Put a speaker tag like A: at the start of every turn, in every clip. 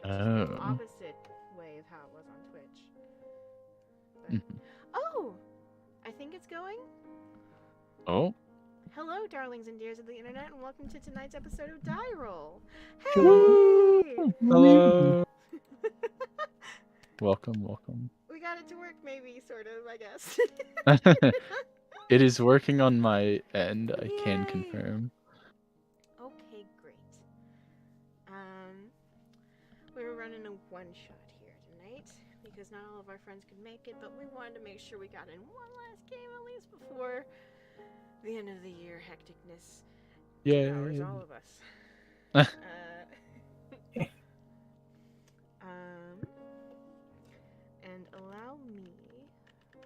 A: which is the
B: Oh.
A: opposite way of how it was on Twitch. But
B: Mhm.
A: oh, I think it's going.
B: Oh.
A: Hello, darlings and dears of the internet, and welcome to tonight's episode of Die Roll.
C: Hello.
A: Hey!
B: Hello. Welcome, welcome.
A: We got it to work, maybe, sort of, I guess.
B: It is working on my end, I can
A: Yay!
B: confirm.
A: Okay, great. Um, we were running a one shot here tonight because not all of our friends could make it, but we wanted to make sure we got in one last game at least before the end of the year hecticness devours
B: Yay.
A: all of us. Um, and allow me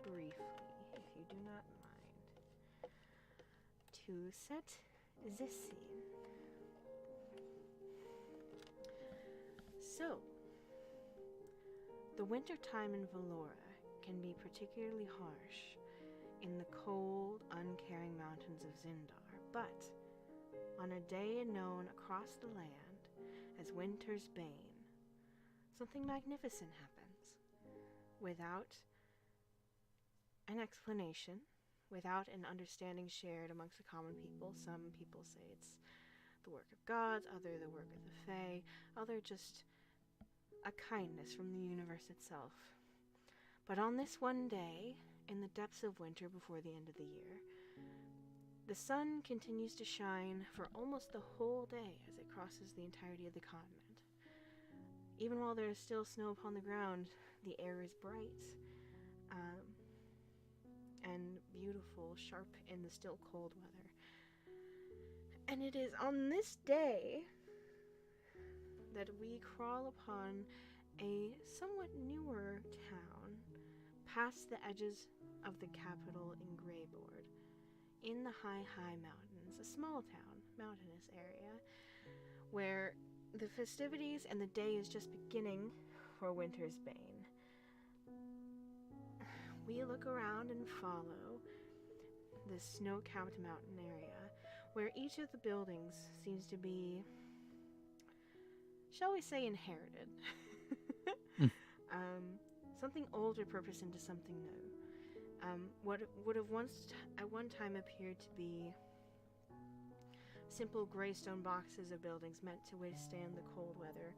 A: briefly, if you do not mind, to set this scene. So, the winter time in Valora can be particularly harsh in the cold, uncaring mountains of Xindar, but on a day known across the land as Winter's Bane, something magnificent happens. Without an explanation, without an understanding shared amongst the common people, some people say it's the work of gods, other the work of the Fae, other just a kindness from the universe itself. But on this one day, in the depths of winter before the end of the year, the sun continues to shine for almost the whole day as it crosses the entirety of the continent. Even while there is still snow upon the ground, the air is bright and beautiful, sharp in the still cold weather. And it is on this day that we crawl upon a somewhat newer town past the edges of the capital in Greyboard, in the high mountains, a small town, mountainous area, where the festivities and the day is just beginning for Winter's Bane. We look around and follow this snow-capped mountain area, where each of the buildings seems to be, shall we say, inherited.
B: Mm.
A: Something old repurposed into something new. What would have once at one time appeared to be simple gray stone boxes of buildings meant to withstand the cold weather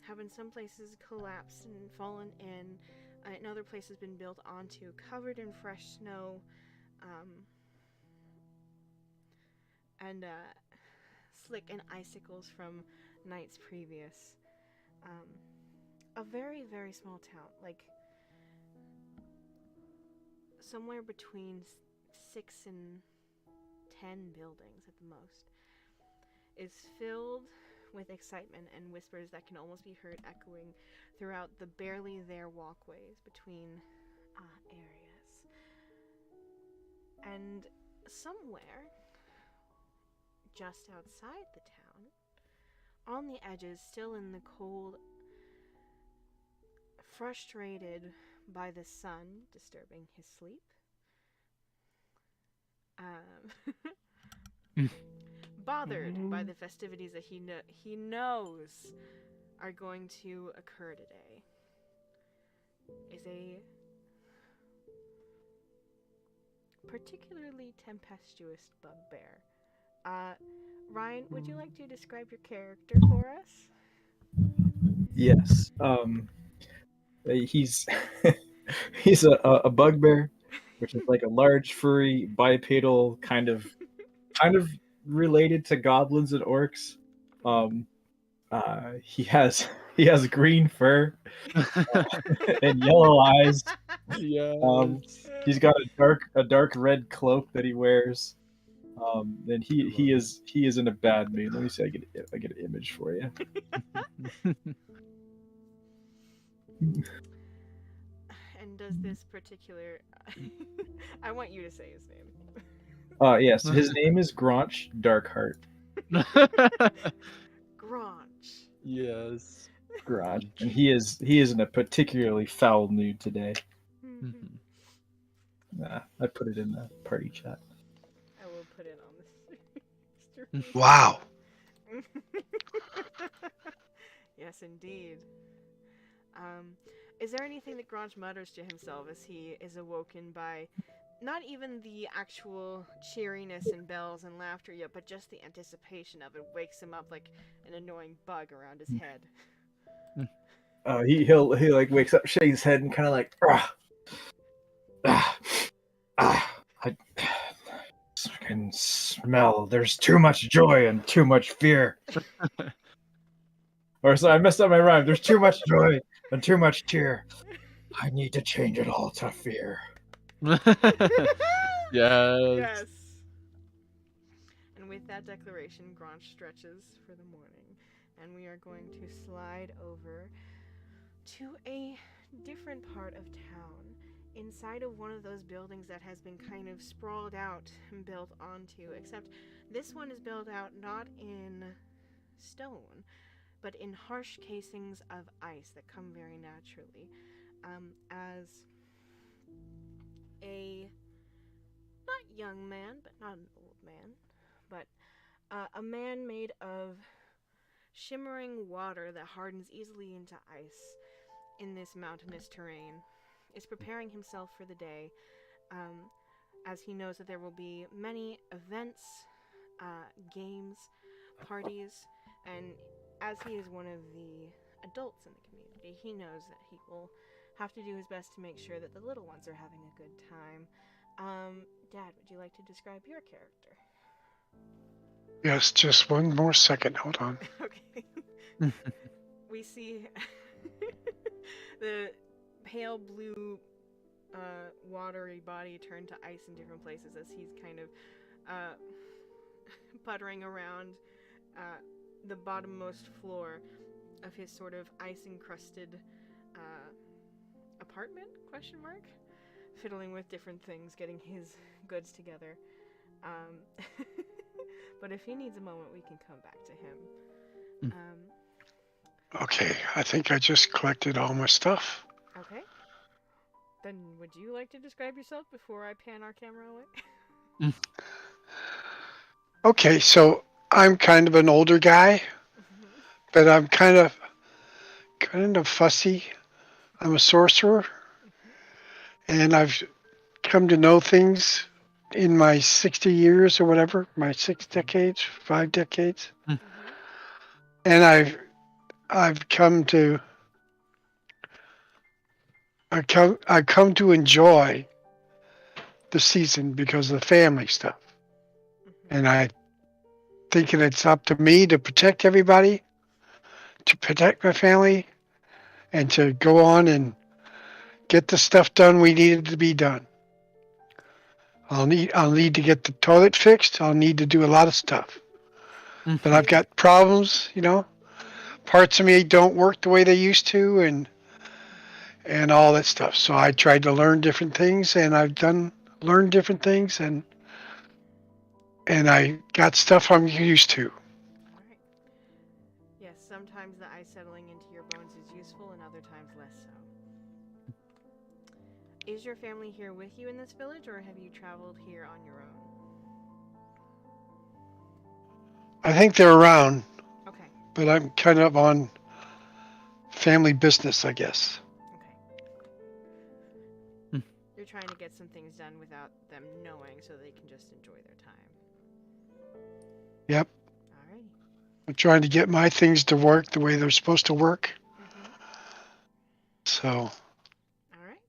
A: have in some places collapsed and fallen in other places been built onto, covered in fresh snow, um, and slick and icicles from nights previous. Um, a very, very small town, like somewhere between 6 and 10 buildings at the most, is filled with excitement and whispers that can almost be heard echoing throughout the barely there walkways between areas. And somewhere just outside the town, on the edges, still in the cold, frustrated by the sun disturbing his sleep,
B: Mm.
A: bothered by the festivities that he knows are going to occur today, is a particularly tempestuous bugbear. Uh, Ryan, would you like to describe your character for us?
C: Yes. He's he's a bugbear, which is like a large furry bipedal kind of related to goblins and orcs. Um, he has he has green fur and yellow eyes. Um,
B: Yes.
C: he's got a dark red cloak that he wears. And
B: I
C: he
B: love
C: he
B: it.
C: is he is in a bad mood. Let me see. I get an image for you.
A: And does this particular. I want you to say his name.
C: Yes, his name is Gronch Darkheart.
A: Granch.
B: Yes.
C: Garage, and he is in a particularly foul mood today.
B: Mhm.
C: Nah, I put it in the party chat.
A: I will put it on the stream.
D: Wow.
A: Yes, indeed. Um, is there anything that Grange mutters to himself as he is awoken by not even the actual cheeriness and bells and laughter yet, but just the anticipation of it wakes him up like an annoying bug around his head?
C: He like wakes up, shakes his head, and kind of like ah, I can smell. There's too much joy and too much fear. Or so I messed up my rhyme. There's too much joy and too much cheer. I need to change it all to fear.
B: Yes.
A: Yes. And with that declaration, Grange stretches for the morning, and we are going to slide over to a different part of town, inside of one of those buildings that has been kind of sprawled out and built onto, except this one is built out not in stone, but in harsh casings of ice that come very naturally. As a not young man, but not an old man, but a man made of shimmering water that hardens easily into ice in this mountainous terrain, is preparing himself for the day, as he knows that there will be many events, games, parties, and as he is one of the adults in the community, he knows that he will have to do his best to make sure that the little ones are having a good time. Dad, would you like to describe your character?
D: Yes, just one more second. Hold on.
A: Okay. We see the pale blue watery body turn to ice in different places as he's kind of puttering around the bottommost floor of his sort of ice encrusted apartment, question mark, fiddling with different things, getting his goods together. But if he needs a moment, we can come back to him.
D: Okay, I think I just collected all my stuff.
A: Okay. Then would you like to describe yourself before I pan our camera away?
D: Okay, so I'm kind of an older guy, but I'm kind of fussy. I'm a sorcerer, and I've come to know things in my 60 years or whatever, my 6 decades, 5 decades, and I've come to I come to enjoy the season because of the family stuff, and I think it's up to me to protect everybody, to protect my family, and to go on and get the stuff done we needed to be done. I'll need to get the toilet fixed. I'll need to do a lot of stuff. But I've got problems, parts of me don't work the way they used to and all that stuff. So I tried to learn different things and learned different things and I got stuff I'm used to.
A: Alright. Yes, sometimes the ice settling into your bones is useful and other times less so. Is your family here with you in this village, or have you traveled here on your own?
D: I think they're around,
A: Okay,
D: but I'm kind of on family business, I guess.
A: okay. You're trying to get some things done without them knowing so they can just enjoy their time.
D: Yep.
A: Alrighty.
D: I'm trying to get my things to work the way they're supposed to work. So.
A: Alright.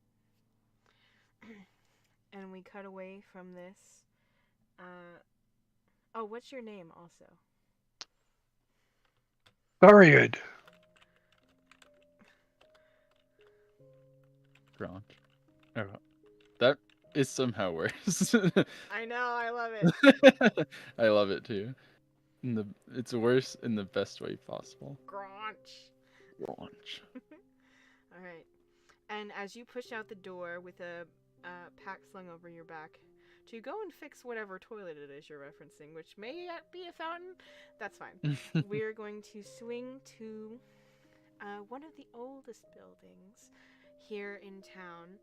A: And we cut away from this. Oh, what's your name also?
D: Very good.
B: Grange. Oh, that is somehow worse.
A: I know, I love it.
B: I love it too. It's worse in the best way possible.
A: Grange.
B: Grange.
A: Alright. And as you push out the door with a pack slung over your back to go and fix whatever toilet it is you're referencing, which may yet be a fountain, that's fine. We're going to swing to one of the oldest buildings here in town.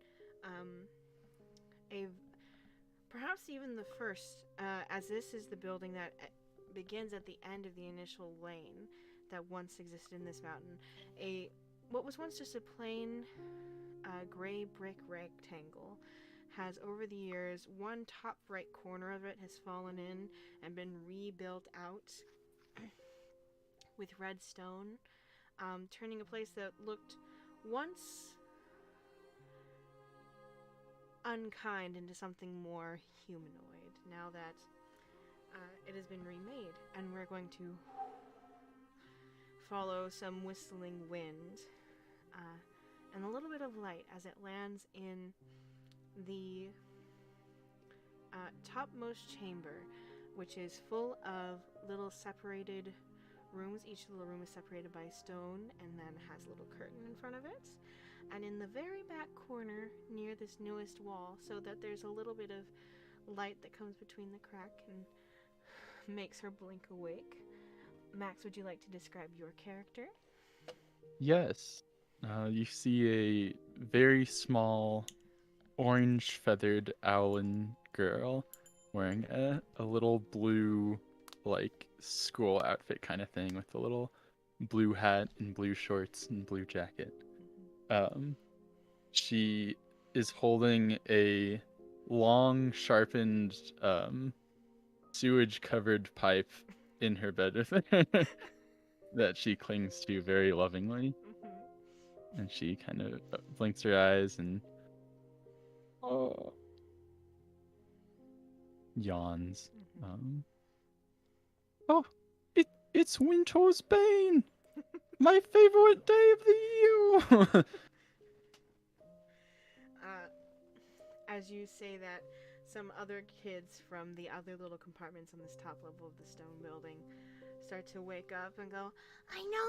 A: Perhaps even the first, as this is the building that begins at the end of the initial lane that once existed in this mountain. What was once just a plain gray brick rectangle has, over the years, one top right corner of it has fallen in and been rebuilt out with red stone, turning a place that looked once unkind into something more humanoid, now that it has been remade. And we're going to follow some whistling wind and a little bit of light as it lands in the topmost chamber, which is full of little separated rooms. Each little room is separated by stone and then has a little curtain in front of it. And in the very back corner, near this newest wall, so that there's a little bit of light that comes between the crack and makes her blink awake. Max, would you like to describe your character?
B: Yes. You see a very small orange feathered owlin girl wearing a little blue, like, school outfit kind of thing with a little blue hat and blue shorts and blue jacket. She is holding a long, sharpened, sewage-covered pipe in her bed with her that she clings to very lovingly. And she kind of blinks her eyes and yawns. It's Winter's Bane! My favorite day of the year!
A: As you say that, some other kids from the other little compartments on this top level of the stone building start to wake up and go, I know,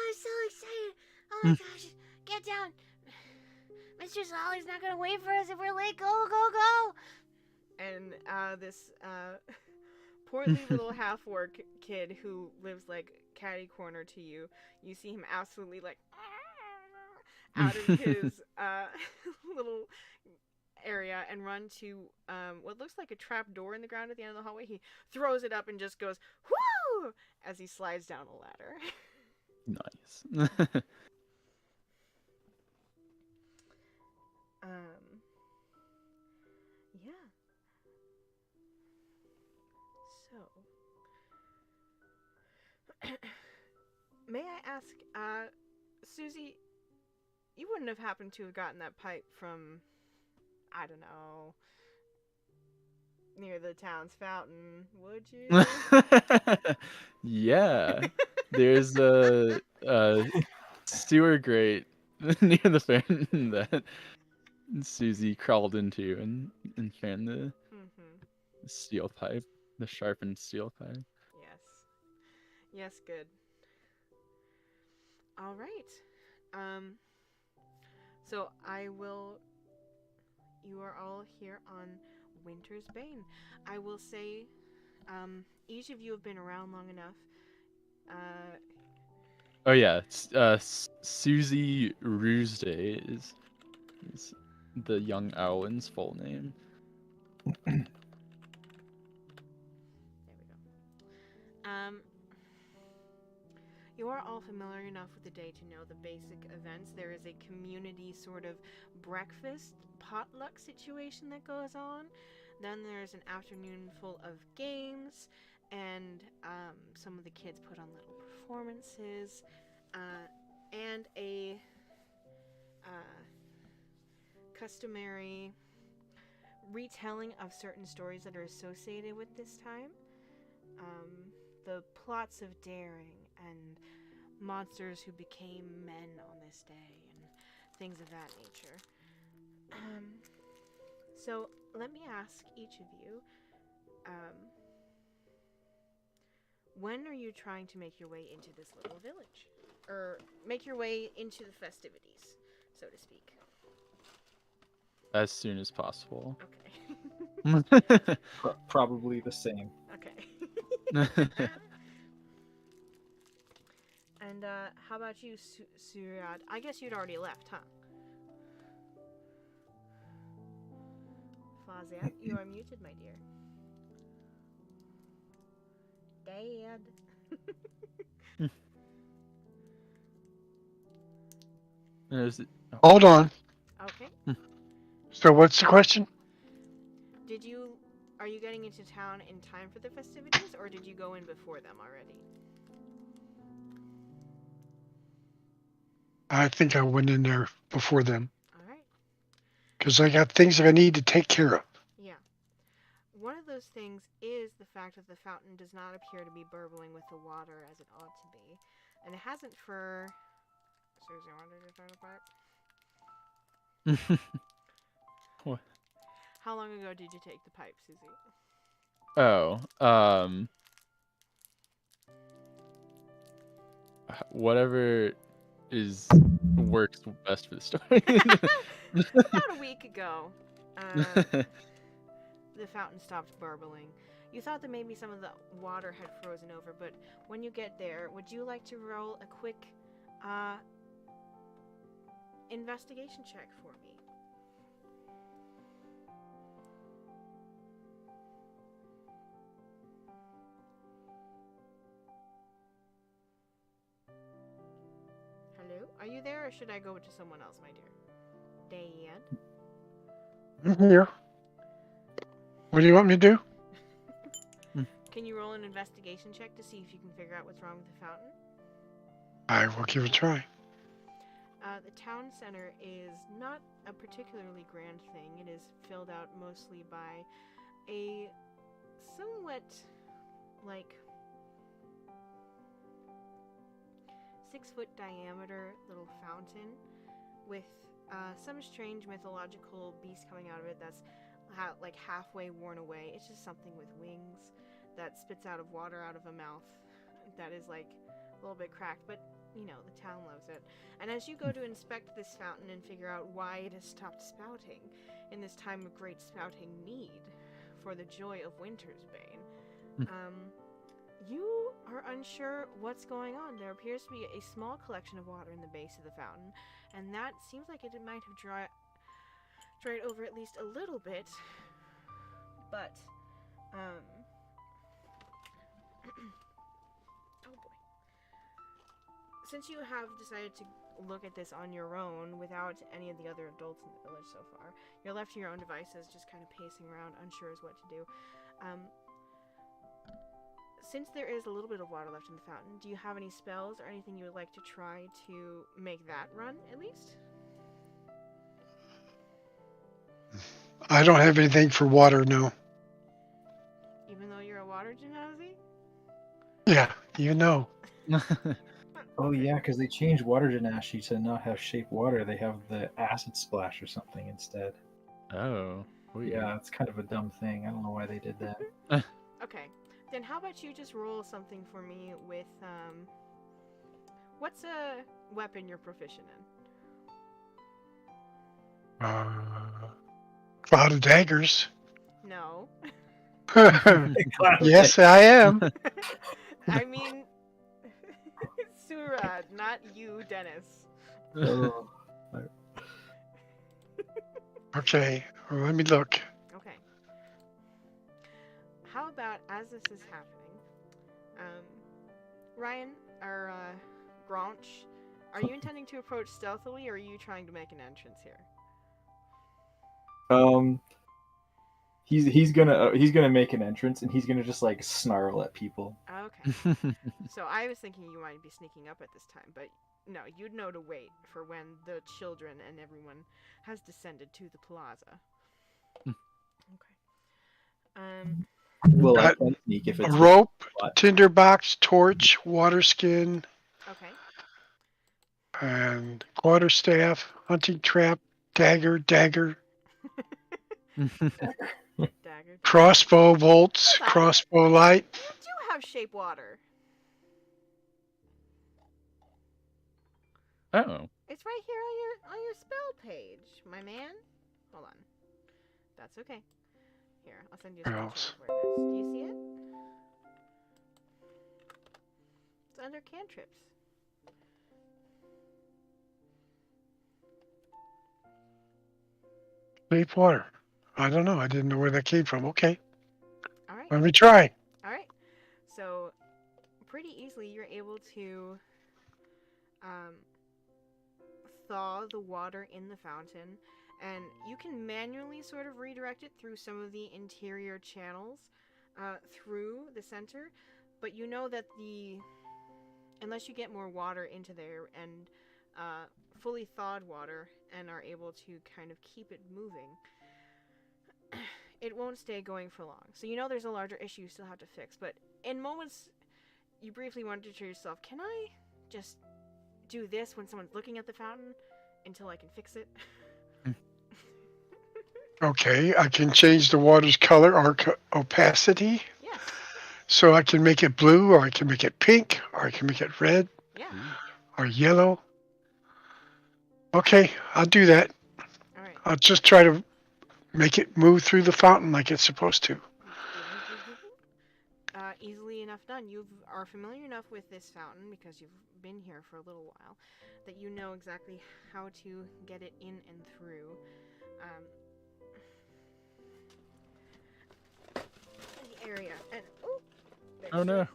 A: I'm so excited. Oh my gosh, get down. Mr. Solly's not going to wait for us if we're late. Go, go, go. And this portly little half-orc kid who lives like catty corner to you, you see him absolutely like out of his little area and run to what looks like a trap door in the ground at the end of the hallway. He throws it up and just goes, whoo, as he slides down a ladder.
B: Nice.
A: Yeah. So, may I ask, Susie, you wouldn't have happened to have gotten that pipe from, I don't know, near the town's fountain, would you?
B: Yeah. There's a sewer grate near the fountain that Susie crawled into and found the steel pipe, the sharpened steel pipe.
A: Yes. Yes, good. All right. So you are all here on Winter's Bane. I will say, each of you have been around long enough.
B: Oh yeah, Susie Roosday is the young Owlin's full name.
A: There we go. You are all familiar enough with the day to know the basic events. There is a community sort of breakfast potluck situation that goes on. Then there's an afternoon full of games, and some of the kids put on little performances, and a customary retelling of certain stories that are associated with this time. The plots of daring and monsters who became men on this day and things of that nature. So let me ask each of you, when are you trying to make your way into this little village? Or make your way into the festivities, so to speak?
B: As soon as possible.
A: Okay.
C: Probably the same.
A: Okay. And how about you, Suryad? I guess you'd already left, huh? Fazia, you are muted, my dear. Dad.
B: Is it-
D: Hold on.
A: Okay.
D: So what's the question?
A: Are you getting into town in time for the festivities, or did you go in before them already?
D: I think I went in there before them
A: All right.
D: because I got things that I need to take care of.
A: Yeah. One of those things is the fact that the fountain does not appear to be burbling with the water as it ought to be. And it hasn't for... Susie, when did you turn the pipe?
B: What?
A: How long ago did you take the pipe, Susie?
B: Oh, whatever works best for the story.
A: About a week ago, the fountain stopped burbling. You thought that maybe some of the water had frozen over, but when you get there, would you like to roll a quick investigation check for me? Hello? Are you there, or should I go to someone else, my dear? Dan?
D: I'm here. What do you want me to do?
A: Can you roll an investigation check to see if you can figure out what's wrong with the fountain?
D: I will give it a try.
A: The town center is not a particularly grand thing. It is filled out mostly by a somewhat, 6-foot diameter little fountain with some strange mythological beast coming out of it that's halfway worn away. It's just something with wings that spits out of water out of a mouth that is a little bit cracked, but the town loves it. And as you go to inspect this fountain and figure out why it has stopped spouting in this time of great spouting need for the joy of winter's bane, you are unsure what's going on. There appears to be a small collection of water in the base of the fountain, and that seems like it might have dried over at least a little bit, but oh boy. Since you have decided to look at this on your own without any of the other adults in the village so far, you're left to your own devices, just kind of pacing around, unsure as what to do. Since there is a little bit of water left in the fountain, do you have any spells or anything you would like to try to make that run, at least?
D: I don't have anything for water, no.
A: Even though you're a water genasi?
D: Yeah, you know.
C: Oh yeah, because they changed water genasi to not have shape water. They have the acid splash or something instead.
B: Oh, weird.
C: Yeah, it's kind of a dumb thing. I don't know why they did that.
A: Okay, then how about you just roll something for me with, what's a weapon you're proficient in?
D: Cloud of daggers.
A: No.
D: Yes, I am.
A: I mean, Surad, not you, Dennis.
C: Oh.
D: Okay, well, let me look.
A: Okay. How about, as this is happening, Ryan, or, Gronch, are you intending to approach stealthily, or are you trying to make an entrance here?
C: He's gonna make an entrance and he's gonna just snarl at people.
A: Okay. So I was thinking you might be sneaking up at this time, but no, you'd know to wait for when the children and everyone has descended to the plaza. Okay.
C: Well, I
D: Got
C: can sneak if
D: a
C: it's
D: rope,
C: what?
D: tinderbox, torch, water skin,
A: Okay.
D: and quarterstaff, hunting trap, dagger,
A: Dagger.
D: crossbow bolts,
A: Hold on.
D: crossbow light.
A: You do have shape water.
B: Oh.
A: It's right here on your spell page, my man. Hold on. That's okay. Here, I'll send you a screenshot of where it is. Do you see it? It's under cantrips.
D: Deep water. I don't know. I didn't know where that came from. Okay.
A: All right.
D: Let me try.
A: All right. So, pretty easily, you're able to thaw the water in the fountain, and you can manually sort of redirect it through some of the interior channels through the center, but you know that unless you get more water into there and fully thawed water and are able to kind of keep it moving, it won't stay going for long. So you know there's a larger issue you still have to fix, but in moments you briefly wonder to yourself, can I just do this when someone's looking at the fountain until I can fix it?
D: Okay, I can change the water's color or opacity.
A: Yes.
D: So I can make it blue, or I can make it pink, or I can make it red,
A: Yeah.
D: or yellow. Okay, I'll do that.
A: All right.
D: I'll just try to make it move through the fountain like it's supposed to.
A: Easily enough done. You are familiar enough with this fountain because you've been here for a little while that you know exactly how to get it in and through. The area. And
B: Oh no.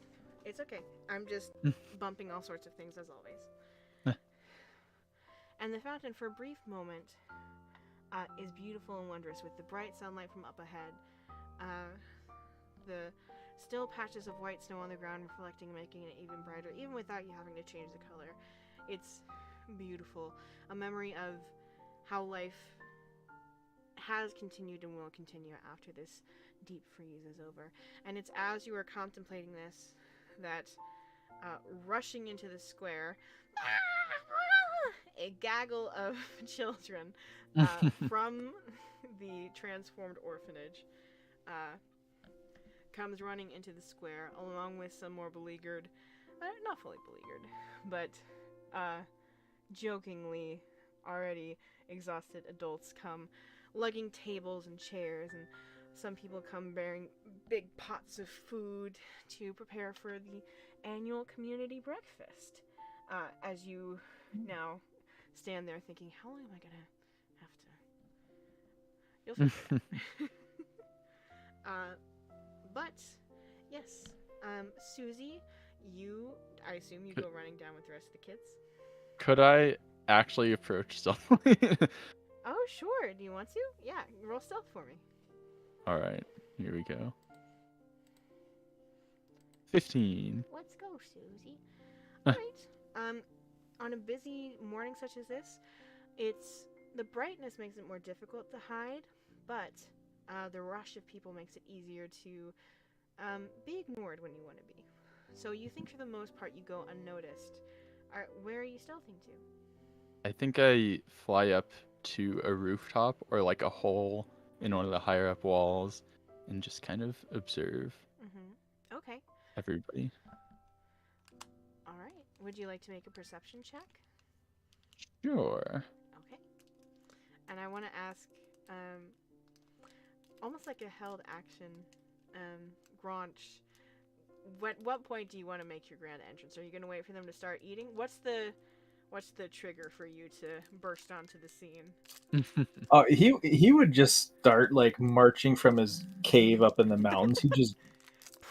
A: It's okay. I'm just bumping all sorts of things as always. And the fountain, for a brief moment, is beautiful and wondrous with the bright sunlight from up ahead. The still patches of white snow on the ground reflecting, making it even brighter, even without you having to change the color. It's beautiful. A memory of how life has continued and will continue after this deep freeze is over. And it's as you are contemplating this that rushing into the square, a gaggle of children from the transformed orphanage comes running into the square, along with some more beleaguered, not fully beleaguered, but jokingly already exhausted adults come lugging tables and chairs, and some people come bearing big pots of food to prepare for the annual community breakfast. As you now stand there thinking, how long am I gonna have to... You'll figure it out. But, yes, Susie, I assume you go running down with the rest of the kids?
B: Could I actually approach someone?
A: Oh, sure. Do you want to? Yeah, roll stealth for me.
B: Alright, here we go. 15.
A: Let's go, Susie. Alright. On a busy morning such as this, the brightness makes it more difficult to hide, but the rush of people makes it easier to be ignored when you want to be. So you think for the most part you go unnoticed. Where are you stealthing to?
B: I think I fly up to a rooftop or like a hole in one of the higher up walls and just kind of observe
A: Okay.
B: everybody.
A: All right. Would you like to make a perception check?
B: Sure.
A: Okay. And I want to ask, almost like a held action, Granch, what point do you want to make your grand entrance? Are you going to wait for them to start eating? What's the trigger for you to burst onto the scene?
C: He would just start like marching from his cave up in the mountains.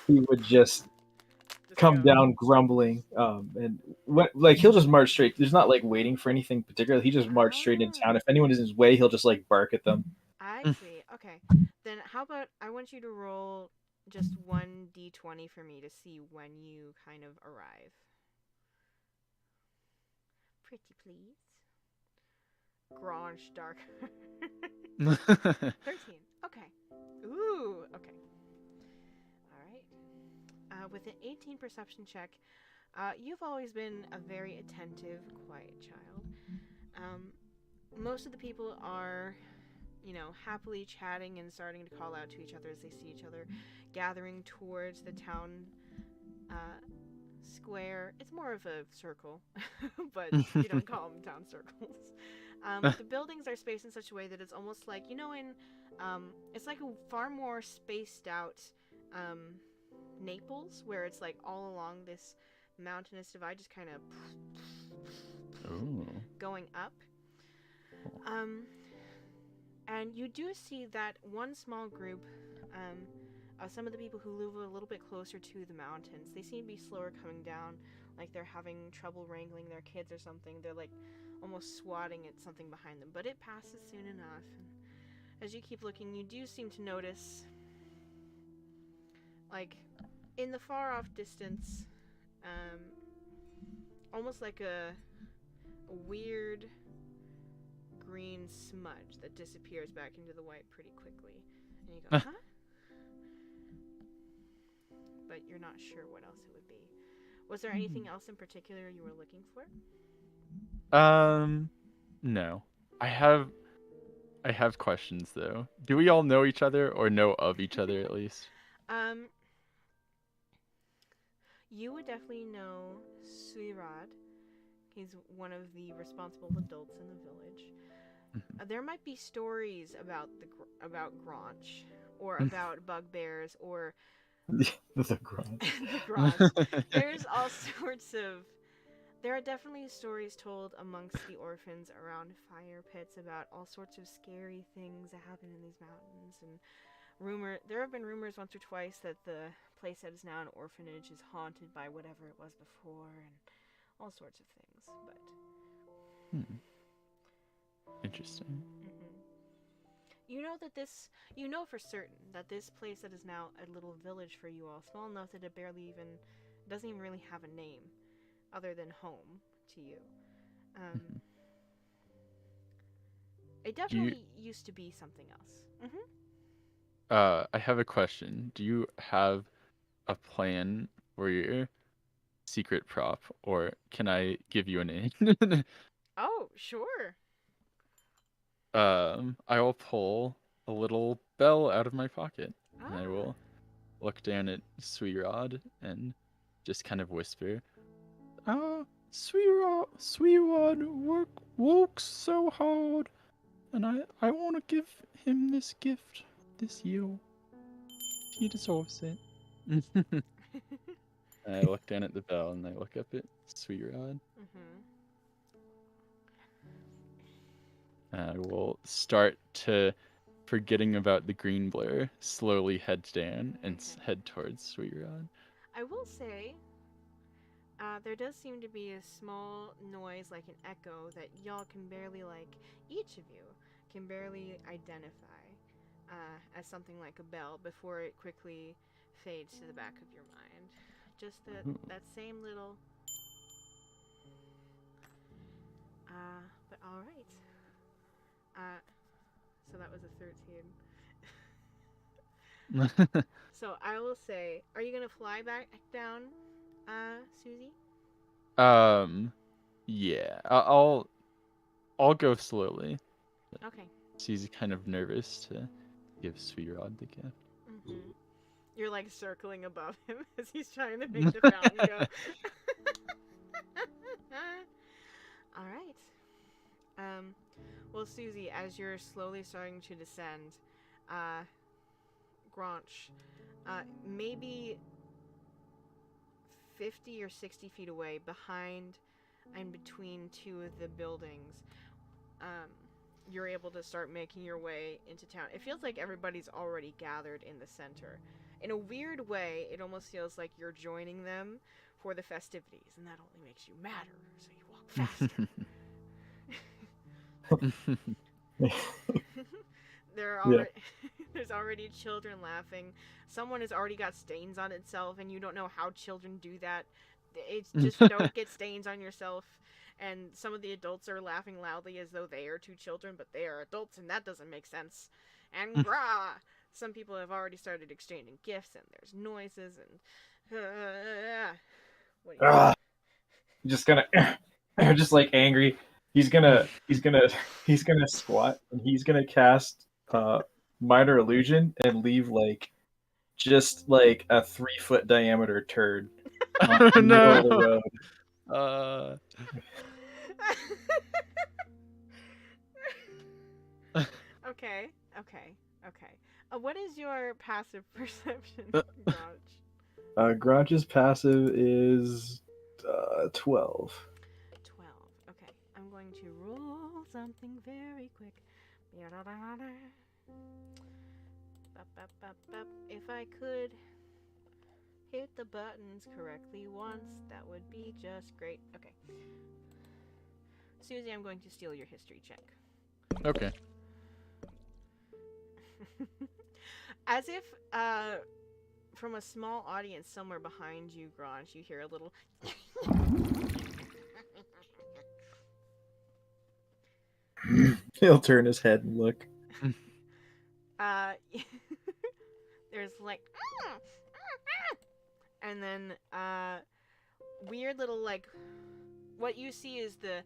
C: He would just come down grumbling, and he'll just march straight. There's not like waiting for anything particular. He just march straight into town. If anyone is in his way, he'll just like bark at them.
A: I see. Okay. Then how about I want you to roll just 1d20 for me to see when you kind of arrive. Pretty please. Grange dark. 13. Okay. Ooh, okay. Alright. With an 18 perception check, you've always been a very attentive, quiet child. Most of the people are, happily chatting and starting to call out to each other as they see each other, gathering towards the town square. It's more of a circle, but you don't call them town circles. The buildings are spaced in such a way that it's almost like, it's like a far more spaced out Naples, where it's like all along this mountainous divide, just kind of going up. And you do see that one small group of some of the people who live a little bit closer to the mountains. They seem to be slower coming down, like they're having trouble wrangling their kids or something. They're like almost swatting at something behind them, but it passes soon enough. And as you keep looking, you do seem to notice, like, in the far off distance, almost like a weird green smudge that disappears back into the white pretty quickly. And you go, huh? But you're not sure what else it would be. Was there anything else in particular you were looking for?
B: No. I have questions though. Do we all know each other or know of each other at least?
A: You would definitely know Suirad. He's one of the responsible adults in the village. There might be stories about about Granch, or about bugbears, or
C: The Granch.
A: the Granch. There's all sorts of. There are definitely stories told amongst the orphans around fire pits about all sorts of scary things that happen in these mountains, and there have been rumors once or twice that the place that is now an orphanage is haunted by whatever it was before, and all sorts of things. But
B: Interesting.
A: you know that you know for certain that this place that is now a little village for you all, small enough that it doesn't even really have a name other than home to you. It definitely used to be something else.
B: I have a question. Do you have a plan for your secret prop, or can I give you a name?
A: Oh, sure.
B: I will pull a little bell out of my pocket, and I will look down at Sweerod and just kind of whisper, Sweerod works so hard, and I want to give him this gift this year. He deserves it. I look down at the bell and I look up at Sweerod. I will start to, forgetting about the green blur, slowly head down and head towards Sweerod.
A: I will say, there does seem to be a small noise, like an echo, that y'all can barely, each of you can barely identify as something like a bell before it quickly fades to the back of your mind. Just that same little... but alright. So that was a 13. So I will say, are you gonna fly back down, Susie?
B: Yeah. I'll go slowly.
A: Okay.
B: She's kind of nervous to give Sweerod the gift.
A: You're like circling above him as he's trying to make the fountain go. All right. Well, Susie, as you're slowly starting to descend, Granch, maybe 50 or 60 feet away, behind and between two of the buildings, you're able to start making your way into town. It feels like everybody's already gathered in the center. In a weird way, it almost feels like you're joining them for the festivities, and that only makes you madder, so you walk faster. There's already children laughing. Someone has already got stains on itself, and you don't know how children do that. It's just don't get stains on yourself. And some of the adults are laughing loudly as though they are two children, but they are adults, and that doesn't make sense. And brah! Some people have already started exchanging gifts, and there's noises, and what do you
C: just gonna, just like angry. He's gonna squat, and he's gonna cast minor illusion and leave just like a 3-foot diameter turd on the middle of the road.
A: Okay. What is your passive perception, Granch?
C: Granch's passive is 12.
A: 12. Okay, I'm going to roll something very quick. If I could Hit the buttons correctly once. That would be just great. Okay. Susie, I'm going to steal your history check.
B: Okay.
A: As if, from a small audience somewhere behind you, Grange, you hear a little.
C: He'll turn his head and look.
A: There's like. And then, weird little, like. What you see is the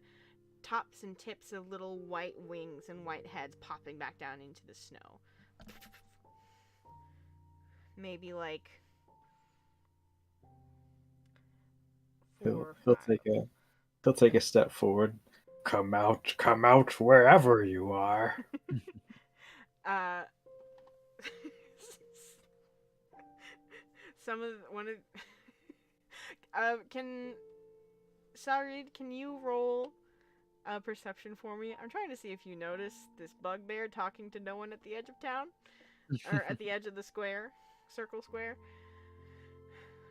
A: tops and tips of little white wings and white heads popping back down into the snow. Maybe like.
C: He'll take a step forward. Come out wherever you are.
A: Can Sarid, can you roll a perception for me? I'm trying to see if you notice this bugbear talking to no one at the edge of town, or at the edge of the square, circle square,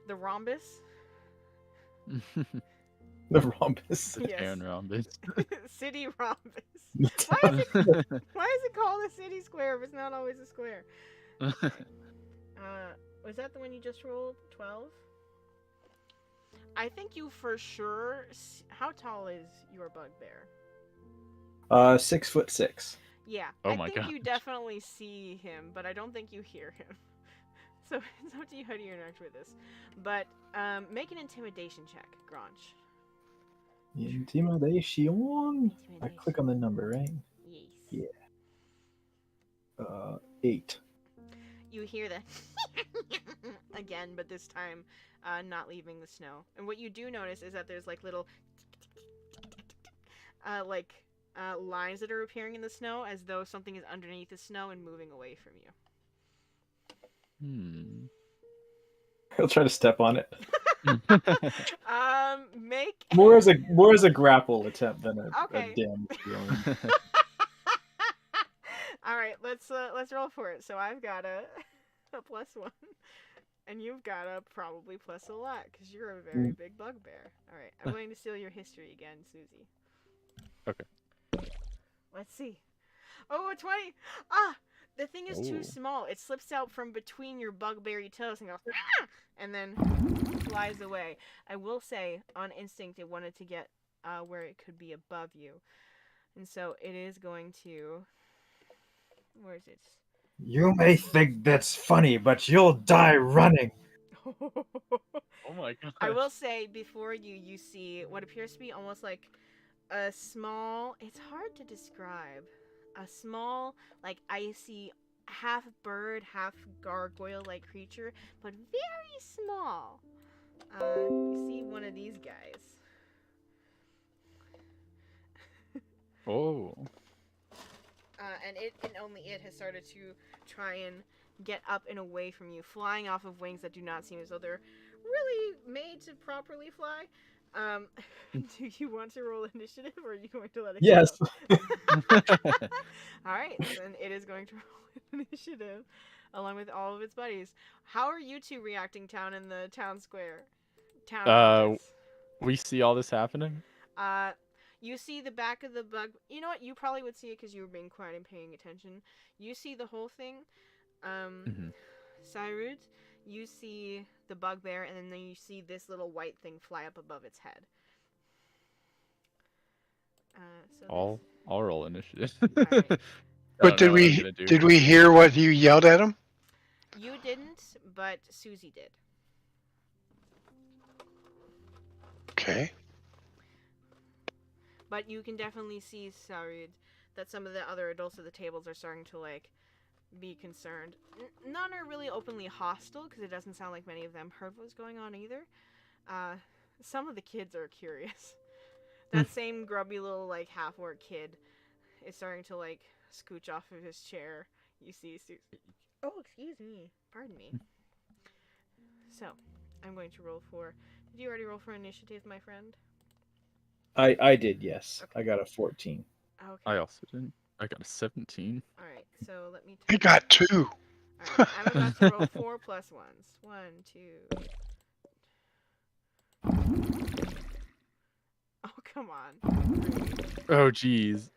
A: the rhombus.
C: The rhombus.
A: Yes.
B: Aaron Rhombus.
A: City rhombus. Why is it called a city square if it's not always a square? Okay. Was that the one you just rolled? 12? I think you for sure. How tall is your bugbear?
C: 6'6".
A: Yeah,
B: Oh
A: I
B: my
A: think
B: gosh.
A: you definitely see him, but I don't think you hear him. So it's up to you how do you interact with this. But make an intimidation check, Grange.
C: Intimidation. I click on the number, right?
A: Yes.
C: Yeah. 8.
A: You hear that again, but this time not leaving the snow. And what you do notice is that there's like little lines that are appearing in the snow as though something is underneath the snow and moving away from you.
C: He'll try to step on it.
A: Make
C: More as a grapple attempt than a
A: Okay.
C: damage roll.
A: All right, let's roll for it. So I've got a +1, and you've got a probably plus a lot because you're a very big bugbear. All right, I'm going to steal your history again, Susie.
B: Okay.
A: Let's see. Oh, a 20. Ah, the thing is too small. It slips out from between your bugberry toes and goes, ah! And then flies away. I will say, on instinct, it wanted to get where it could be above you, and so it is going to. Where is it?
C: You may think that's funny, but you'll die running.
B: Oh my god.
A: I will say, before you see what appears to be almost like a small. It's hard to describe. A small, like icy, half bird, half gargoyle-like creature, but very small. You see one of these guys.
B: Oh.
A: And only it has started to try and get up and away from you, flying off of wings that do not seem as though they're really made to properly fly. Do you want to roll initiative, or are you going to let it
C: Yes.
A: go? All right, then it is going to roll initiative, along with all of its buddies. How are you two reacting down in the town square?
B: We see all this happening?
A: You see the back of the bug. You know what? You probably would see it because you were being quiet and paying attention. You see the whole thing. Cyrud, you see the bugbear, and then you see this little white thing fly up above its head.
B: I'll roll initiative.
A: Right.
D: But did we hear what you yelled at him?
A: You didn't, but Susie did.
D: Okay.
A: But you can definitely see, Sarid, that some of the other adults at the tables are starting to, like, be concerned. None are really openly hostile, because it doesn't sound like many of them heard what was going on either. Some of the kids are curious. That same grubby little, like, half-orc kid is starting to, like, scooch off of his chair. You see Oh, excuse me. Pardon me. So, I'm going to roll for... Did you already roll for initiative, my friend?
C: I did, yes.
A: Okay.
C: I got a 14.
A: Okay.
B: I also didn't. I got a 17.
A: Alright, so let me...
D: I got 2.
A: Alright, I'm about to roll 4 plus 1s. 1, 2. Oh, come on. 3.
B: Oh, jeez.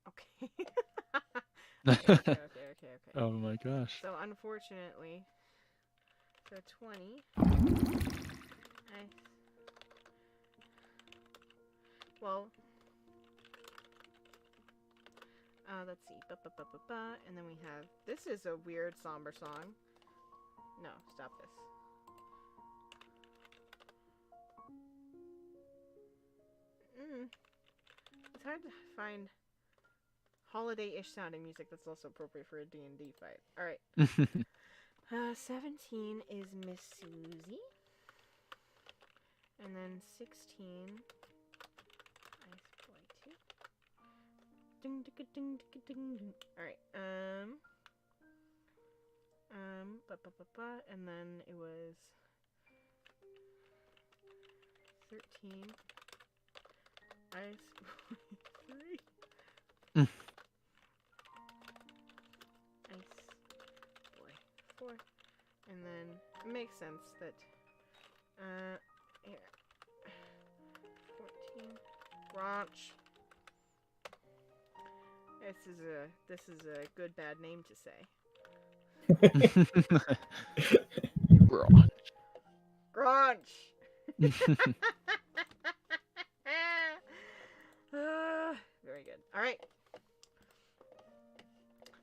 A: Okay. Okay.
B: Oh my gosh.
A: So, unfortunately, so 20. Well, let's see. And then we have. This is a weird somber song. No, stop this. It's hard to find holiday-ish sounding music that's also appropriate for a D&D fight. Alright. 17 is Miss Susie. And then 16... Ice Boy 2. Ding, ding, ding, ding, ding, ding. Alright, and then it was 13. Ice Boy 3. Ice Boy 4. And then it makes sense that here. 14. Ranch. This is a good bad name to say. Grunch. Very good. All right.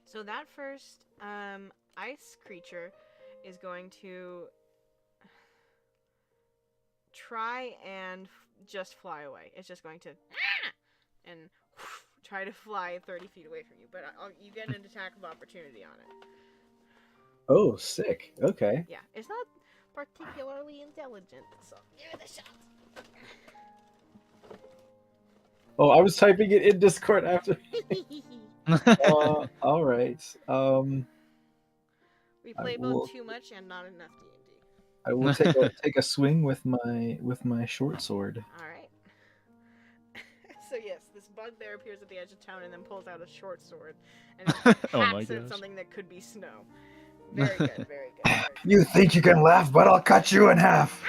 A: So that first ice creature is going to try and just fly away. It's just going to and try to fly 30 feet away from you, but you get an attack of opportunity on it.
C: Oh, sick. Okay.
A: Yeah, it's not particularly intelligent, so give it a shot.
C: Oh, I was typing it in Discord after. All right.
A: We play both too much and not enough D&D.
C: I will take a swing with my short sword.
A: All right. So yes, this bugbear appears at the edge of town and then pulls out a short sword and hacks at something that could be snow. Very good, very good. Very good.
C: You think you can laugh, but I'll cut you in half.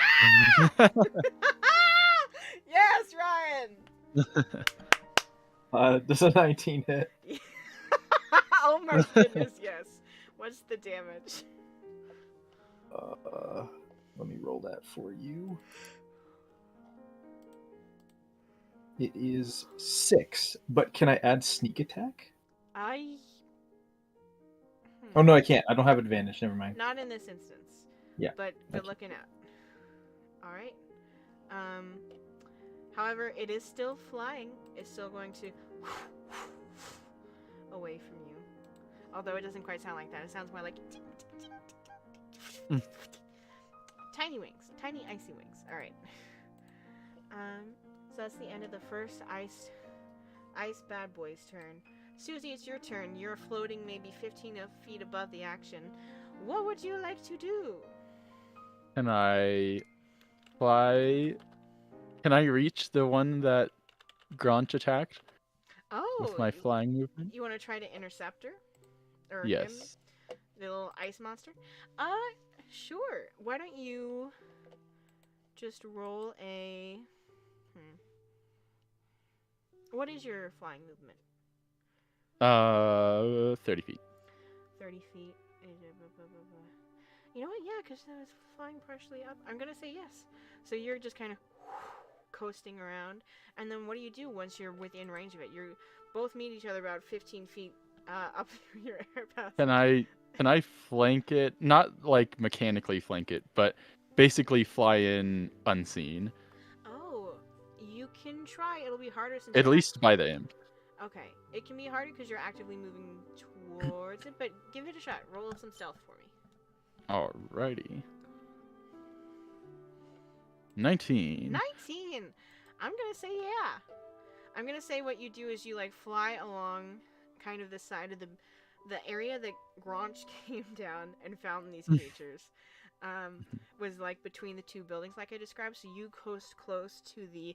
A: Yes, Ryan.
C: Does a 19 hit?
A: Oh my goodness, yes. What's the damage?
C: Let me roll that for you. It is 6, but can I add sneak attack? Oh no, I can't. I don't have advantage. Never mind.
A: Not in this instance.
C: Yeah.
A: But good looking out. All right. However, it is still flying. It's still going to away from you. Although it doesn't quite sound like that. It sounds more like tiny wings, tiny icy wings. All right. So that's the end of the first ice bad boy's turn. Susie, it's your turn. You're floating maybe 15 feet above the action. What would you like to do?
B: Can I fly? Can I reach the one that Grunch attacked?
A: Oh,
B: with my flying movement?
A: You want to try to intercept her? Or
B: yes.
A: him? The little ice monster? Sure. Why don't you just roll a... What is your flying movement?
B: 30 feet.
A: 30 feet. You know what? Yeah, because I was flying partially up. I'm going to say yes. So you're just kind of coasting around. And then what do you do once you're within range of it? You both meet each other about 15 feet up your air path.
B: Can I flank it? Not like mechanically flank it, but basically fly in unseen.
A: Oh, you can try. It'll be harder since
B: at least by the imp.
A: Okay, it can be harder because you're actively moving towards it, but give it a shot. Roll some stealth for me.
B: Alrighty. 19.
A: 19! I'm gonna say yeah. I'm gonna say what you do is you like fly along kind of the side of the area that Grunch came down and found these creatures. Was like between the two buildings like I described, so you coast close to the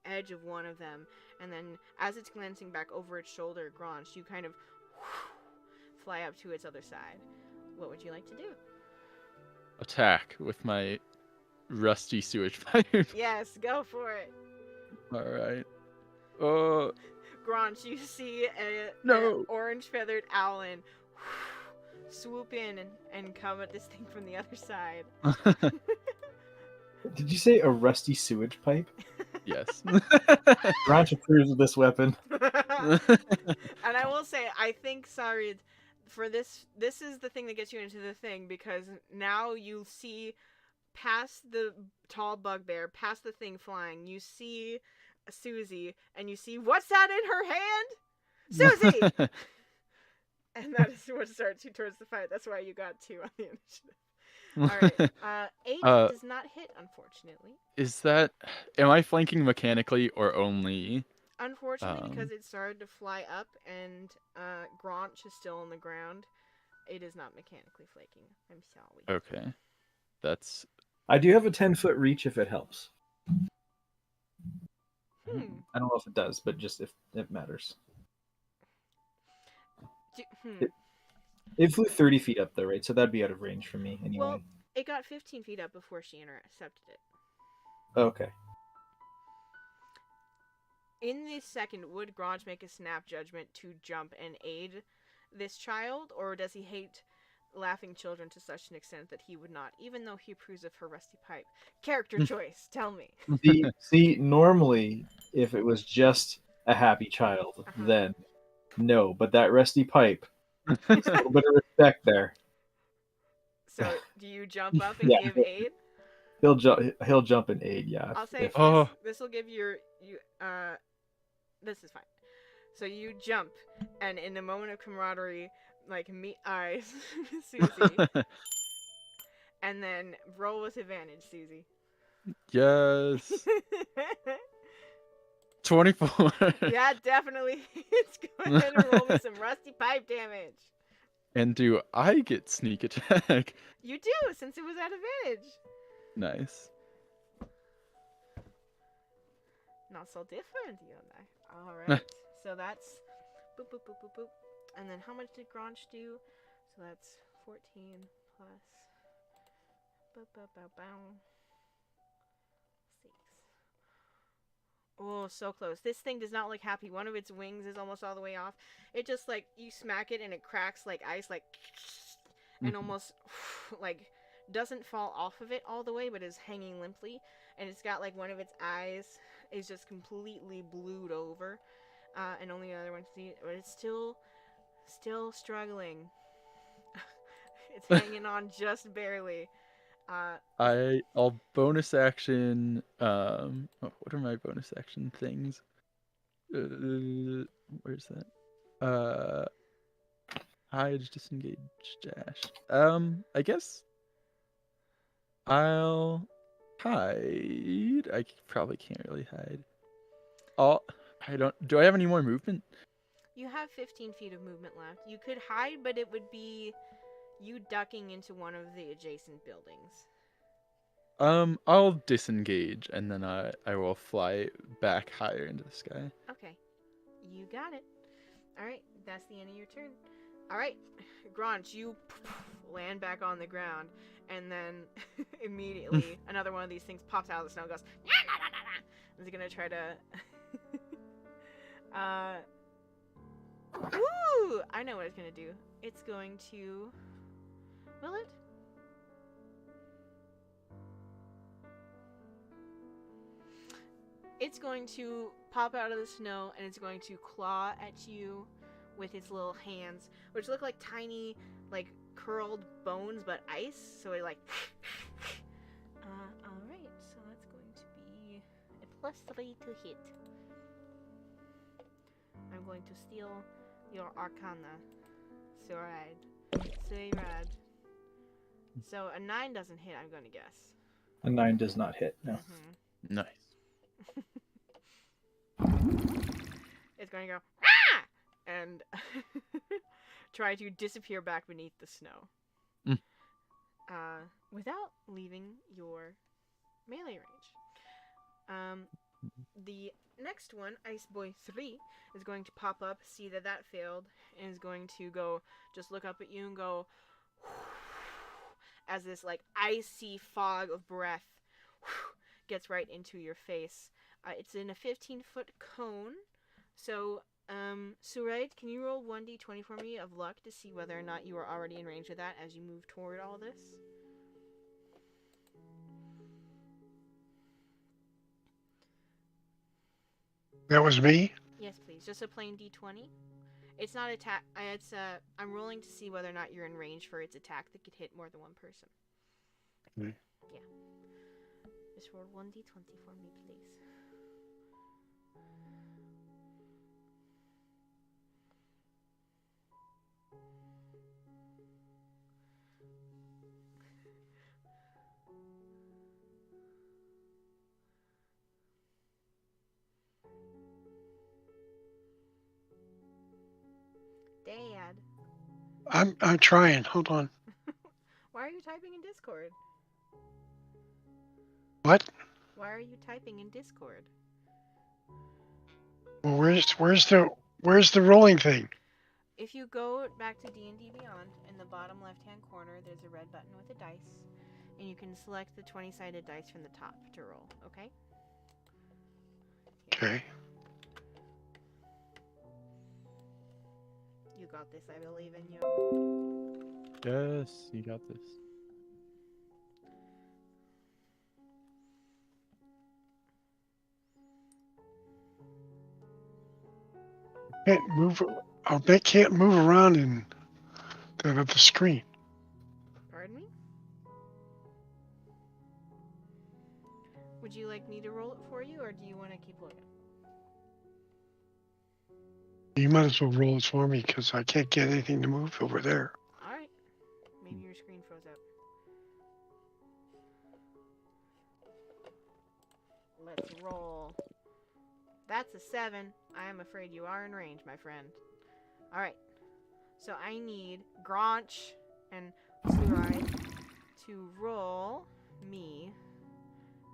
A: edge of one of them, and then as it's glancing back over its shoulder at Grunch, you kind of fly up to its other side. What would you like to do?
B: Attack with my rusty sewage pipe.
A: Yes, go for it.
B: All right.
A: Gronch, you see an
B: No.
A: orange feathered owlin swoop in and come at this thing from the other side.
C: Did you say a rusty sewage pipe?
B: Yes.
C: Ranch approves of this weapon.
A: And I will say, I think, sorry, for this is the thing that gets you into the thing, because now you see past the tall bugbear, past the thing flying, you see Susie, and you see, what's that in her hand? Susie! And that is what starts you towards the fight. That's why you got 2 on the initiative. Alright, 8 does not hit, unfortunately.
B: Is that... Am I flanking mechanically or only...
A: Unfortunately, because it started to fly up and Gronch is still on the ground, it is not mechanically flaking. I'm sorry.
B: Okay. That's...
C: I do have a 10-foot reach if it helps. I don't know if it does, but just if it matters. It flew 30 feet up though, right? So that'd be out of range for me anyway.
A: Well, it got 15 feet up before she intercepted it.
C: Okay.
A: In this second, would Gronch make a snap judgment to jump and aid this child, or does he hate laughing children to such an extent that he would not, even though he approves of her rusty pipe? Character choice, tell me.
C: See, normally, if it was just a happy child, then no. But that rusty pipe, a little bit of respect there.
A: So, do you jump up and give aid?
C: He'll jump and aid, yeah.
A: I'll say this will give you this is fine. So you jump, and in a moment of camaraderie, like meet eyes, Susie, and then roll with advantage, Susie.
B: Yes. 24.
A: Yeah, definitely. It's going to roll with some rusty pipe damage.
B: And do I get sneak attack?
A: You do, since it was at advantage.
B: Nice.
A: Not so different, you and I. Alright, so that's boop, boop, boop, boop, boop. And then how much did Gronch do? So that's 14 plus boop, boop, boop, boop. 6. Oh, so close. This thing does not look happy. One of its wings is almost all the way off. It just, like, you smack it and it cracks like ice, like, and almost, like, doesn't fall off of it all the way, but is hanging limply. And it's got, like, one of its eyes is just completely blued over. And only the other one can see it. But it's still struggling. It's hanging on just barely.
B: I'll bonus action. What are my bonus action things? Where's that? Hide, disengage, dash. I guess I'll hide. I probably can't really hide. Do I have any more movement?
A: You have 15 feet of movement left. You could hide, but it would be you ducking into one of the adjacent buildings.
B: I'll disengage and then I will fly back higher into the sky.
A: Okay. You got it. Alright, that's the end of your turn. Alright, Gronch, you land back on the ground, and then immediately another one of these things pops out of the snow and goes, nah, nah, nah, nah, nah. It's gonna try to woo! I know what it's gonna do. It's going to... Will it? It's going to pop out of the snow, and it's going to claw at you with its little hands, which look like tiny, like, curled bones, but ice, so it, like... Alright, so that's going to be a +3 to hit. I'm going to steal your Arcana. Surad. So a 9 doesn't hit, I'm going to guess.
C: A 9 does not hit, no.
A: Mm-hmm.
B: Nice.
A: It's going to go, ah! And try to disappear back beneath the snow. Without leaving your melee range. the next one, Ice Boy 3, is going to pop up, see that that failed, and is going to go, just look up at you and go, as this, like, icy fog of breath gets right into your face. It's in a 15-foot cone, so, Suraid, can you roll 1d20 for me of luck to see whether or not you are already in range of that as you move toward all this?
D: That was me?
A: Yes, please. Just a plain d20. It's not attack. I'm rolling to see whether or not you're in range for its attack that could hit more than one person.
D: Okay.
A: Yeah. Just roll 1d20 for me, please. Dad.
D: I'm trying. Hold on.
A: Why are you typing in Discord?
D: What?
A: Why are you typing in Discord?
D: Well, where's the rolling thing?
A: If you go back to D&D Beyond, in the bottom left-hand corner, there's a red button with a dice, and you can select the 20-sided dice from the top to roll, okay?
D: Okay.
A: You got this, I believe in you.
B: Yes, you got this.
D: Can't move. I can't move around in the screen.
A: Pardon me? Would you like me to roll it for you, or do you want to keep looking?
D: You might as well roll it for me because I can't get anything to move over there.
A: Alright. Maybe your screen froze up. Let's roll. That's a 7. I am afraid you are in range, my friend. Alright. So I need Gronch and Fluoride to roll me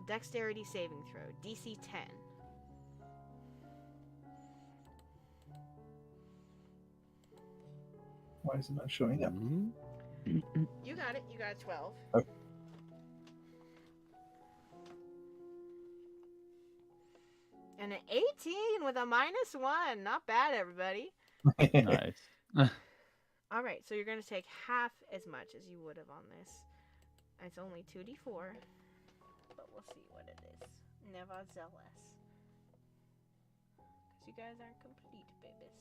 A: Dexterity saving throw, DC 10.
C: Why is it not showing up?
A: You got it. You got a 12.
C: Okay.
A: And an 18 with a -1. Not bad, everybody.
B: Nice.
A: All right, so you're going to take half as much as you would have on this. It's only 2d4, but we'll see what it is. Nevertheless. Because you guys aren't complete, babies.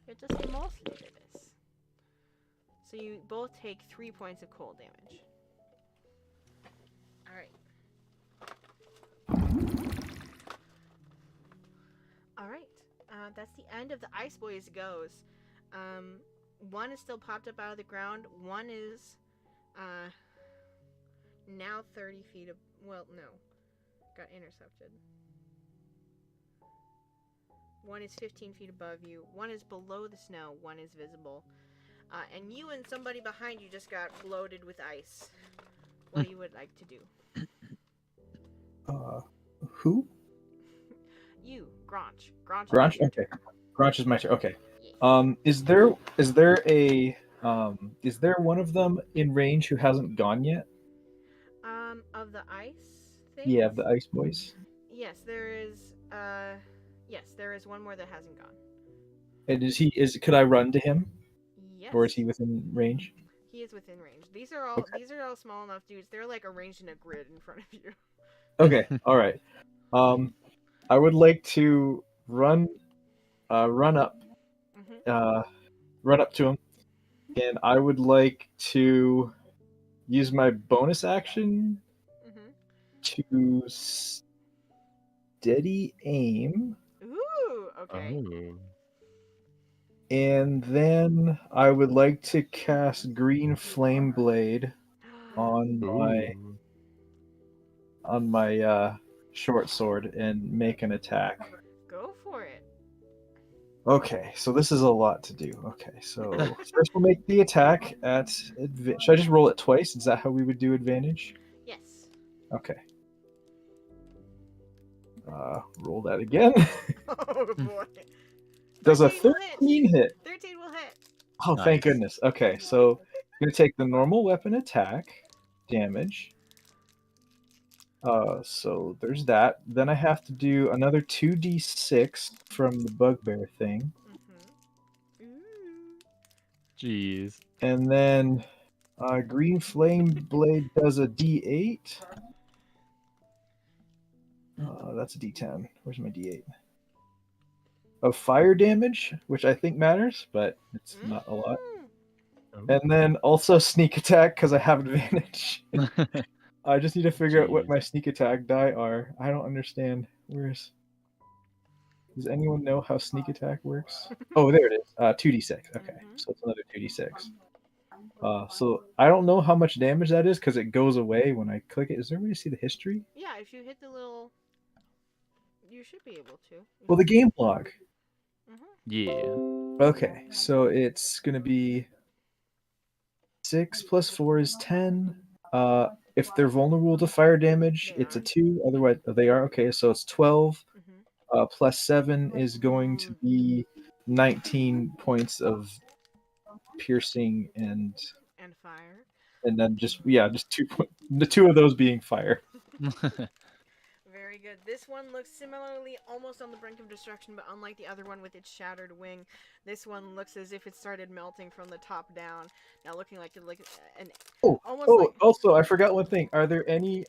A: You're just mostly babies. So you both take 3 points of cold damage. Alright. Alright. That's the end of the Ice Boys goes. One is still popped up out of the ground. One is now 30 feet. Well, no. Got intercepted. One is 15 feet above you. One is below the snow. One is visible. And you and somebody behind you just got bloated with ice. What do you would like to do?
C: Who?
A: You, Gronch. Gronch.
C: Gronch? Okay. Gronch is my turn. Okay. Is there one of them in range who hasn't gone yet?
A: Of the ice thing?
C: Yeah, the Ice Boys.
A: Yes, there is. Yes, there is one more that hasn't gone.
C: And could I run to him?
A: Yes.
C: Or is he within range?
A: He is within range. These are all small enough dudes. They're like arranged in a grid in front of you.
C: Okay, all right. I would like to run up to him, and I would like to use my bonus action to steady aim.
A: Ooh, okay.
B: Oh.
C: And then I would like to cast Green Flame Blade on my short sword and make an attack.
A: Go for it.
C: Okay, so this is a lot to do. Okay, so first we'll make the attack at should I just roll it twice? Is that how we would do advantage?
A: Yes.
C: Okay. Roll that again.
A: Oh boy.
C: Does a
A: 13 will hit.
C: 13 hit?
A: 13 will hit.
C: Oh, thank
B: Nice.
C: goodness. Okay, so I'm gonna take the normal weapon attack damage. So there's that. Then I have to do another 2d6 from the bugbear thing,
A: Ooh.
B: Jeez.
C: and then green flame blade does a d8. That's a d10. Where's my d8? Of fire damage, which I think matters, but it's not a lot. And then also sneak attack because I have advantage. I just need to figure out what
B: Jeez.
C: my sneak attack die are. I don't understand. Does anyone know how sneak attack works? Oh, there it is. 2d6. Okay, so it's another 2d6. So I don't know how much damage that is because it goes away when I click it. Is there a way to see the history?
A: Yeah, if you hit the little, you should be able to.
C: Well, the game log.
B: Yeah.
C: Okay, so it's gonna be 6 plus 4 is 10. If they're vulnerable to fire damage,
A: They
C: it's a
A: are.
C: 2. Otherwise, they are. Okay, so it's 12.
A: Mm-hmm.
C: Plus 7 is going to be 19 points of piercing
A: And fire.
C: and then just 2 the 2 of those being fire.
A: Very good. This one looks similarly almost on the brink of destruction, but unlike the other one with its shattered wing, this one looks as if it started melting from the top down. Now looking like an almost like
C: Also I forgot one thing. Are there any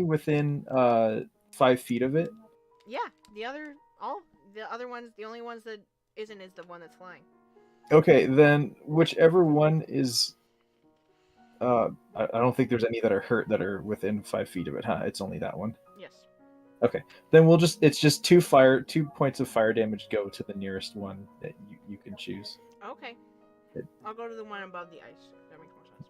C: within 5 feet of it?
A: yeah. The other ones, the only ones that isn't is the one that's flying.
C: Okay, then whichever one is I don't think there's any that are hurt that are within 5 feet of it, huh? It's only that one.
A: Yes.
C: Okay, then it's just 2 points of fire damage go to the nearest one that you can choose.
A: Okay. I'll go to the one above the ice. That makes more sense.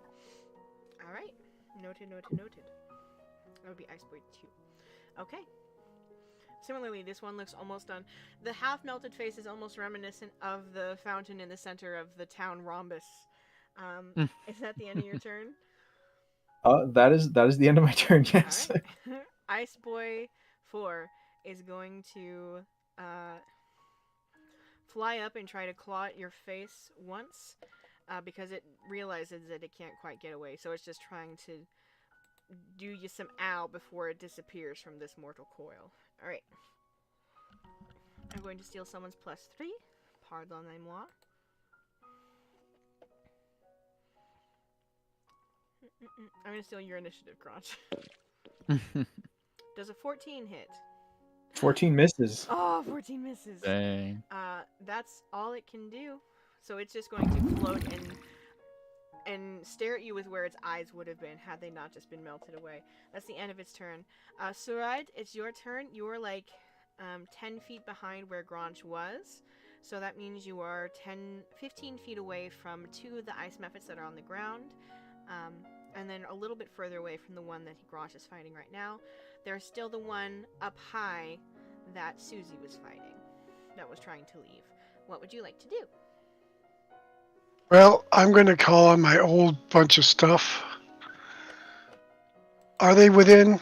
A: All right. Noted. That would be Ice Boy 2. Okay. Similarly, this one looks almost done. The half-melted face is almost reminiscent of the fountain in the center of the town rhombus. Is that the end of your turn?
C: That is the end of my turn. Yes.
A: All right. Ice Boy 4 is going to fly up and try to claw at your face once because it realizes that it can't quite get away. So it's just trying to do you some ow before it disappears from this mortal coil. All right. I'm going to steal someone's +3. Pardonnez-moi. I'm going to steal your initiative, Crotch. Does a 14 hit?
C: 14 misses.
A: Oh, 14 misses.
B: Dang.
A: That's all it can do. So it's just going to float and stare at you with where its eyes would have been had they not just been melted away. That's the end of its turn. Surad, it's your turn. You're like 10 feet behind where Granch was. So that means you are 15 feet away from 2 of the ice mephits that are on the ground. And then a little bit further away from the one that Granch is fighting right now. There's still the one up high that Susie was fighting, that was trying to leave. What would you like to do?
D: Well, I'm going to call on my old bunch of stuff. Are they within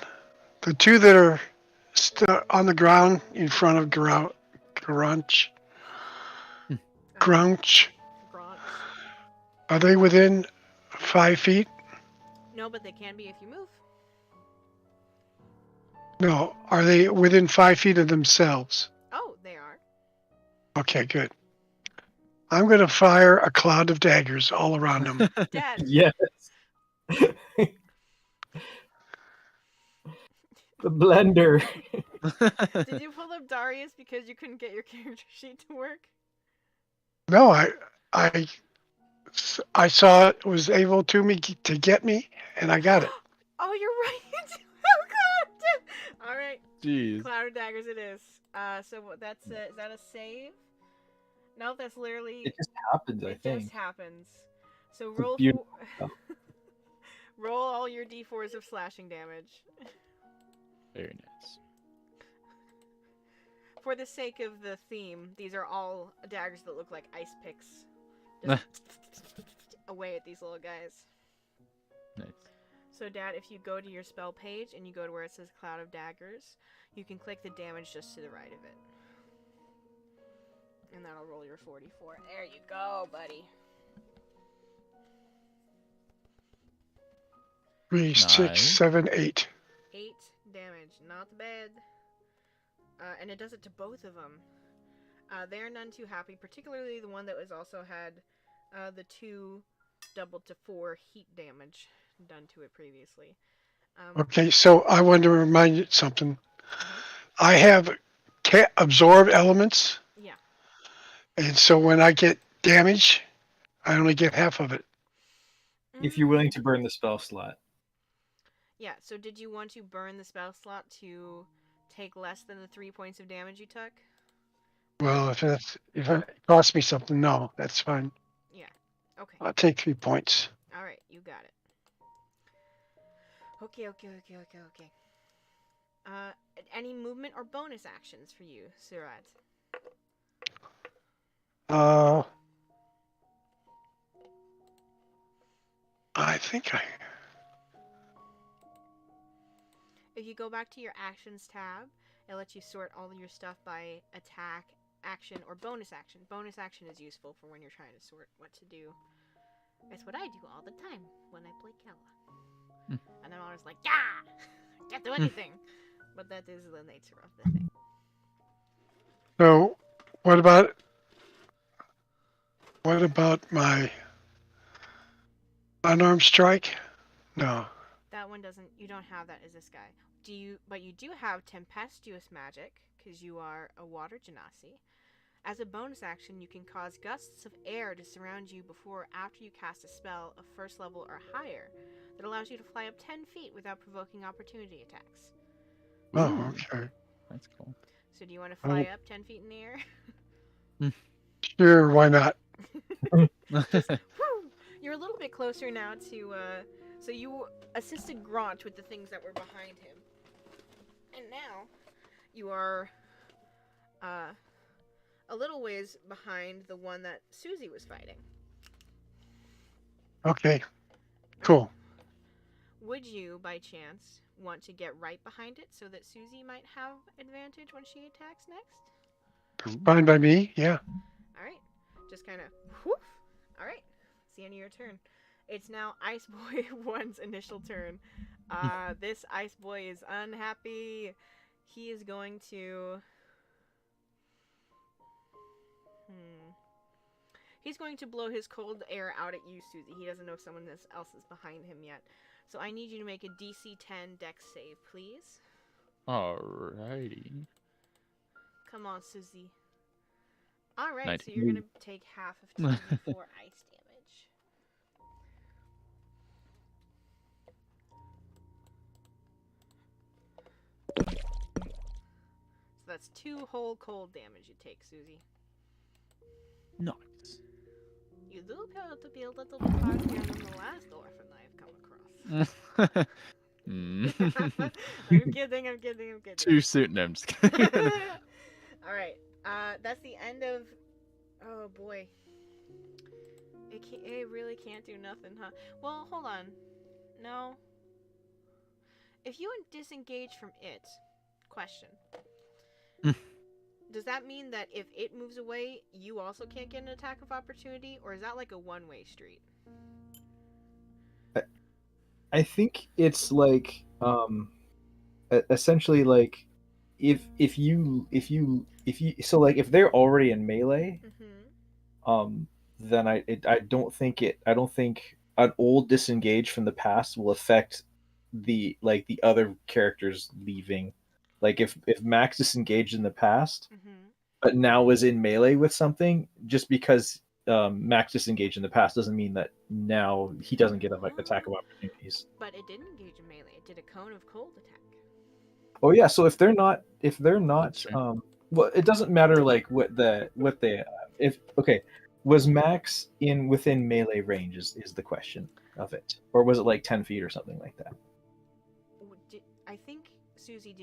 D: the 2 that are on the ground in front of Grunch?
A: Grunch.
D: Are they within 5 feet?
A: No, but they can be if you move.
D: No. Are they within 5 feet of themselves?
A: Oh, they are.
D: Okay, good. I'm going to fire a cloud of daggers all around them.
A: Dad.
C: Yes. The blender.
A: Did you pull up Darius because you couldn't get your character sheet to work?
D: No, I saw it was able to get me, and I got it.
A: Oh, you're right. Oh God. All right.
B: Jeez.
A: Cloud of daggers it is. So that's is that a save? No, that's literally.
C: It just happens, I think.
A: It just happens. So
C: It's a
A: roll
C: beautiful
A: roll all your d4s of slashing damage.
B: Very nice.
A: For the sake of the theme, these are all daggers that look like ice picks. Just away at these little guys.
B: Nice.
A: So, Dad, if you go to your spell page and you go to where it says Cloud of Daggers, you can click the damage just to the right of it. And that'll roll your 44. There you go, buddy.
D: 3, 6,
B: Nice.
D: 7, 8.
A: 8 damage. Not bad. And it does it to both of them. They're none too happy, particularly the one that was also had the 2 doubled to 4 heat damage done to it previously.
D: Okay, so I wanted to remind you something. I have can't absorb elements,
A: Yeah.
D: and so when I get damage, I only get half of it.
C: If you're willing to burn the spell slot.
A: Yeah, so did you want to burn the spell slot to take less than the 3 points of damage you took?
D: Well, if it costs me something, no, that's fine.
A: Yeah. Okay.
D: I'll take 3 points.
A: Alright, you got it. Okay. Any movement or bonus actions for you, Surat?
D: I think
A: If you go back to your actions tab, it lets you sort all of your stuff by attack, action, or bonus action. Bonus action is useful for when you're trying to sort what to do. It's what I do all the time when I play Kella. And I'm always like, yeah! I can't do anything! But that is the nature of the thing.
D: so. What about my unarmed strike? No.
A: That one doesn't, you don't have that as this guy. But you do have tempestuous magic, because you are a water genasi. As a bonus action, you can cause gusts of air to surround you before or after you cast a spell of first level or higher that allows you to fly up 10 feet without provoking opportunity attacks.
D: Oh, okay.
B: That's cool.
A: So do you want to fly up 10 feet in the air?
D: Sure, why not?
A: Just, whew, you're a little bit closer now to, so you assisted Grant with the things that were behind him. And now, you are, a little ways behind the one that Susie was fighting.
D: Okay, cool.
A: Would you, by chance, want to get right behind it so that Susie might have advantage when she attacks next?
D: Fine by me, yeah.
A: Alright. Just kind of, whoof. Alright. It's the end of your turn. It's now Ice Boy 1's initial turn. This Ice Boy is unhappy. He is going to... He's going to blow his cold air out at you, Susie. He doesn't know someone else is behind him yet. So I need you to make a DC 10 Dex save, please.
B: Alrighty.
A: Come on, Susie. Alright,
B: 19.
A: so you're going to take half of 2d4 ice damage. So that's 2 whole cold damage you take, Susie.
B: Nice.
A: You do appear to be a little bit hardier than the last orphan I've come across. I'm kidding.
B: 2 soon. No, I'm just kidding.
A: Alright, that's the end of... Oh boy. It really can't do nothing, huh? Well, hold on. No. If you disengage from it... Question. Does that mean that if it moves away, you also can't get an attack of opportunity? Or is that like a one-way street?
C: I think it's like essentially like if they're already in melee, then I don't think an old disengage from the past will affect the other characters leaving. Like if Max disengaged in the past, but now is in melee with something, just because Max disengaged in the past doesn't mean that now he doesn't get an attack of opportunities.
A: But it didn't engage in melee. It did a cone of cold attack.
C: Oh yeah, so if they're not,
B: Sure.
C: well, it doesn't matter like was Max within melee range is the question of it, or was it like 10 feet or something like that?
A: I think, Susie,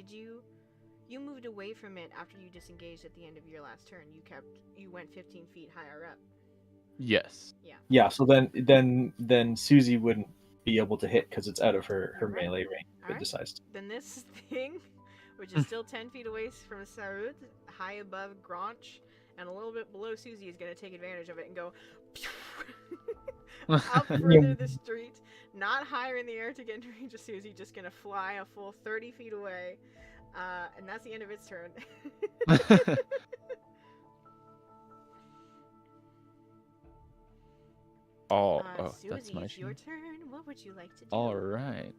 A: you moved away from it after you disengaged at the end of your last turn. You went 15 feet higher up.
B: Yes.
A: Yeah.
C: Yeah, so then Susie wouldn't be able to hit because it's out of her
A: Alright.
C: melee range if it
A: Alright.
C: decides to.
A: Then this thing, which is still 10 feet away from Sarut, high above Granch, and a little bit below Susie, is going to take advantage of it and go up further the street, not higher in the air to get into range of Susie, just going to fly a full 30 feet away. And that's the end of its turn.
B: That's
A: Susie,
B: my
A: it's your
B: turn.
A: turn. What would you like to do?
B: All right.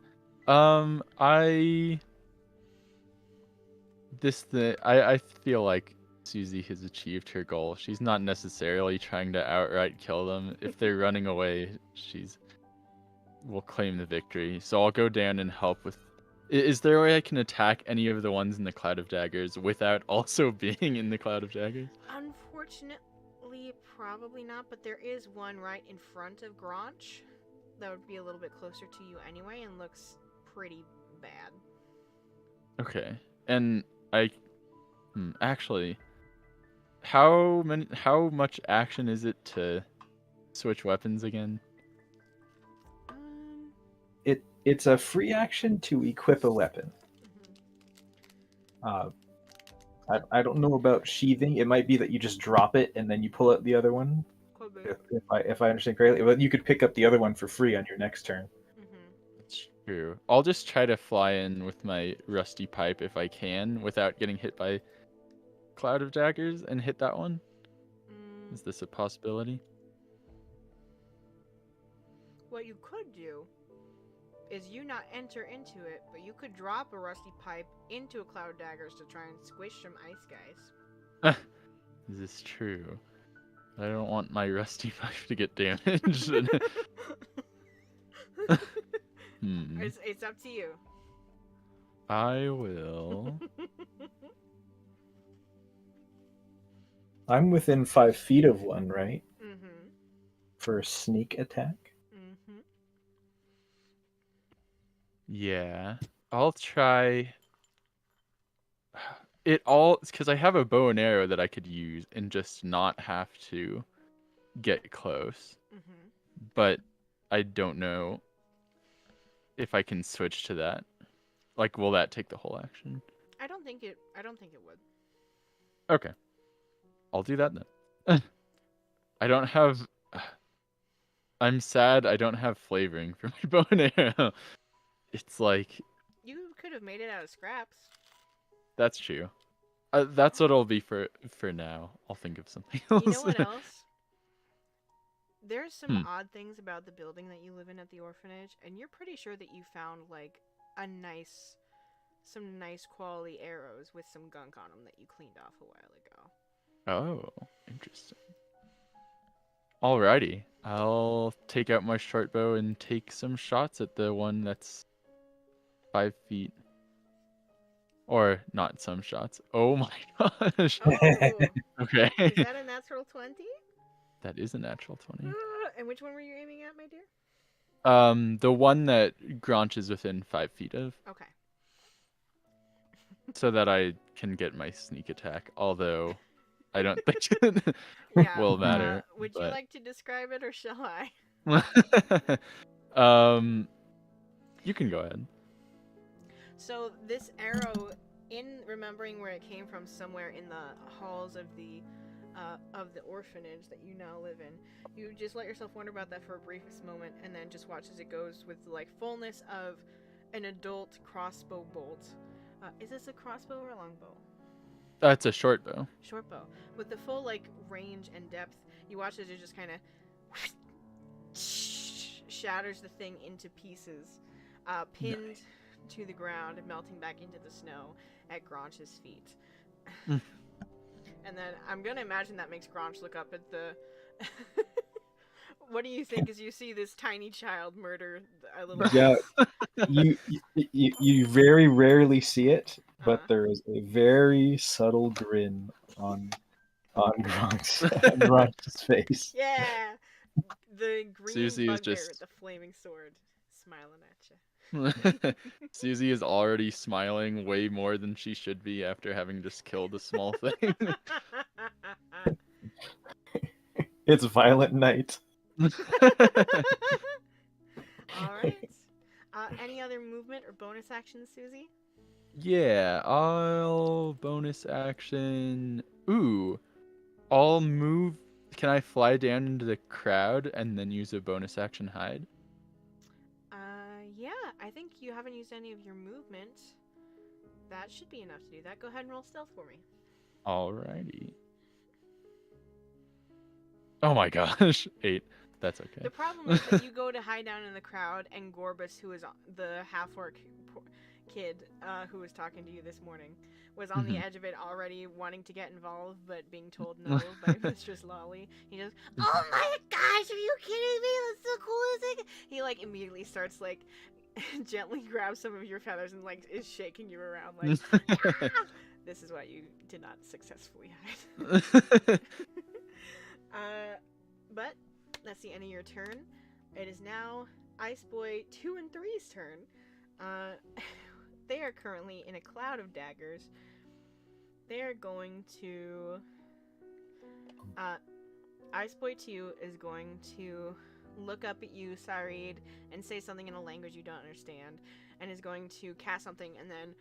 B: I feel like Susie has achieved her goal. She's not necessarily trying to outright kill them. If they're running away, will claim the victory. So I'll go down and help with. Is there a way I can attack any of the ones in the Cloud of Daggers without also being in the Cloud of Daggers?
A: Unfortunately, probably not, but there is one right in front of Granch that would be a little bit closer to you anyway and looks pretty bad.
B: Okay. And actually, how much action is it to switch weapons again?
C: It's a free action to equip a weapon. I don't know about sheathing. It might be that you just drop it and then you pull out the other one.
A: Could be.
C: If I understand correctly, but you could pick up the other one for free on your next turn.
B: That's true. I'll just try to fly in with my rusty pipe if I can without getting hit by Cloud of Daggers and hit that one. Is this a possibility?
A: What you could do is you not enter into it, but you could drop a rusty pipe into a Cloud of Daggers to try and squish some ice guys.
B: Is this true? I don't want my rusty pipe to get damaged.
A: It's up to you.
B: I will.
C: I'm within 5 feet of one, right?
A: Mm-hmm.
C: For a sneak attack?
A: Mm-hmm.
B: Yeah. I'll try. Because I have a bow and arrow that I could use and just not have to get close.
A: Mm-hmm.
B: But I don't know if I can switch to that. Like, will that take the whole action?
A: I don't think it would.
B: Okay. I'll do that then. I don't have. I'm sad I don't have flavoring for my bow and arrow. It's like.
A: You could have made it out of scraps.
B: That's true. That's what it'll be for now. I'll think of something else.
A: You know what else? There's some odd things about the building that you live in at the orphanage, and you're pretty sure that you found like some nice quality arrows with some gunk on them that you cleaned off a while ago.
B: Oh, interesting. Alrighty, I'll take out my short bow and take some shots at the one that's 5 feet. Or not some shots. Oh my gosh.
A: Oh,
B: Okay.
A: is that a natural 20?
B: That is a natural 20.
A: And which one were you aiming at, my dear?
B: The one that Granch is within 5 feet of.
A: Okay.
B: So that I can get my sneak attack, although I don't think it will matter.
A: Would you like to describe it, or shall I?
B: You can go ahead.
A: So this arrow, in remembering where it came from, somewhere in the halls of the orphanage that you now live in, you just let yourself wonder about that for a briefest moment, and then just watch as it goes with the fullness of an adult crossbow bolt. Is this a crossbow or a longbow?
B: That's a short bow.
A: Short bow. With the full range and depth, you watch as it just kind of shatters the thing into pieces, pinned to the ground and melting back into the snow at Granch's feet. And then I'm gonna imagine that makes Granch look up at the what do you think as you see this tiny child murder a little
C: you very rarely see it, but there is a very subtle grin on Granch's face.
A: Yeah, the green
B: Susie is
A: bugbear
B: just
A: with the flaming sword smiling at you.
B: Susie is already smiling way more than she should be after having just killed a small thing.
C: It's Violent Night.
A: All right. Any other movement or bonus actions, Susie?
B: Yeah, I'll bonus action. Ooh, I'll move. Can I fly down into the crowd and then use a bonus action hide?
A: Yeah, I think you haven't used any of your movement. That should be enough to do that. Go ahead and roll stealth for me.
B: Alrighty. Oh my gosh, 8. That's okay.
A: The problem is that you go to hide down in the crowd, and Gorbus, who is the half-orc kid who was talking to you this morning, was on the edge of it already, wanting to get involved, but being told no by Mistress Lolly. He goes, "Oh my gosh, are you kidding me? That's the coolest thing!" He like immediately starts like gently grabs some of your feathers and like is shaking you around like, "Ah!" This is why you did not successfully hide. But that's the end of your turn. It is now Ice Boy 2 and 3's turn. They are currently in a cloud of daggers. They are going to... Ice Boy 2 is going to look up at you, Sarid, and say something in a language you don't understand, and is going to cast something, and then...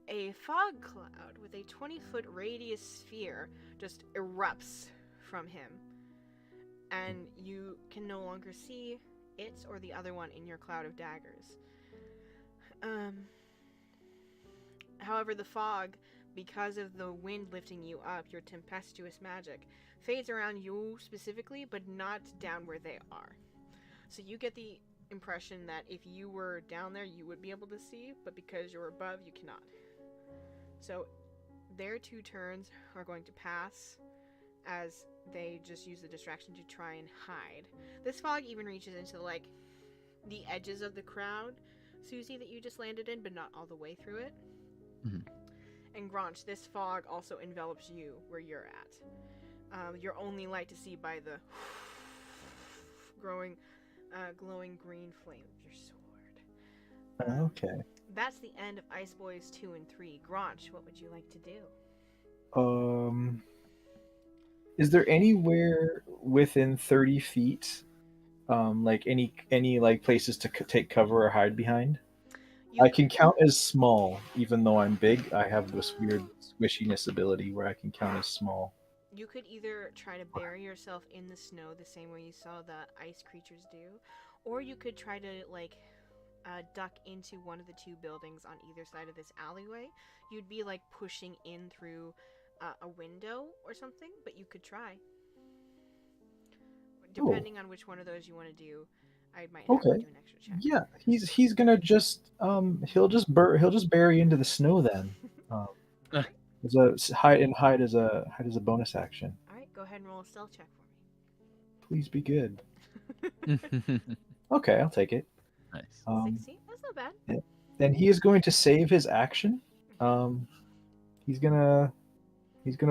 A: a fog cloud with a 20-foot radius sphere just erupts from him. And you can no longer see it or the other one in your cloud of daggers. However, the fog, because of the wind lifting you up, your tempestuous magic, fades around you specifically, but not down where they are. So you get the impression that if you were down there, you would be able to see, but because you're above, you cannot. So their 2 turns are going to pass as they just use the distraction to try and hide. This fog even reaches into like the edges of the crowd, Susie, that you just landed in, but not all the way through it.
B: Mhm.
A: And Gronch, this fog also envelops you where you're at. You're only light to see by the glowing green flame of your sword.
C: Okay.
A: That's the end of Ice Boys 2 and 3. Gronch, what would you like to do?
C: Is there anywhere within 30 feet, like any like places to take cover or hide behind? I can count as small, even though I'm big. I have this weird squishiness ability where I can count as small.
A: You could either try to bury yourself in the snow the same way you saw the ice creatures do, or you could try to like duck into one of the 2 buildings on either side of this alleyway. You'd be like pushing in through a window or something, but you could try. Depending on which one of those you want to do, I might have to do an extra check.
C: Yeah, he's gonna just he'll just bury into the snow then. As a hide as a bonus action.
A: All right, go ahead and roll a stealth check for me.
C: Please be good. Okay, I'll take it.
B: Nice.
A: 16? That's not bad.
C: Yeah. Then he is going to save his action. He's gonna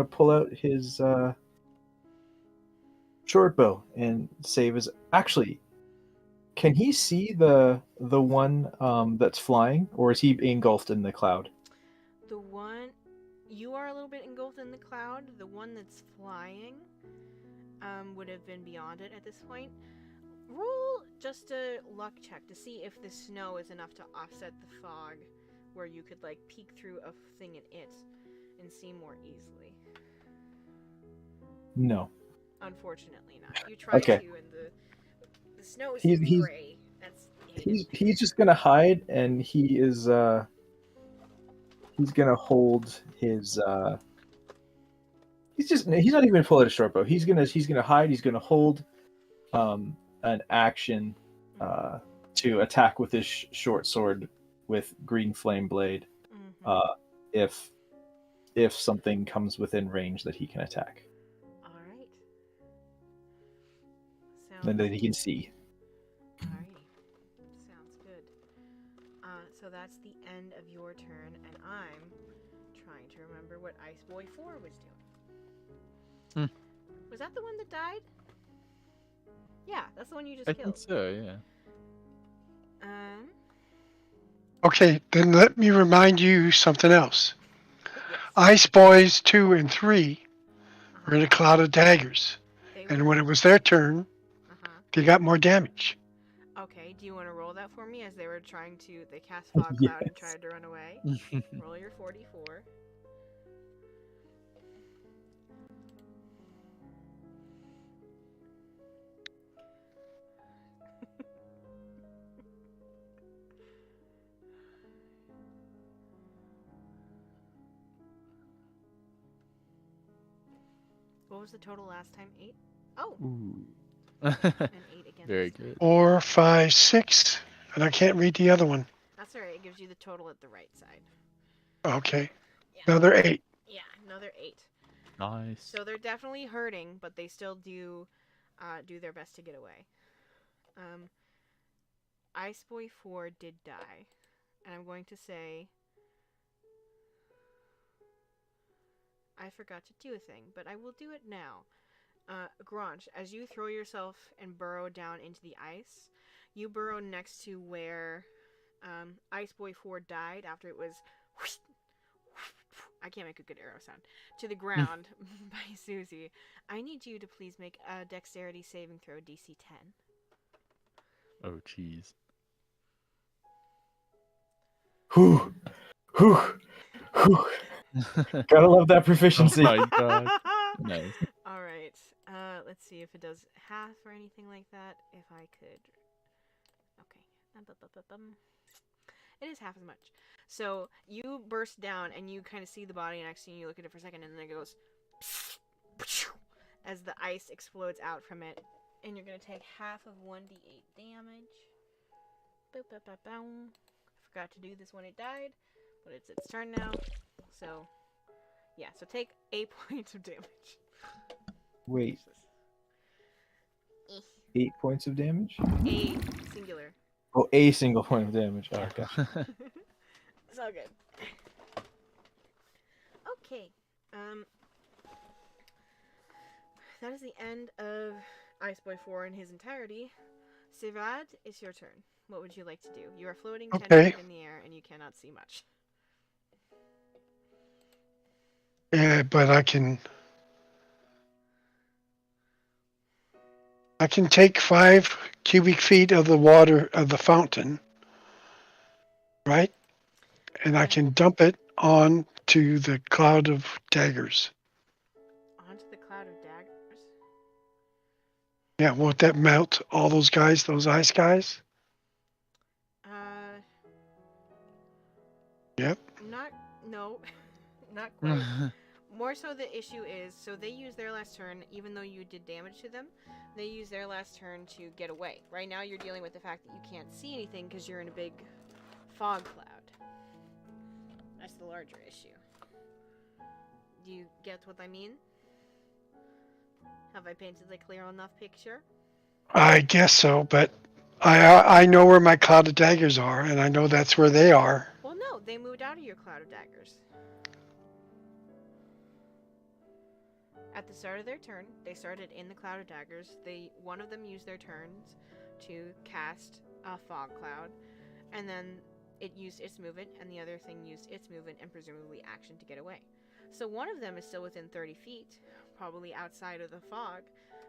C: pull out his short bow and save his. Actually, can he see the one that's flying, or is he engulfed in the cloud?
A: The one you are a little bit engulfed in the cloud. The one that's flying would have been beyond it at this point. Roll just a luck check to see if the snow is enough to offset the fog, where you could like peek through a thing in it and see more easily.
C: No.
A: Unfortunately not. You try to, and the snow is gray.
C: He's just gonna hide, and he's gonna hold his. He's not even pulling a short bow. He's gonna hide. He's gonna hold an action to attack with his short sword with green flame blade. If something comes within range that he can attack.
A: All right.
C: And that he can see.
A: Alrighty. Sounds good. So that's the end of your turn, and I'm trying to remember what Ice Boy 4 was doing. Was that the one that died? Yeah, that's the one you just killed.
B: I think so, yeah.
D: Okay, then let me remind you something else. Ice Boys 2 and 3 were in a cloud of daggers. And when it was their turn, they got more damage.
A: Do you want to roll that for me as they were trying to... They cast Fog Cloud and tried to run away. Roll your 44. What was the total last time? 8? Oh!
B: Ooh.
A: An 8 again.
B: Very
A: this time.
B: good.
D: 4, 5, 6, and I can't read the other one.
A: That's alright, it gives you the total at the right side.
D: Okay.
A: Yeah.
D: Another 8.
A: Yeah, another 8.
B: Nice.
A: So they're definitely hurting, but they still do their best to get away. Ice Boy 4 did die. And I'm going to say... I forgot to do a thing, but I will do it now. Granch, as you throw yourself and burrow down into the ice, you burrow next to where Ice Boy 4 died after it was... I can't make a good arrow sound. To the ground by Susie. I need you to please make a dexterity saving throw DC 10.
B: Oh, jeez.
C: Whew. Whew. Whew. Gotta love that proficiency.
B: Oh my god. Nice.
A: Alright. Let's see if it does half or anything like that. If I could... Okay. It is half as much. So you burst down and you kind of see the body next to you. You look at it for a second and then it goes as the ice explodes out from it. And you're going to take half of 1d8 damage. I forgot to do this when it died, but it's its turn now. So, yeah. So take 8 points of damage.
C: Wait. 8 points of damage?
A: 8 singular.
C: Oh, a single point of damage. Oh, gotcha.
A: It's all good. Okay. That is the end of Ice Boy 4 in his entirety. Sivad, it's your turn. What would you like to do? You are floating 10
D: Okay.
A: feet in the air and you cannot see much.
D: Yeah, but I can take 5 cubic feet of the water of the fountain, right? And I can dump it onto the cloud of daggers.
A: Onto the cloud of daggers?
D: Yeah, won't that melt all those guys, those ice guys? Yep.
A: No, not quite. More so the issue is, so they use their last turn, even though you did damage to them, they use their last turn to get away. Right now you're dealing with the fact that you can't see anything because you're in a big fog cloud. That's the larger issue. Do you get what I mean? Have I painted a clear enough picture?
D: I guess so, but I know where my cloud of daggers are, and I know that's where they are.
A: Well, no, they moved out of your cloud of daggers. At the start of their turn, they started in the cloud of daggers. One of them used their turns to cast a fog cloud, and then it used its movement, and the other thing used its movement and presumably action to get away. So one of them is still within 30 feet, probably outside of the fog,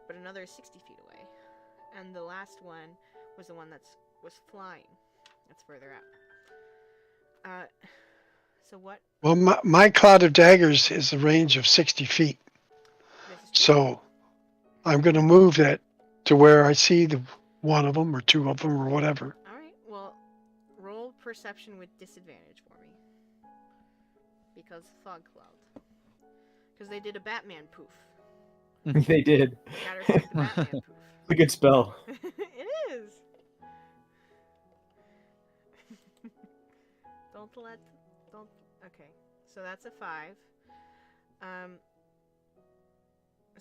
A: but another is 60 feet away. And the last one was the one was flying. That's further out. So what?
D: Well, my cloud of daggers is a range of 60 feet. So I'm going to move that to where I see one of them or two of them or whatever.
A: All right. Well, roll perception with disadvantage for me. Because fog cloud. Because they did a Batman poof.
C: They did.
A: Gotta respect the Batman poof.
C: It's a good spell.
A: It is. Okay. So that's a 5.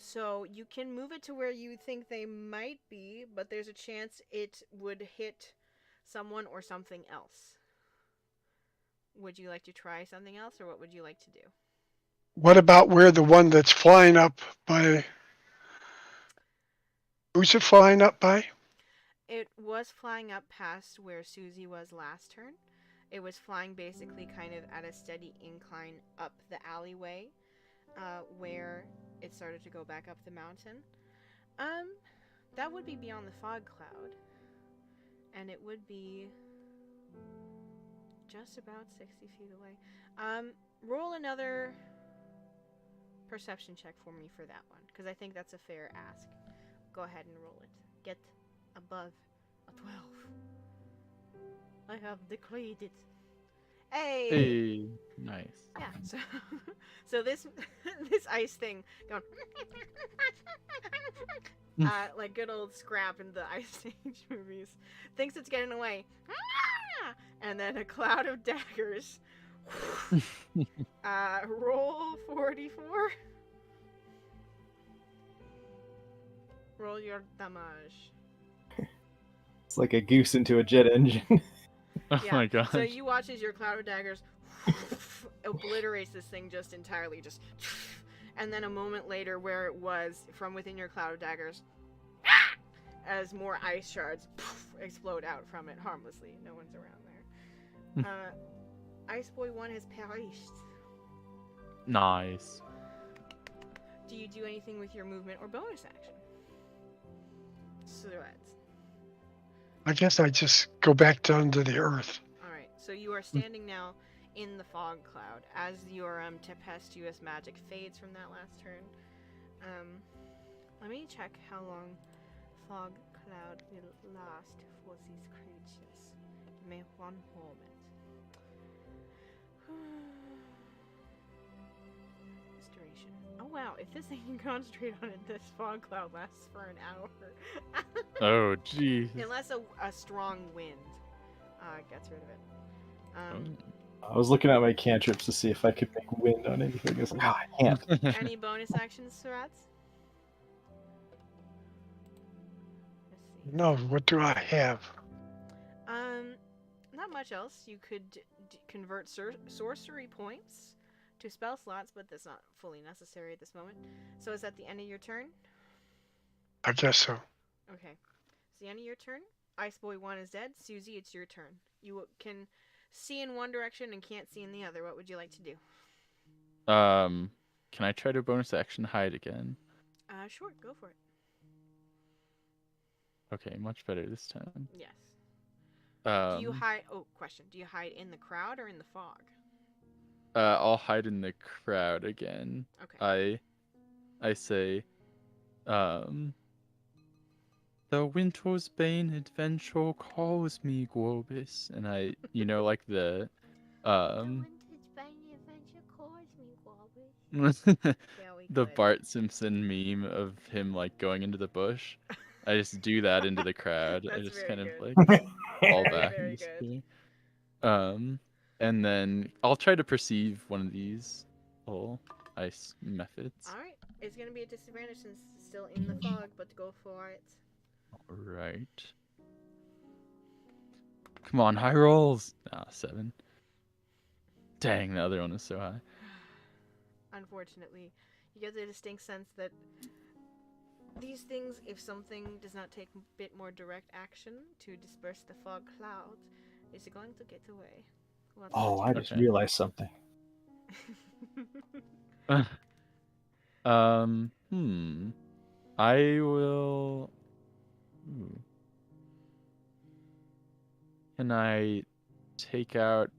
A: So you can move it to where you think they might be, but there's a chance it would hit someone or something else. Would you like to try something else, or what would you like to do?
D: What about where the one that's flying up by... Who's it flying up by?
A: It was flying up past where Susie was last turn. It was flying basically kind of at a steady incline up the alleyway, where it started to go back up the mountain. That would be beyond the fog cloud. and it would be just about 60 feet away. Roll another perception check for me for that one, because I think that's a fair ask. Go ahead and roll it. Get above a 12. I have decreed it. Hey!
B: Hey, nice.
A: Yeah, so this this ice thing going like good old Scrap in the Ice Age movies thinks it's getting away, and then a cloud of daggers. Roll 44. Roll your damage.
C: It's like a goose into a jet engine.
B: Oh
A: Yeah,
B: my gosh.
A: So you watch as your cloud of daggers obliterates this thing just entirely, and then a moment later, where it was from within your cloud of daggers, as more ice shards explode out from it harmlessly. No one's around there. Ice Boy 1 has perished.
B: Nice.
A: Do you do anything with your movement or bonus action? Surratt.
D: I guess I just go back down to the earth.
A: Alright, so you are standing now in the fog cloud as your tempestuous magic fades from that last turn. Let me check how long fog cloud will last for these creatures. Give me one moment. Restoration. Oh wow, if this thing can concentrate on it, this fog cloud lasts for an hour.
B: Oh, jeez.
A: Unless a strong wind gets rid of it.
C: I was looking at my cantrips to see if I could make wind on anything. I was like, I can't.
A: Any bonus actions, Surats? Let's see.
D: No, what do I have?
A: Not much else. You could convert sorcery points to spell slots, but that's not fully necessary at this moment. So is that the end of your turn?
D: I guess so.
A: Okay. It's the end of your turn. Ice Boy 1 is dead. Susie, it's your turn. You can see in one direction and can't see in the other. What would you like to do?
B: Can I try to bonus action hide again?
A: Sure. Go for it.
B: Okay, much better this time.
A: Yes. Do you hide... Oh, question. Do you hide in the crowd or in the fog?
B: I'll hide in the crowd again.
A: Okay.
B: I say, the winter's bane adventure calls me, Globus. And I, like the, the Bart Simpson meme of him, like, going into the bush. I just do that into the crowd. I
A: That's
B: just
A: very
B: kind of,
A: good.
B: like, fall
A: Very,
B: back
A: very
B: and just
A: good.
B: and then I'll try to perceive one of these little ice methods.
A: Alright. It's going to be a disadvantage since it's still in the fog, but go for it.
B: Alright. Come on, high rolls! 7. Dang, the other one is so high.
A: Unfortunately, you get the distinct sense that these things, if something does not take a bit more direct action to disperse the fog cloud, is going to get away.
C: Oh, I just realized something.
B: I will... Can I take out...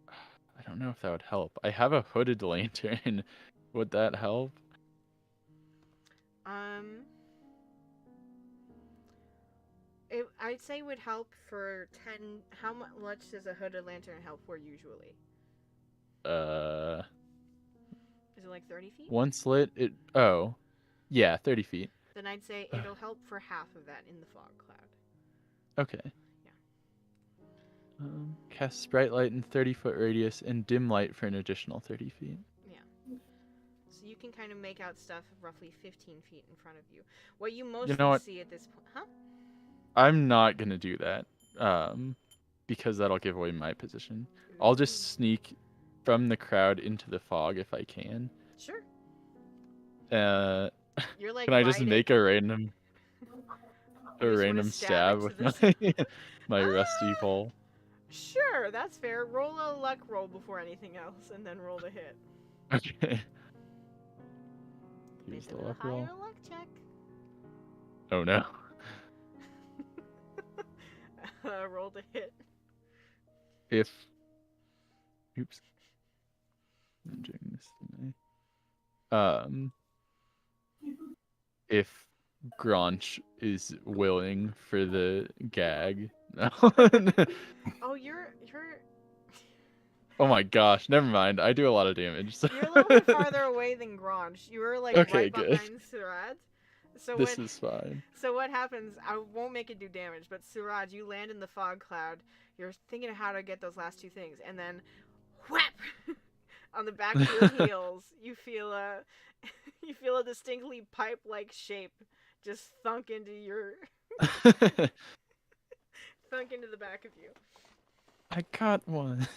B: I don't know if that would help. I have a hooded lantern. Would that help?
A: I'd say would help for 10... How much does a hooded lantern help for usually? Is it like 30 feet?
B: Once lit, it... Oh. Yeah, 30 feet.
A: Then I'd say it'll help for half of that in the fog cloud.
B: Okay.
A: Yeah.
B: Cast Sprite Light in 30-foot radius and Dim Light for an additional 30 feet.
A: Yeah. So you can kind of make out stuff roughly 15 feet in front of you. What you mostly see at this point... Huh?
B: I'm not going to do that. Because that'll give away my position. I'll just sneak from the crowd into the fog if I can.
A: Sure.
B: You're like can I just make a random stab with my rusty pole?
A: Sure, that's fair. Roll a luck roll before anything else, and then roll the hit.
B: Okay. Use the luck roll.
A: Luck check.
B: Oh no.
A: Roll to hit.
B: If oops. I'm doing this to me. If Gronch is willing for the gag. No.
A: Oh, you're
B: Oh my gosh, never mind. I do a lot of damage. So.
A: you're a little bit farther away than Grange. You were like
B: Okay,
A: right
B: good.
A: behind Suraj. So
B: This is fine.
A: So what happens? I won't make it do damage, but Suraj, you land in the fog cloud. You're thinking of how to get those last two things, and then, whap! On the back of your heels, you feel a distinctly pipe-like shape just thunk into the back of you.
B: I got one.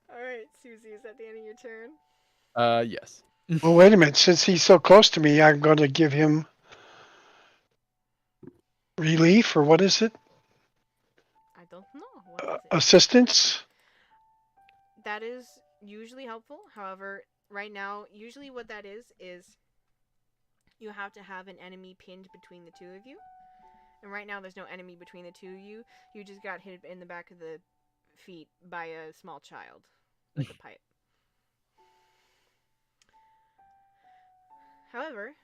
A: All right, Susie, is that the end of your turn?
B: Yes.
D: Well, wait a minute. Since he's so close to me, I'm going to give him relief, or what is it?
A: I don't know. What is it?
D: Assistance?
A: That is usually helpful. However, right now, usually what that is you have to have an enemy pinned between the two of you. And right now, there's no enemy between the two of you. You just got hit in the back of the feet by a small child with a pipe. However,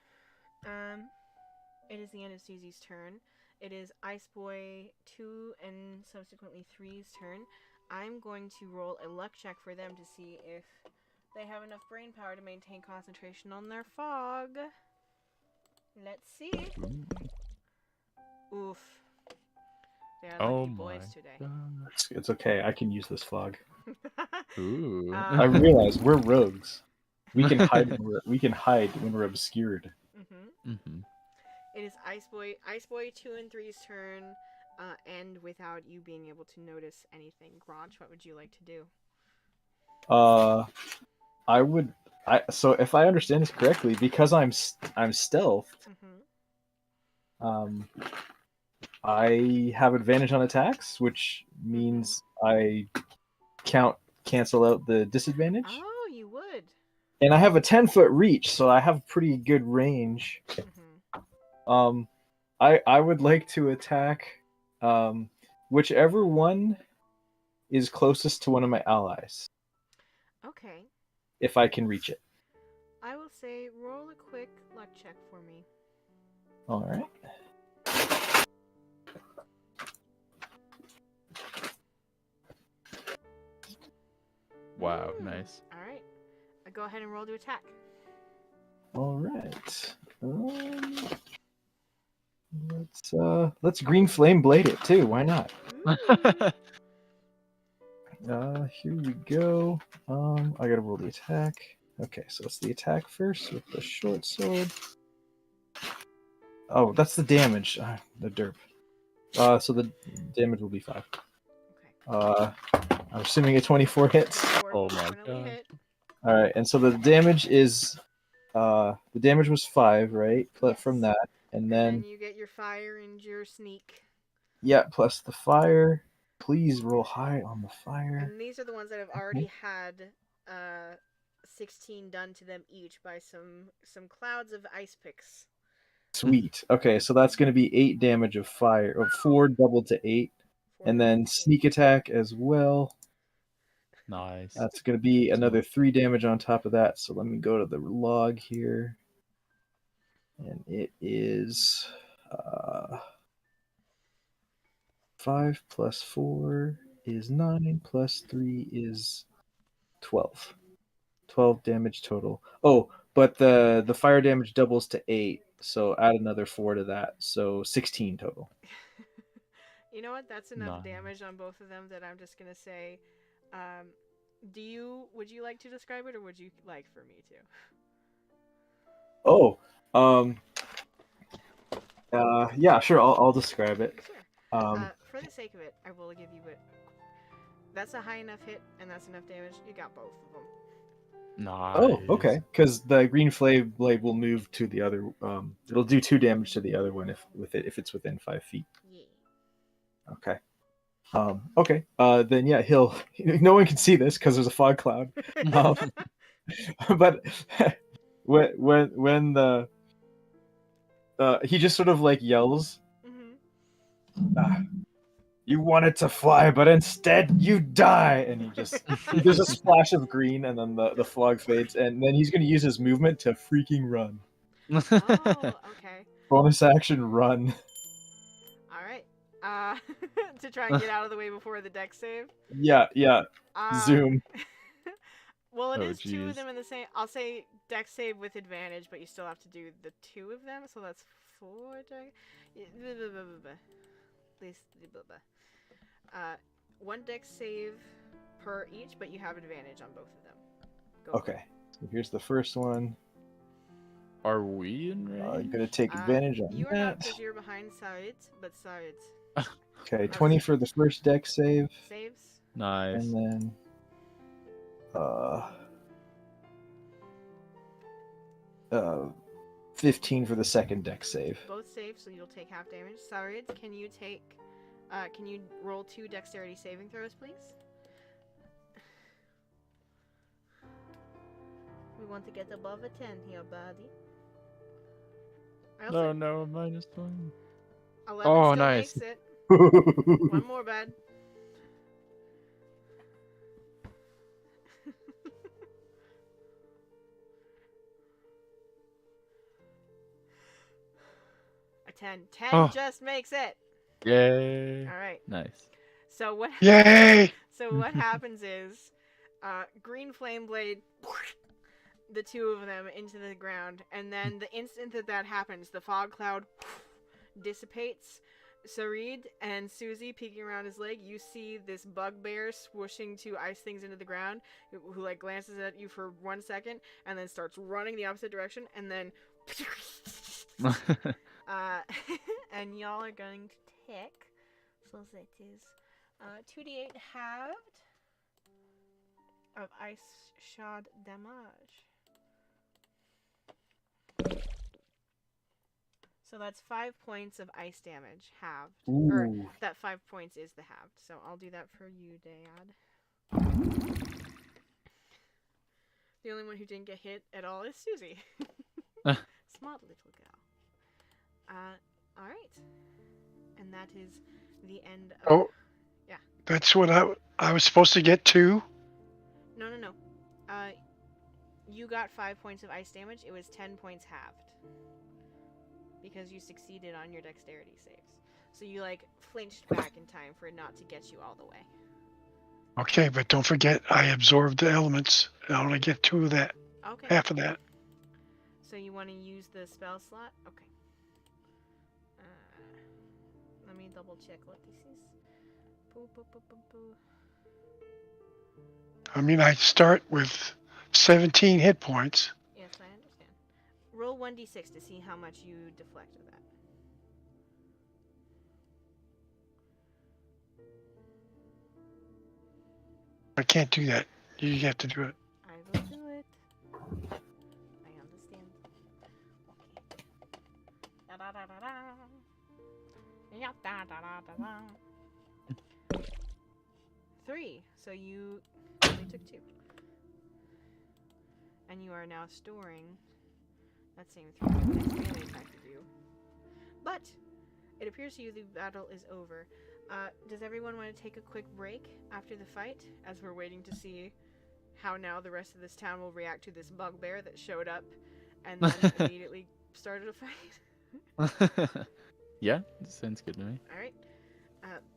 A: it is the end of Susie's turn. It is Ice Boy 2 and subsequently 3's turn. I'm going to roll a luck check for them to see if they have enough brain power to maintain concentration on their fog. Let's see. Oof. They are lucky boys today.
C: It's okay. I can use this fog.
B: Ooh.
C: I realize we're rogues. We can hide. When we're obscured.
A: It is Ice Boy 2 and 3's turn, and without you being able to notice anything. Gronch, what would you like to do?
C: So if I understand this correctly, because I'm stealthed, I have advantage on attacks, which means I cancel out the disadvantage.
A: Oh, you would.
C: And I have a 10-foot reach, so I have pretty good range. I would like to attack whichever one is closest to one of my allies.
A: Okay.
C: If I can reach it.
A: I will say roll a quick luck check for me.
C: All right.
B: Wow, nice.
A: All right. Go ahead and roll to attack.
C: All right. Let's green flame blade it too. Why not? Here we go. I gotta roll the attack. Okay, so it's the attack first with the short sword. Oh, that's the damage. The derp. So the damage will be 5.
A: Okay.
C: I'm assuming a 24 hits.
B: Oh my god.
A: Hit.
C: All right, and so the damage is, the damage was 5, right? From that, and then
A: you get your fire and your sneak.
C: Yeah, plus the fire. Please roll high on the fire.
A: And these are the ones that have already had 16 done to them each by some clouds of ice picks.
C: Sweet. Okay, so that's going to be 8 damage of fire, or 4 doubled to 8, and then sneak attack as well.
B: Nice.
C: That's going to be another 3 damage on top of that. So let me go to the log here, and it is 5 plus 4 is 9, plus 3 is 12. 12 damage total. Oh, but the fire damage doubles to 8, so add another 4 to that, so 16 total.
A: You know what? That's enough damage on both of them that I'm just gonna say. Would you like to describe it, or would you like for me to?
C: Oh, yeah, sure. I'll describe it.
A: Sure. For the sake of it, I will give you it. That's a high enough hit, and that's enough damage. You got both of them.
B: Nice.
C: Oh, okay. Because the green flame blade will move to the other. It'll do 2 damage to the other one if it's within 5 feet.
A: Yeah.
C: Okay. Okay. Then yeah, he'll. No one can see this because there's a fog cloud. But when the he just sort of like yells, You wanted to fly, but instead you die. And there's a splash of green, and then the fog fades, and then he's gonna use his movement to freaking run.
A: Oh, okay.
C: Bonus action run.
A: All right. To try and get out of the way before the deck save.
C: Yeah.
A: Uh,
C: Zoom.
A: well, it
B: Oh,
A: is two of
B: jeez.
A: them in the same. I'll say deck save with advantage, but you still have to do the two of them, so that's 4 deck. Please, one deck save per each, but you have advantage on both of them. Go for it.
C: Okay. So here's the first one.
B: Are we in
C: I'm
B: range?
C: gonna take advantage on
A: You are not
C: that.
A: because you're behind sides, but sides.
C: Okay, 20 for the first deck save,
A: Saves.
B: Nice.
C: and then 15 for the second deck save.
A: Both save, so you'll take half damage. Sides, can you take? Can you roll 2 dexterity saving throws, please? We want to get above a 10 here, buddy.
B: No, -1.
A: 11
B: Oh,
A: still
B: nice.
A: makes it. One more, bud. A 10. 10
B: Oh.
A: just makes it.
B: Yay.
A: All right.
B: Nice.
A: So what?
D: Yay!
A: So what happens is, green flame blade, the two of them into the ground, and then the instant that happens, the fog cloud dissipates. Sarid and Susie peeking around his leg, you see this bugbear swooshing two ice things into the ground, who like glances at you for 1 second, and then starts running the opposite direction, and then and y'all are going to take, so that is 2d8 halved of ice shard damage. So that's 5 points of ice damage halved. Or
C: Ooh.
A: that 5 points is the halved. So I'll do that for you, Dad. The only one who didn't get hit at all is Susie. Smart little girl. Alright. And that is the end of...
D: Oh,
A: yeah.
D: That's what I was supposed to get too.
A: No. You got 5 points of ice damage. It was 10 points halved. Because you succeeded on your dexterity saves. So you, like, flinched back in time for it not to get you all the way.
D: Okay, but don't forget I absorbed the elements. I only get 2 of that.
A: Okay.
D: Half of that.
A: So you want to use the spell slot? Okay. Let me double check what this is. Boo, boo, boo, boo, boo.
D: I mean, I start with 17 hit points.
A: Yes, I understand. Roll 1d6 to see how much you deflect of that.
D: I can't do that. You have to do it.
A: I will do it. I understand. Okay. Da da da da da. Yeah, da da da da da. 3. So you only took 2. And you are now storing that same 3 melee attack of you. But it appears to you the battle is over. Does everyone want to take a quick break after the fight, as we're waiting to see how now the rest of this town will react to this bugbear that showed up and then immediately started a fight?
B: Yeah, sounds good to me.
A: Alright.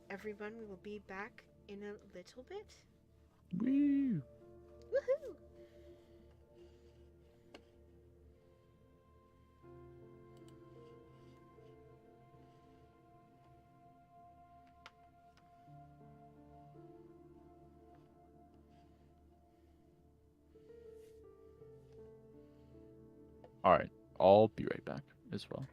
A: Everyone, we will be back in a little bit.
B: Woo!
A: Woohoo!
B: All right, I'll be right back as well.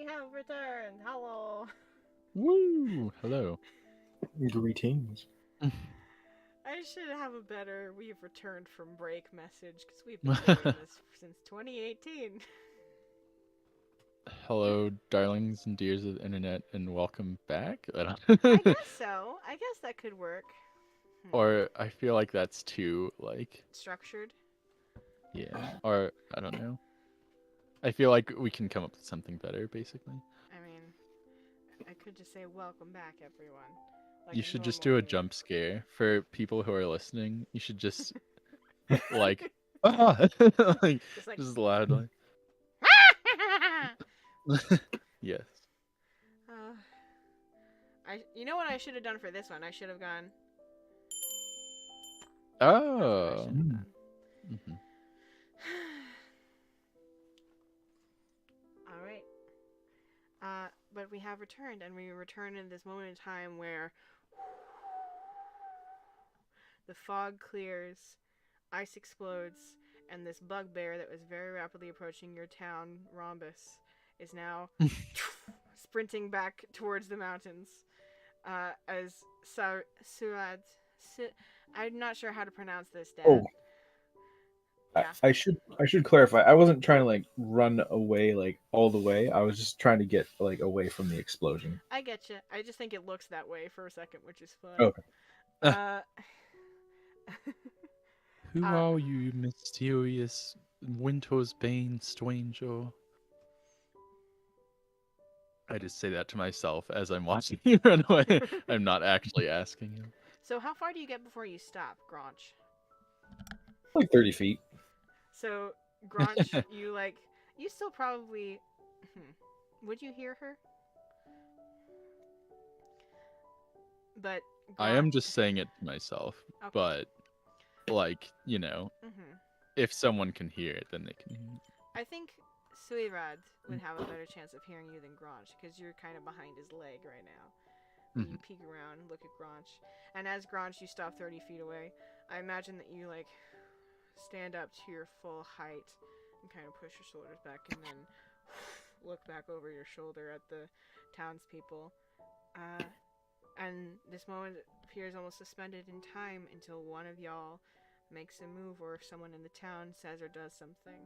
A: We have returned. Hello.
B: Woo! Hello.
C: Greetings.
A: I should have a better "we've returned from break" message because we've been doing this since 2018.
B: Hello, darlings and dears of the internet, and welcome back. I
A: I
B: don't...
A: guess so. I guess that could work.
B: Or I feel like that's too, like,
A: Structured.
B: yeah. Or, I don't know. I feel like we can come up with something better, basically.
A: I mean, I could just say "welcome back, everyone." Like
B: You
A: a
B: should just
A: normal
B: do a
A: thing.
B: jump scare for people who are listening. You should just, like, ah! like,
A: Just like.
B: just loudly. Yes.
A: You know what I should have done for this one? I should have gone. That's what I
B: Oh.
A: should have done.
B: Mhm.
A: All right. But we have returned, and we return in this moment in time where the fog clears, ice explodes, and this bugbear that was very rapidly approaching your town, Rhombus, is now sprinting back towards the mountains. As Surad, I'm not sure how to pronounce this, Dad.
C: Oh.
A: Yeah.
C: I should clarify. I wasn't trying to like run away like all the way. I was just trying to get like away from the explosion.
A: I get you. I just think it looks that way for a second, which is fun.
C: Okay.
B: Who are you, mysterious Winter's Bane stranger? I just say that to myself as I'm watching you run away. I'm not actually asking you.
A: So how far do you get before you stop, Granch?
C: Like 30 feet.
A: So, Granch, you still probably... Would you hear her? But
B: I am just saying it to myself,
A: Okay.
B: but, like, you know, if someone can hear it, then they can hear it.
A: I think Suirad would have a better chance of hearing you than Granch, because you're kind of behind his leg right now. You peek around, look at Granch, and as Granch, you stop 30 feet away. I imagine that you, like, stand up to your full height and kind of push your shoulders back, and then look back over your shoulder at the townspeople. And this moment appears almost suspended in time until one of y'all makes a move, or if someone in the town says or does something.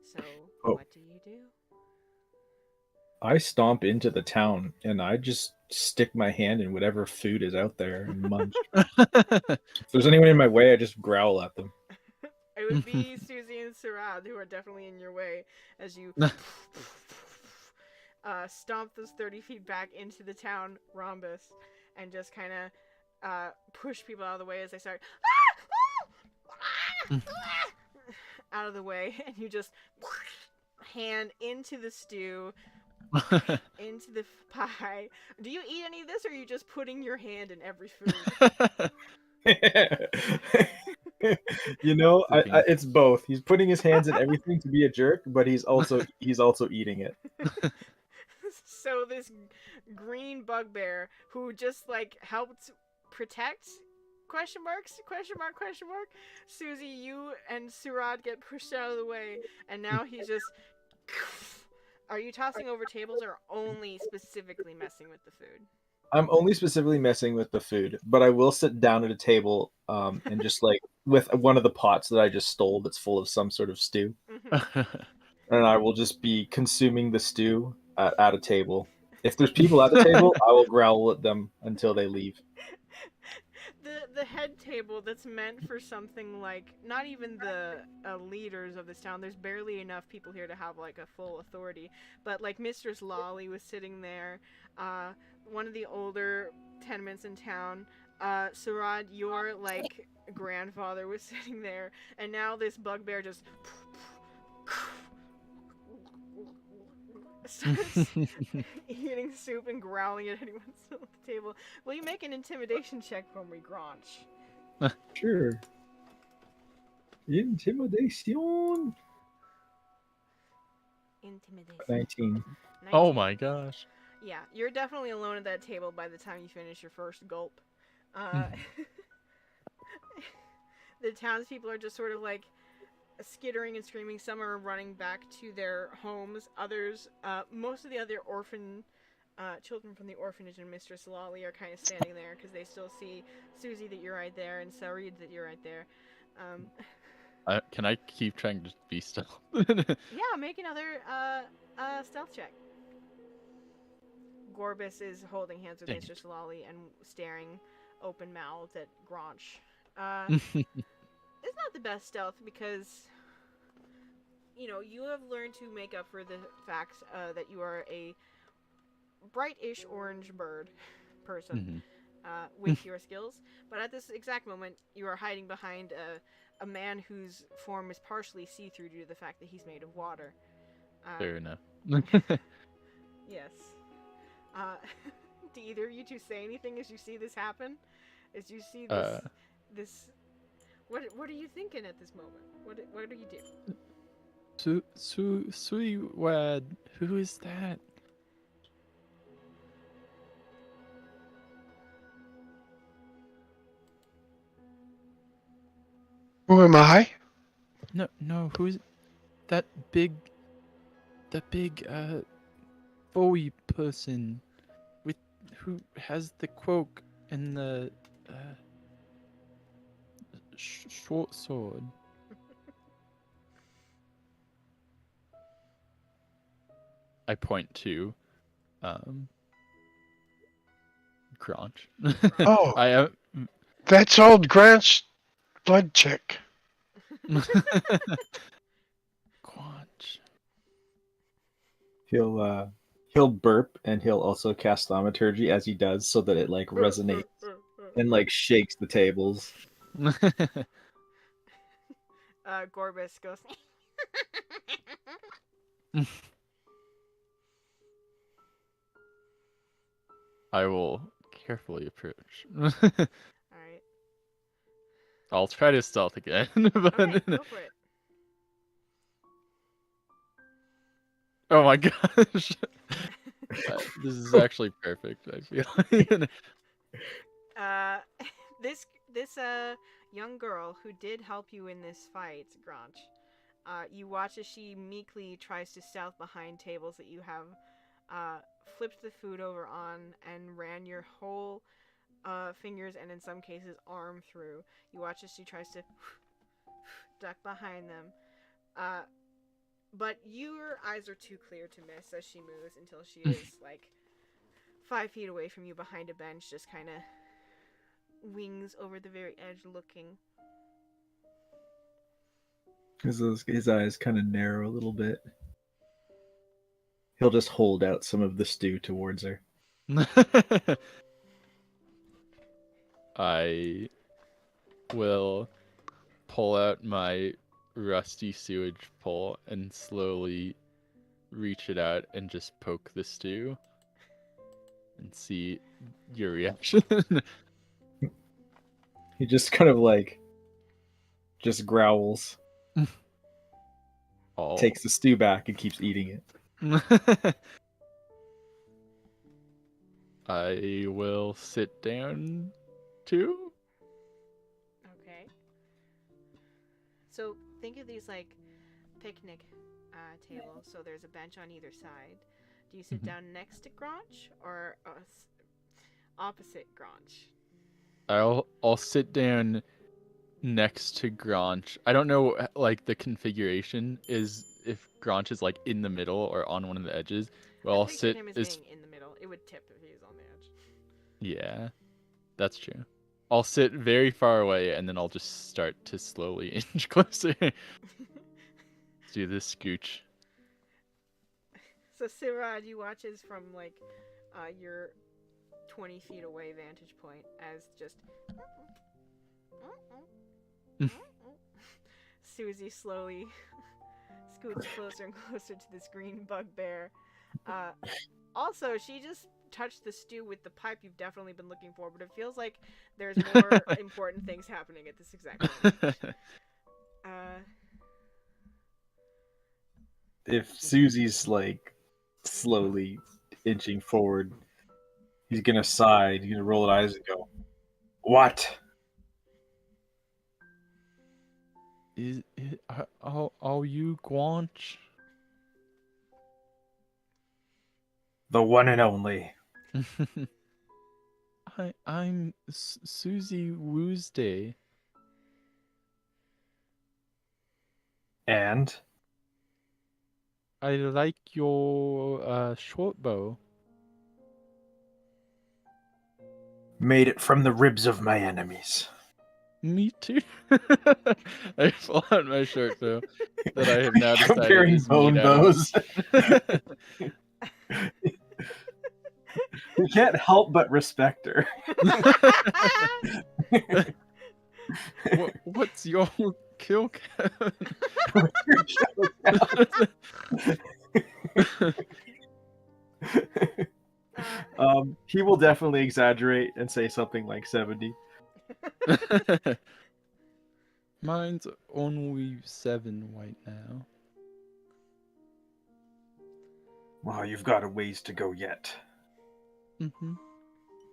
A: So, what do you do?
C: I stomp into the town and I just stick my hand in whatever food is out there and munch. If there's anyone in my way, I just growl at them.
A: It would be Susie and Sarad who are definitely in your way as you stomp those 30 feet back into the town Rhombus and just kind of push people out of the way as they start out of the way, and you just hand into the stew, into the pie. Do you eat any of this, or are you just putting your hand in every food?
C: You know, it's both. He's putting his hands in everything to be a jerk, but he's also eating it.
A: So this green bugbear who just like helped protect ? Susie, you and Surad get pushed out of the way, and now he's just. Are you tossing over tables or only specifically messing with the food?
C: I'm only specifically messing with the food, but I will sit down at a table and just like with one of the pots that I just stole that's full of some sort of stew. And I will just be consuming the stew at a table. If there's people at the table, I will growl at them until they leave.
A: The head table that's meant for something like not even the leaders of this town. There's barely enough people here to have like a full authority. But like Mistress Lolly was sitting there. One of the older tenements in town. Surad, your like grandfather was sitting there, and now this bugbear just starts eating soup and growling at anyone still at the table. Will you make an intimidation check for me, Granch?
C: Sure. Intimidation. 19.
B: Oh my gosh.
A: Yeah, you're definitely alone at that table by the time you finish your first gulp. The townspeople are just sort of like, skittering and screaming. Some are running back to their homes. Others, most of the other children from the orphanage and Mistress Lolly are kind of standing there because they still see Susie that you're right there and Sarid that you're right there.
B: Can I keep trying to be stealth?
A: Yeah, make another stealth check. Gorbis is holding hands with
B: Dang
A: Mistress Lolly and staring open-mouthed at Granch. It's not the best stealth because, you have learned to make up for the fact that you are a brightish orange bird person with your skills. But at this exact moment, you are hiding behind a man whose form is partially see-through due to the fact that he's made of water.
B: Fair enough.
A: Yes. Do either of you two say anything as you see this happen? As you see this, what are you thinking at this moment? What do you do?
B: Sweet who is that?
D: Who am I?
B: No, who's that big Bowie person who has the cloak and the short sword? I point to Crunch.
D: Oh.
B: I am
D: That's old Grant's blood chick.
B: Quanch.
C: He'll burp and he'll also cast thaumaturgy as he does, so that it like resonates and like shakes the tables.
A: Gorbis goes.
B: I will carefully approach.
A: All right.
B: I'll try to stealth again, but
A: Okay, go for it.
B: oh my gosh, this is actually perfect. I feel like.
A: This young girl who did help you in this fight, Granch. You watch as she meekly tries to stealth behind tables that you have flipped the food over on and ran your whole fingers and in some cases arm through. You watch as she tries to duck behind them. But your eyes are too clear to miss as she moves until she is like 5 feet away from you behind a bench, just kind of wings over the very edge looking.
C: His eyes kind of narrow a little bit. He'll just hold out some of the stew towards her.
B: I will pull out my rusty sewage pole and slowly reach it out and just poke the stew and see your reaction.
C: He just kind of like just growls, takes the stew back and keeps eating it.
B: I will sit down too.
A: Okay. So think of these like picnic tables. So there's a bench on either side. Do you sit down next to Granch or opposite Granch?
B: I'll sit down next to Granch. I don't know like the configuration is if Granch is like in the middle or on one of the edges. Well, I'll sit
A: him as being in the middle. It would tip if he was on the edge.
B: Yeah, that's true. I'll sit very far away and then I'll just start to slowly inch closer. Do this scooch.
A: So Sirad, you watches from like your 20 feet away vantage point as just Susie slowly scoots closer and closer to this green bugbear. Also, she just touched the stew with the pipe you've definitely been looking for, but it feels like there's more important things happening at this exact moment.
C: If Susie's like slowly inching forward, he's gonna sigh, he's gonna roll his eyes and go, "What?"
B: are you Guanch?
C: The one and only.
B: I'm Susie Woosday.
C: And
B: I like your short bow.
C: made it from the ribs of my enemies.
B: Me too. I pull out my short bow that I have now decided
C: Comparing
B: is
C: bone
B: made out
C: bows.
B: of.
C: You can't help but respect her.
B: What's your kill count?
C: He will definitely exaggerate and say something like 70.
B: Mine's only 7 right now.
C: Well, you've got a ways to go yet.
B: Mm-hmm.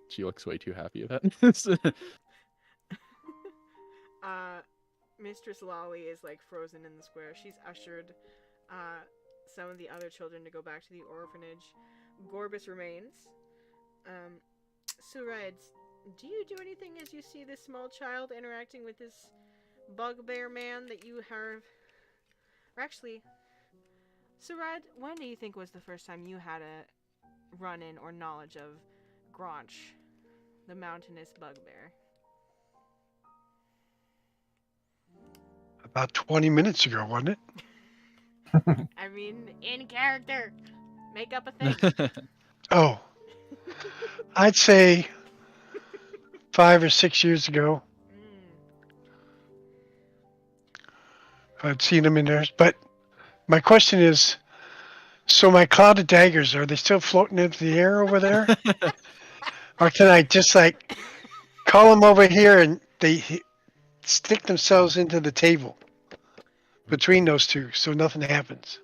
B: She looks way too happy about this.
A: Mistress Lolly is like frozen in the square. She's ushered some of the other children to go back to the orphanage. Gorbis remains. Surides, do you do anything as you see this small child interacting with this bugbear man that you have? Or actually, Suride, when do you think was the first time you had a run-in or knowledge of Gronch, the mountainous bugbear?
D: About 20 minutes ago, wasn't it?
A: I mean, in character. Make up a thing.
D: Oh, I'd say 5 or 6 years ago. I'd seen him in there. But my question is, so my cloud of daggers, are they still floating into the air over there? Or can I just like call them over here and they stick themselves into the table between those two so nothing happens?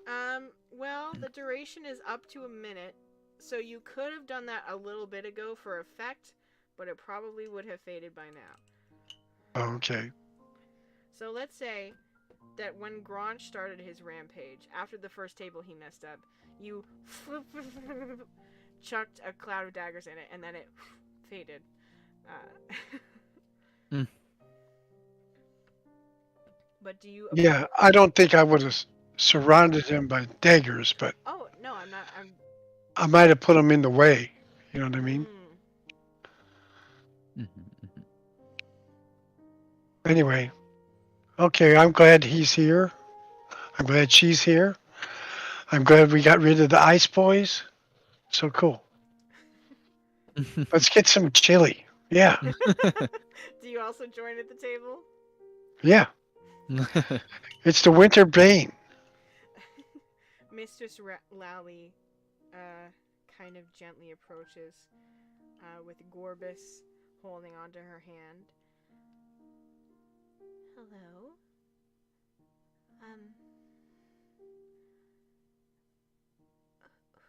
A: Well, the duration is up to a minute, so you could have done that a little bit ago for effect, but it probably would have faded by now.
D: Okay.
A: So let's say that when Gronch started his rampage, after the first table he messed up, you chucked a cloud of daggers in it, and then it faded. But do you...
D: Yeah, I don't think I would have surrounded him by daggers, but...
A: Oh, no, I'm not...
D: I might have put him in the way. You know what I mean? Anyway. Okay, I'm glad he's here. I'm glad she's here. I'm glad we got rid of the ice boys. So cool. Let's get some chili. Yeah.
A: Do you also join at the table?
D: Yeah. It's the winter Bane.
A: Mistress Lally kind of gently approaches with Gorbis holding onto her hand. Hello?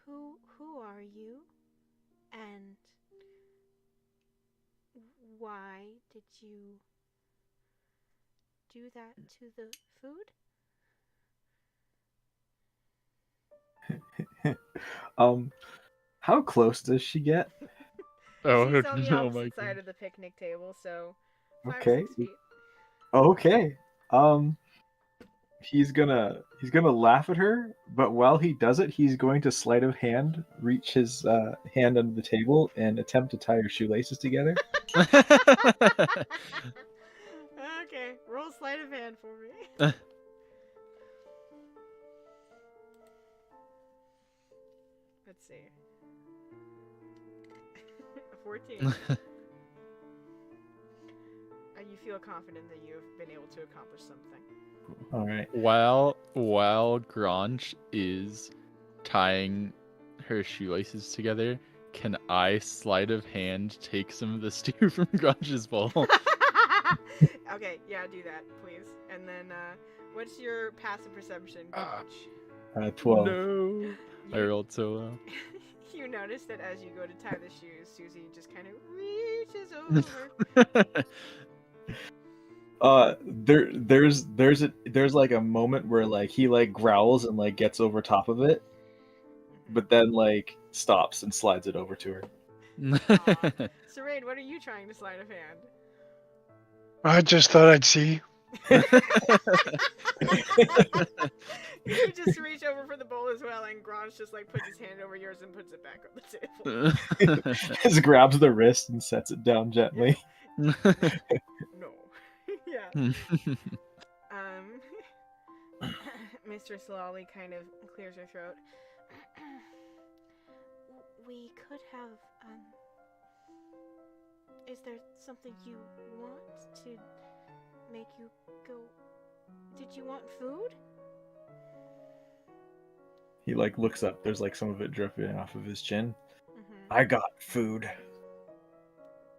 A: Who are you? And why did you do that to the food?
C: How close does she get?
A: She's on the
B: oh
A: opposite
B: my
A: side of the picnic table, so 5 or
C: Okay.
A: 6 feet.
C: Okay. He's gonna laugh at her, but while he does it, he's going to sleight of hand reach his hand under the table and attempt to tie her shoelaces together.
A: Okay, roll sleight of hand for me. Let's see. 14. You feel confident that you've been able to accomplish something.
C: All right.
B: While Granch is tying her shoelaces together, can I sleight of hand take some of the stew from Granch's bowl?
A: Okay, yeah, do that, please. And then, what's your passive perception, Granch?
C: 12.
B: No, I rolled so low.
A: You notice that as you go to tie the shoes, Susie just kind of reaches over.
C: There's like a moment where like he like growls and like gets over top of it, but then like stops and slides it over to her.
A: Sarade, what are you trying to sleight of hand?
D: I just thought I'd see.
A: You just reach over for the bowl as well, and Gronch just like puts his hand over yours and puts it back on the table.
C: Just grabs the wrist and sets it down gently.
A: No. Yeah. Mistress Lolly kind of clears her throat. We could have, is there something you want to make you go? Did you want food?
C: He like looks up. There's like some of it dripping off of his chin.
A: Mm-hmm.
C: I got food.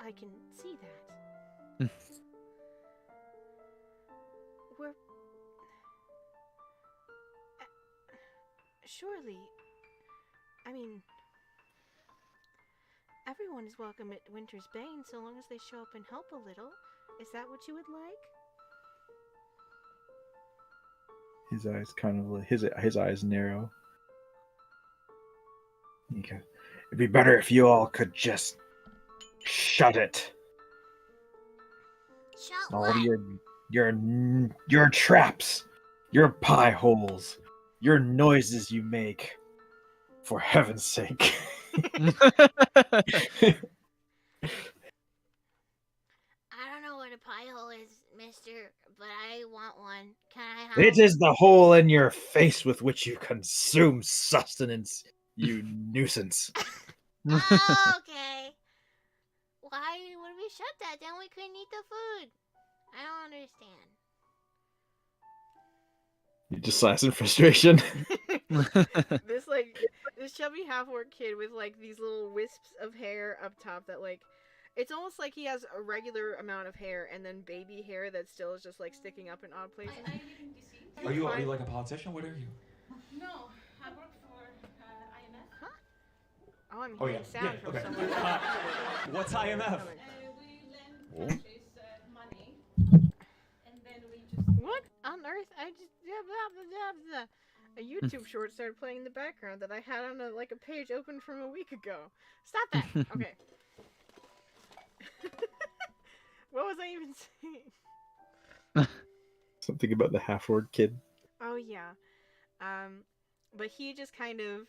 A: I can see that. We're surely. I mean, everyone is welcome at Winter's Bane so long as they show up and help a little. Is that what you would like?
C: His eyes kind of like his eyes narrow. Okay. It'd be better if you all could just shut it.
E: Shut
C: All
E: what?
C: your traps, your pie holes, your noises you make. For heaven's sake.
E: I don't know what a pie hole is, mister, but I want one. Can I have
C: It is the hole in your face with which you consume sustenance, you nuisance.
E: Oh, okay. Why would we shut that? Then we couldn't eat the food. I don't understand.
C: You just slaps in frustration.
A: This chubby half-orc kid with like these little wisps of hair up top that like it's almost like he has a regular amount of hair and then baby hair that still is just like sticking up in odd places.
F: Are you like a politician? What are you?
G: No, I work for IMF.
A: Huh? Oh, I'm
F: Oh,
A: hearing
F: yeah.
A: sound
F: Yeah,
A: from
F: okay.
A: somewhere.
F: What's IMF?
G: We lend countries money, and then we just.
A: What on earth? I just a YouTube short started playing in the background that I had on a page open from a week ago. Stop that. Okay. What was I even saying?
C: Something about the half-orc kid.
A: Oh yeah. But he just kind of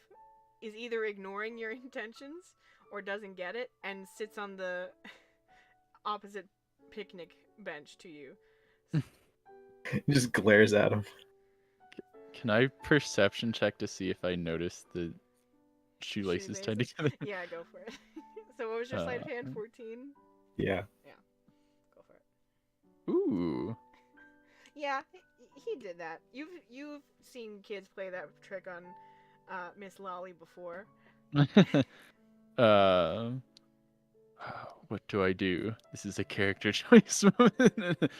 A: is either ignoring your intentions or doesn't get it and sits on the opposite picnic bench to you.
C: He just glares at him.
B: Can I perception check to see if I notice the shoelaces tied together?
A: Yeah, go for it. So what was your sleight of hand? 14?
C: Yeah.
A: Go for it.
B: Ooh.
A: Yeah, he did that. You've seen kids play that trick on Miss Lolly before.
B: What do I do? This is a character choice moment.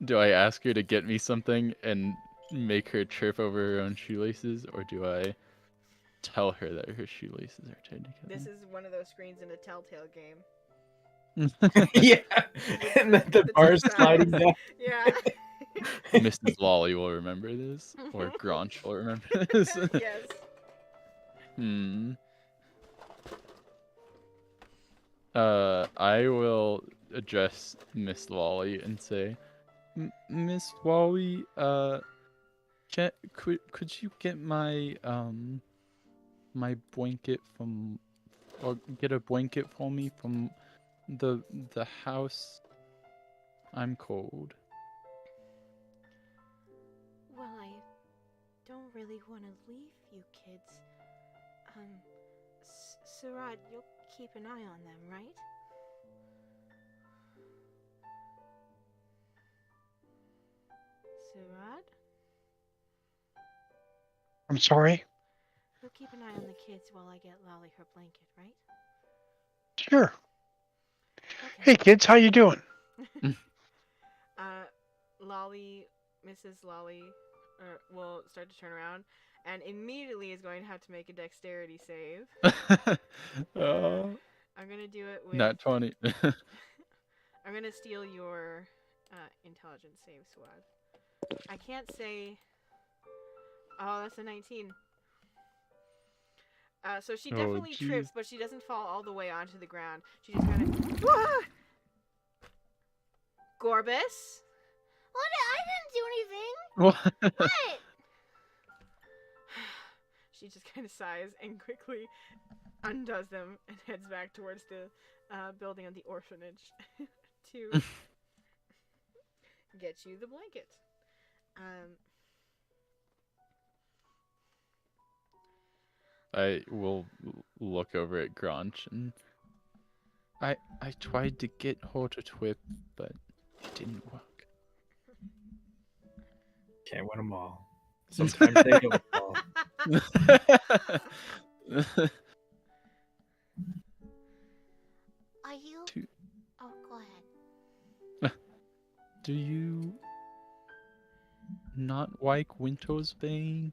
B: Do I ask her to get me something and make her trip over her own shoelaces, or do I tell her that her shoelaces are tied together?
A: This is one of those screens in a Telltale game.
C: Yeah. And then the bar's sliding down.
A: Yeah.
B: Mrs. Lolly will remember this, or Gronch will remember this.
A: Yes.
B: I will address Miss Lolly and say, Miss Lolly, could you get my my blanket from, or get a blanket for me from the house? I'm cold.
A: Well, I don't really want to leave you kids. Surad, you'll keep an eye on them, right? Surad?
D: I'm sorry?
A: You'll keep an eye on the kids while I get Lolly her blanket, right?
D: Sure.
A: Okay.
D: Hey kids, how you doing?
A: Lolly, Mrs. Lolly, will start to turn around and immediately is going to have to make a dexterity save. I'm gonna do it with.
B: Not 20.
A: I'm gonna steal your intelligence save, Suad. I can't say. Oh, that's a 19. So she
B: Oh,
A: definitely
B: jeez.
A: trips, but she doesn't fall all the way onto the ground. She just kind of. Gorbis?
E: What? I didn't do anything.
B: What?
E: What?
A: She just kind of sighs and quickly undoes them and heads back towards the building of the orphanage to get you the blanket.
B: I will look over at Granch and I tried to get her to twip, but it didn't work.
C: Can't win them all. Sometimes they don't fall.
E: Are you?
B: Two.
E: Oh, go ahead.
B: Do you not like Winter's Bane?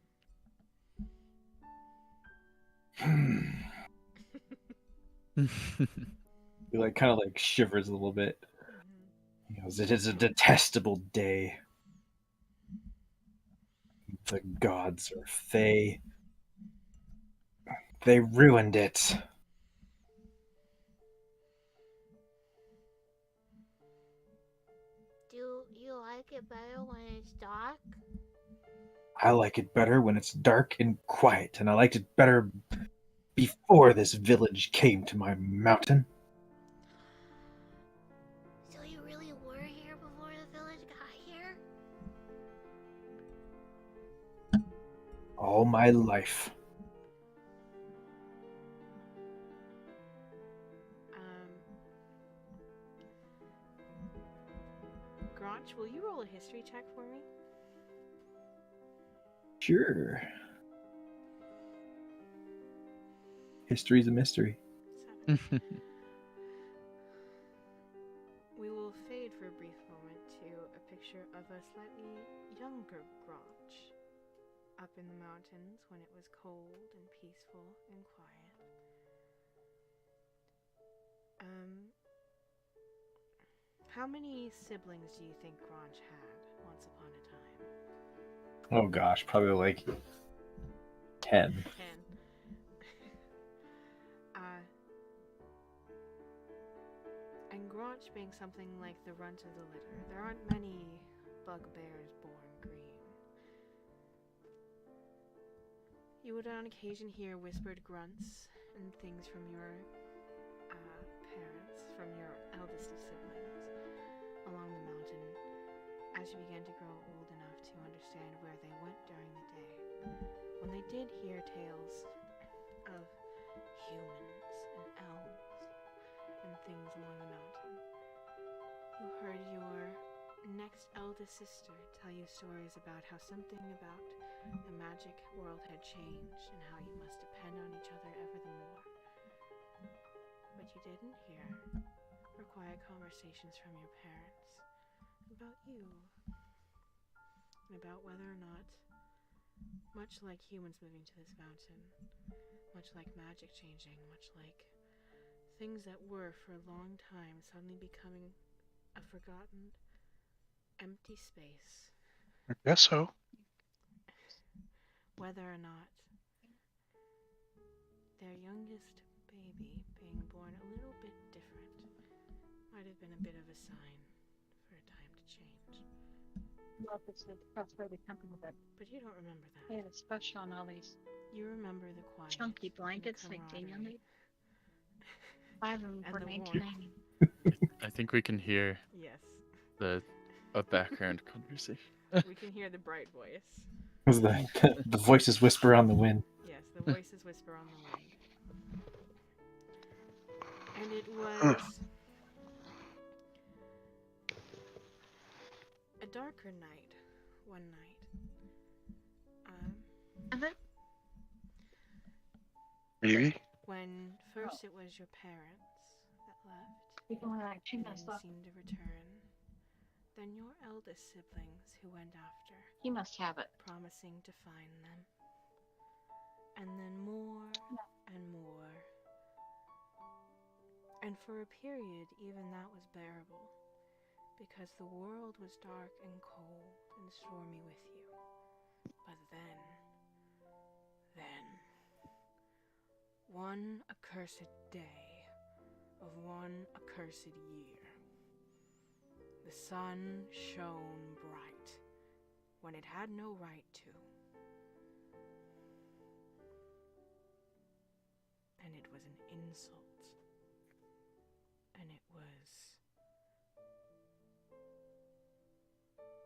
C: He like kind of like shivers a little bit.
A: Mhm.
C: He goes, "It is a detestable day. The gods are they ruined it."
E: Do you like it better when it's dark?
C: I like it better when it's dark and quiet, and I liked it better before this village came to my mountain.
E: So you really were here before the village got here?
C: All my life.
A: Granch, will you roll a history check for me?
C: Sure. History's a mystery.
A: 7. We will fade for a brief moment to a picture of a slightly younger Granch up in the mountains when it was cold and peaceful and quiet. How many siblings do you think Granch had once upon a time?
C: Oh gosh, probably like 10.
A: 10. And Granch being something like the runt of the litter, there aren't many bugbears born green. You would on occasion hear whispered grunts and things from your parents, from your eldest of siblings, along the mountain as you began to grow old enough to understand where they went during the day. When they did hear tales of humans and elves and things along the mountain, you heard your next eldest sister tell you stories about how something about the magic world had changed and how you must depend on each other ever the more. But you didn't hear or quiet conversations from your parents about you and about whether or not, much like humans moving to this mountain, much like magic changing, much like things that were for a long time suddenly becoming a forgotten, empty space,
D: I guess so.
A: whether or not their youngest baby being born a little bit different might have been a bit of a sign for a time to change.
H: Well, it's a trustworthy company that
A: But you don't remember that.
H: they had a special on all these
A: You remember the quiet,
H: chunky
A: and the
H: blankets like
A: camaraderie,
H: daily. 5 of them
A: and
H: for
A: the warmth.
H: $19.90.
B: I think we can hear
A: Yes,
B: a background conversation.
A: we can hear the bright voice.
C: Was the voices whisper on the wind.
A: Yes, the voices whisper on the wind. And it was a darker night, one night.
D: Maybe.
A: When first it was your parents that left
H: People were like, she
A: and
H: messed
A: then
H: up.
A: seemed to return, then your eldest siblings who went after,
H: He must have it.
A: promising to find them. And then more and more. And for a period, even that was bearable, because the world was dark and cold and stormy with you. But then, one accursed day of one accursed year, the sun shone bright when it had no right to. And it was an insult. And it was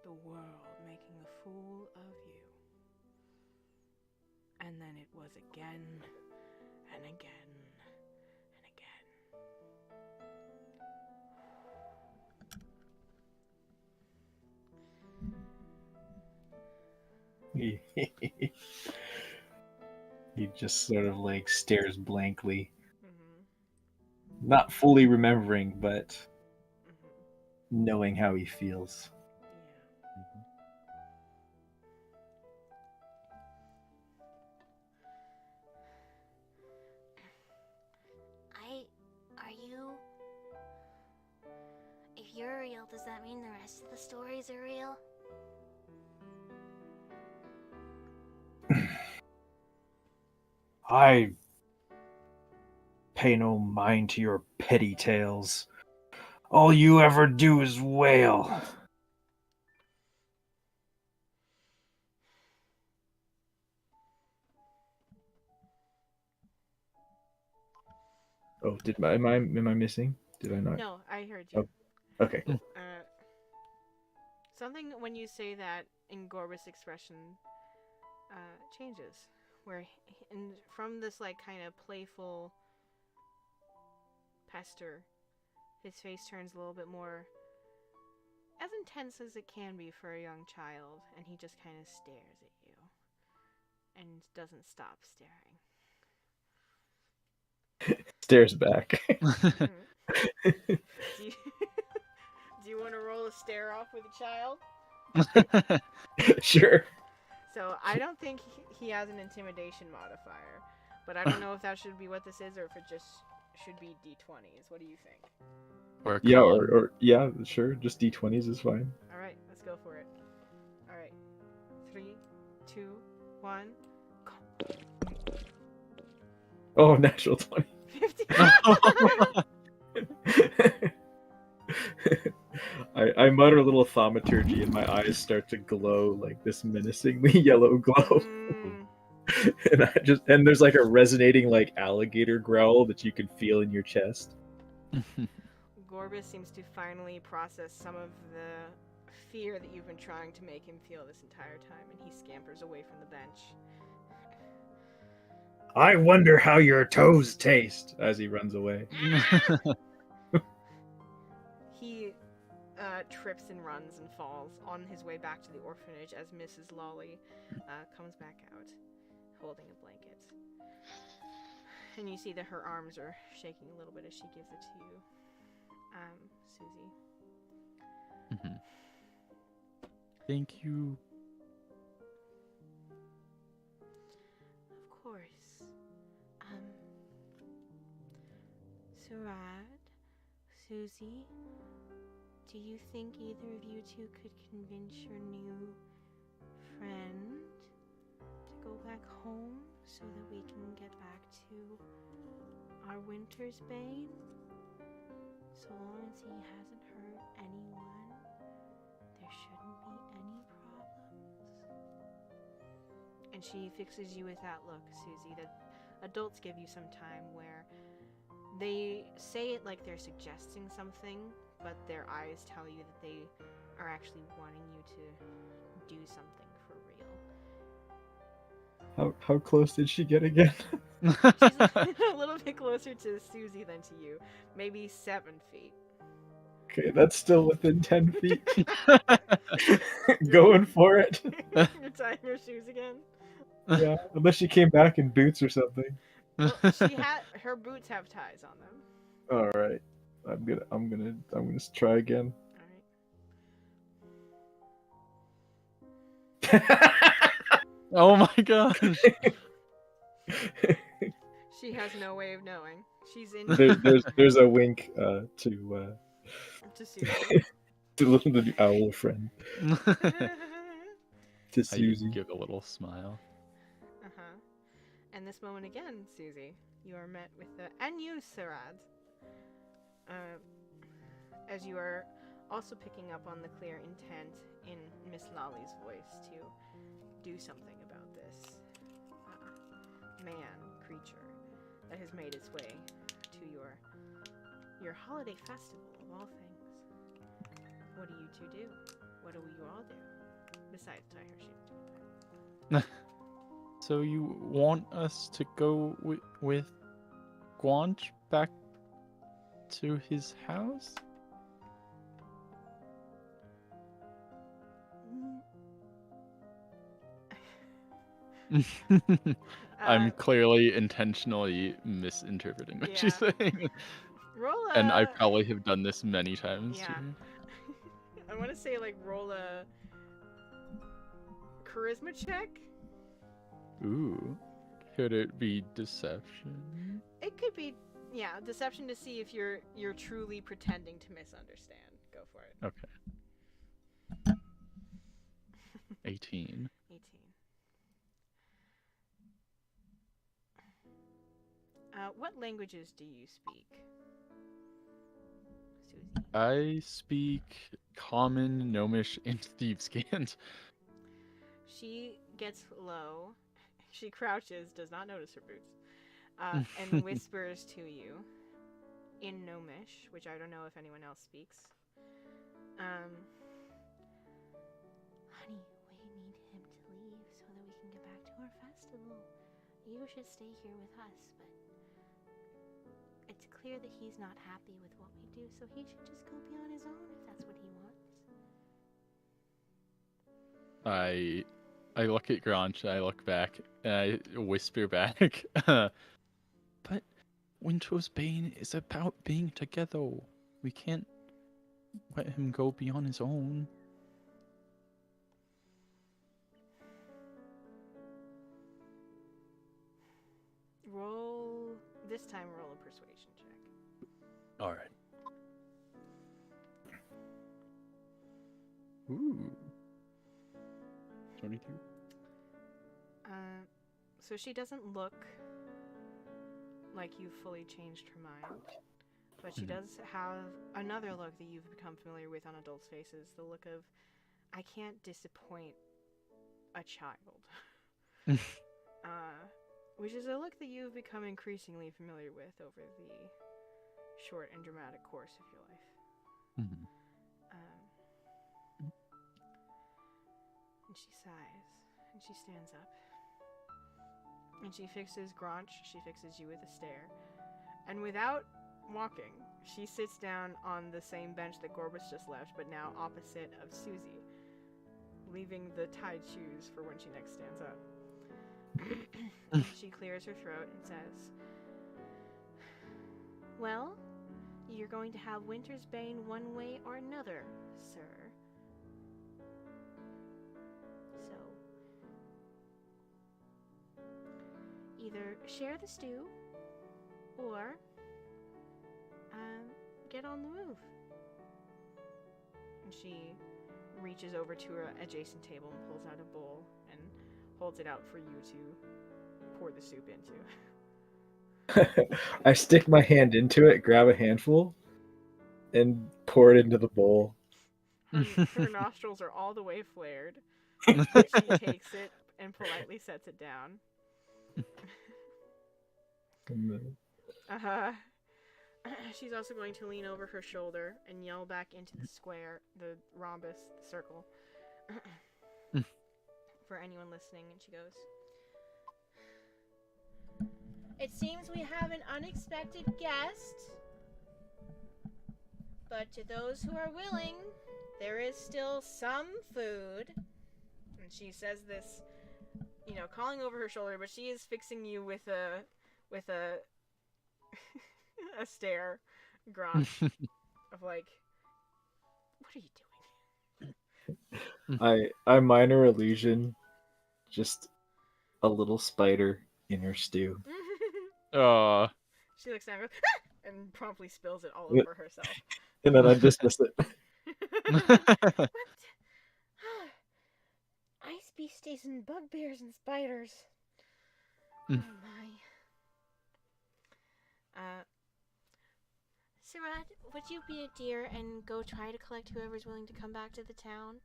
A: the world making a fool of you. And then it was again and again and again.
C: He just sort of like stares blankly,
A: Mm-hmm.
C: not fully remembering, but
A: Mm-hmm.
C: knowing how he feels.
A: Yeah.
E: Are you... If you're real, does that mean the rest of the stories are real?
C: I pay no mind to your petty tales. All you ever do is wail. Oh, am I missing? Did I not?
A: No, I heard you.
C: Oh, okay. Cool.
A: Something when you say that in Gorbis' expression changes, where from this like kind of playful pester, his face turns a little bit more as intense as it can be for a young child, and he just kind of stares at you and doesn't stop staring.
C: Stares back.
A: Do you want to roll a stare off with a child?
C: Sure.
A: So I don't think he has an intimidation modifier, but I don't know if that should be what this is or if it just should be D20s. What do you think?
B: Or
C: Yeah,
B: con.
C: or yeah, sure. Just D20s is fine.
A: All right, let's go for it. All right, 3, 2, 1.
C: Oh, natural 20.
A: 50.
C: I mutter a little thaumaturgy and my eyes start to glow like this menacingly yellow glow. And there's like a resonating like alligator growl that you can feel in your chest.
A: Gorbis seems to finally process some of the fear that you've been trying to make him feel this entire time, and he scampers away from the bench.
C: I wonder how your toes taste as he runs away.
A: He trips and runs and falls on his way back to the orphanage as Mrs. Lolly comes back out, holding a blanket. And you see that her arms are shaking a little bit as she gives it to you, Susie.
B: Mm-hmm. Thank you.
A: Of course. Surad, Susie, do you think either of you two could convince your new friend to go back home so that we can get back to our winter's Bane? So long as he hasn't hurt anyone, there shouldn't be any problems. And she fixes you with that look, Susie, that adults give you some time where they say it like they're suggesting something, but their eyes tell you that they are actually wanting you to do something for real.
C: How close did she get again?
A: She's a little bit closer to Susie than to you. Maybe 7 feet.
C: Okay, that's still within 10 feet. Going for it.
A: You're tying your shoes again?
C: Yeah, unless she came back in boots or something.
A: Well, her boots have ties on them.
C: All right, I'm gonna try again.
A: All right.
B: Oh my gosh.
A: She has no way of knowing. She's in.
C: There's a wink to
A: to Susie.
C: The new owl friend to
B: I
C: Susie.
B: give a little smile.
A: Uh-huh. And this moment again, Susie, you are met with the... And you, Sarad. As you are also picking up on the clear intent in Miss Lolly's voice to do something about this creature that has made its way to your holiday festival of all things. What do you two do? What do you all do? Besides tie her shoe together.
B: So you want us to go with Guanch back to his house? I'm clearly intentionally misinterpreting what she's saying.
A: Roll a...
B: And I probably have done this many times
A: Yeah.
B: too.
A: I want to say, like, roll a charisma check.
B: Ooh. Could it be deception?
A: It could be, yeah, deception to see if you're truly pretending to misunderstand. Go for it.
B: Okay. 18.
A: 18. What languages do you speak, Susie?
B: I speak Common, Gnomish, and Thieves'
A: She gets low. She crouches, does not notice her boots, and whispers to you in Gnomish, which I don't know if anyone else speaks. Honey, we need him to leave so that we can get back to our festival. You should stay here with us, but it's clear that he's not happy with what we do, so he should just go be on his own if that's what he wants.
B: I look at Granch, I look back, and I whisper back, but Winter's Bane is about being together. We can't let him go be on his own.
A: This time roll a persuasion check.
B: Alright. Ooh. 22.
A: So she doesn't look like you've fully changed her mind, but she does have another look that you've become familiar with on adults' faces, the look of, I can't disappoint a child. Which is a look that you've become increasingly familiar with over the short and dramatic course of your life. And she sighs, and she stands up. And she fixes Granch, she fixes you with a stare. And without walking, she sits down on the same bench that Gorbis just left, but now opposite of Susie, leaving the tied shoes for when she next stands up. She clears her throat and says, well, you're going to have Winter's Bane one way or another, sir. So, either share the stew, or get on the move. And she reaches over to her adjacent table and pulls out a bowl and holds it out for you to pour the soup into.
C: I stick my hand into it, grab a handful, and pour it into the bowl.
A: Her nostrils are all the way flared. She takes it and politely sets it down. She's also going to lean over her shoulder and yell back into the square, the rhombus, the circle, for anyone listening, and she goes, it seems we have an unexpected guest, but to those who are willing, there is still some food. And she says this, calling over her shoulder, but she is fixing you with a a stare, Granch, of like, what are you doing?
C: I minor illusion, just a little spider in her stew.
A: She looks down and goes, and promptly spills it all over herself.
C: And then I dismiss it.
A: What? Ice beasties and bugbears and spiders. Oh my. Sarad, would you be a dear and go try to collect whoever's willing to come back to the town?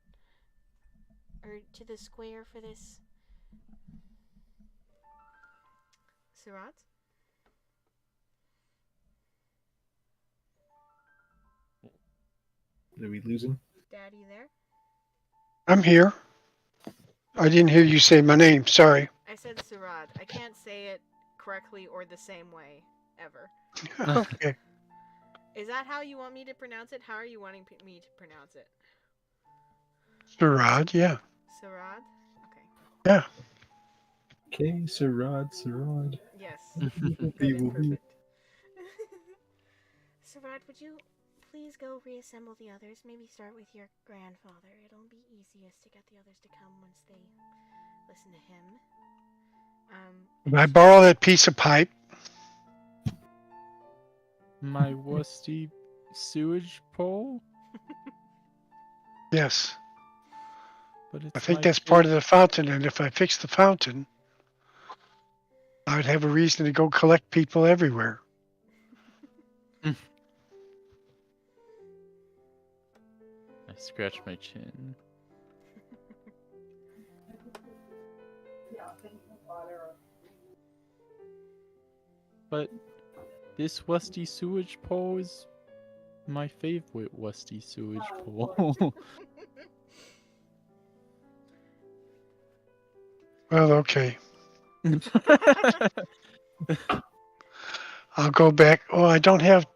A: Or to the square for this? Sarad?
C: Are we losing?
A: Dad, you there?
D: I'm here. I didn't hear you say my name. Sorry.
A: I said Sarad. I can't say it correctly or the same way, ever.
D: Okay.
A: Is that how you want me to pronounce it? How are you wanting me to pronounce it?
D: Sarad, yeah.
A: Sarad? Okay.
D: Yeah.
C: Okay, Sarad.
A: Yes.
C: Be
A: Good and
C: will be.
A: perfect. Sarad, would you please go reassemble the others? Maybe start with your grandfather. It'll be easiest to get the others to come once they listen to him.
D: Can I borrow that piece of pipe?
B: My rusty sewage pole?
D: Yes.
B: But it's
D: I think
B: my
D: that's part of the fountain, and if I fix the fountain, I would have a reason to go collect people everywhere.
B: I scratch my chin. But this rusty sewage pole is my favorite rusty sewage pole.
D: Well, okay. I'll go back. Oh, I don't have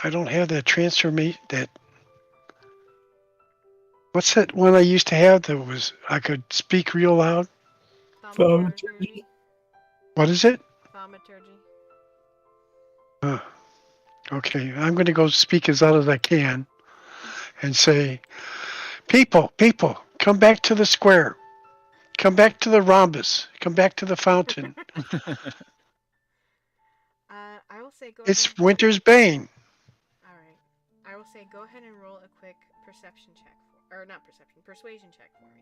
D: that transfer me that. What's that one I used to have that was I could speak real loud?
A: Thaumaturgy.
D: What is it?
A: Thaumaturgy.
D: Okay, I'm going to go speak as loud as I can and say, people, come back to the square. Come back to the rhombus. Come back to the fountain.
A: I will say go
D: It's
A: ahead.
D: winter's bane.
A: All right. I will say go ahead and roll a quick perception check or not perception, persuasion check for me.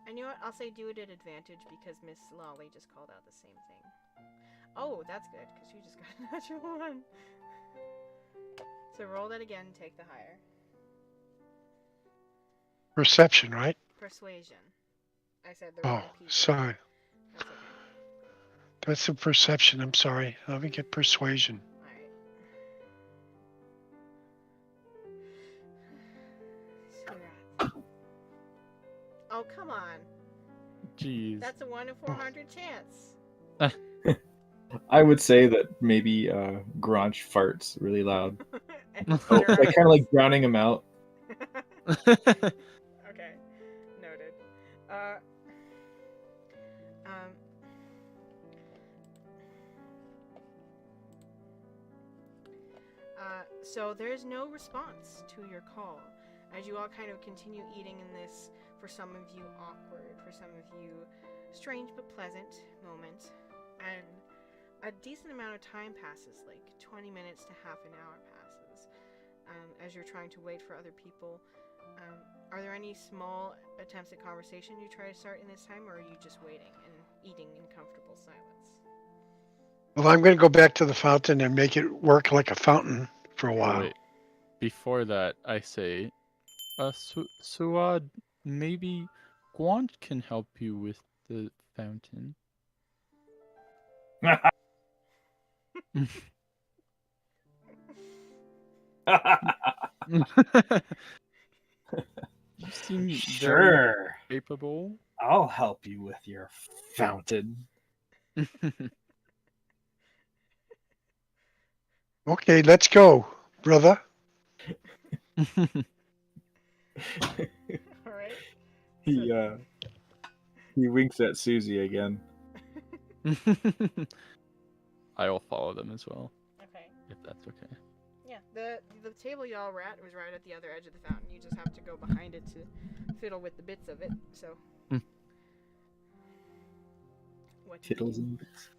A: And you know what? I'll say do it at advantage because Miss Lolly just called out the same thing. Oh, that's good because you just got a natural one. So roll that again and take the higher.
D: Perception, right?
A: Persuasion. I said the
D: Oh,
A: wrong piece.
D: sorry.
A: That's okay.
D: That's a perception. I'm sorry. Let me get persuasion.
A: Alright. Oh, come on.
B: Jeez.
A: That's a 1 in 400 chance.
C: I would say that maybe Granch farts really loud.
A: Like
C: Like kind of like drowning him out.
A: Okay, noted. So there's no response to your call as you all kind of continue eating in this, for some of you, awkward, for some of you, strange but pleasant moment. And a decent amount of time passes, like 20 minutes to half an hour passes, as you're trying to wait for other people. Are there any small attempts at conversation you try to start in this time, or are you just waiting and eating in comfortable silence?
D: Well, I'm going to go back to the fountain and make it work like a fountain for a while.
B: Wait. Before that, I say, Suad, maybe Gwant can help you with the fountain. You seem very
C: Sure.
B: capable.
C: I'll help you with your fountain.
D: Okay, let's go, brother.
A: All right.
C: He winks at Susie again.
B: I will follow them as well,
A: Okay.
B: if that's okay.
A: Yeah, the table y'all were at was right at the other edge of the fountain. You just have to go behind it to fiddle with the bits of it. So. What do you
C: Tiddles
A: do?
C: and bits.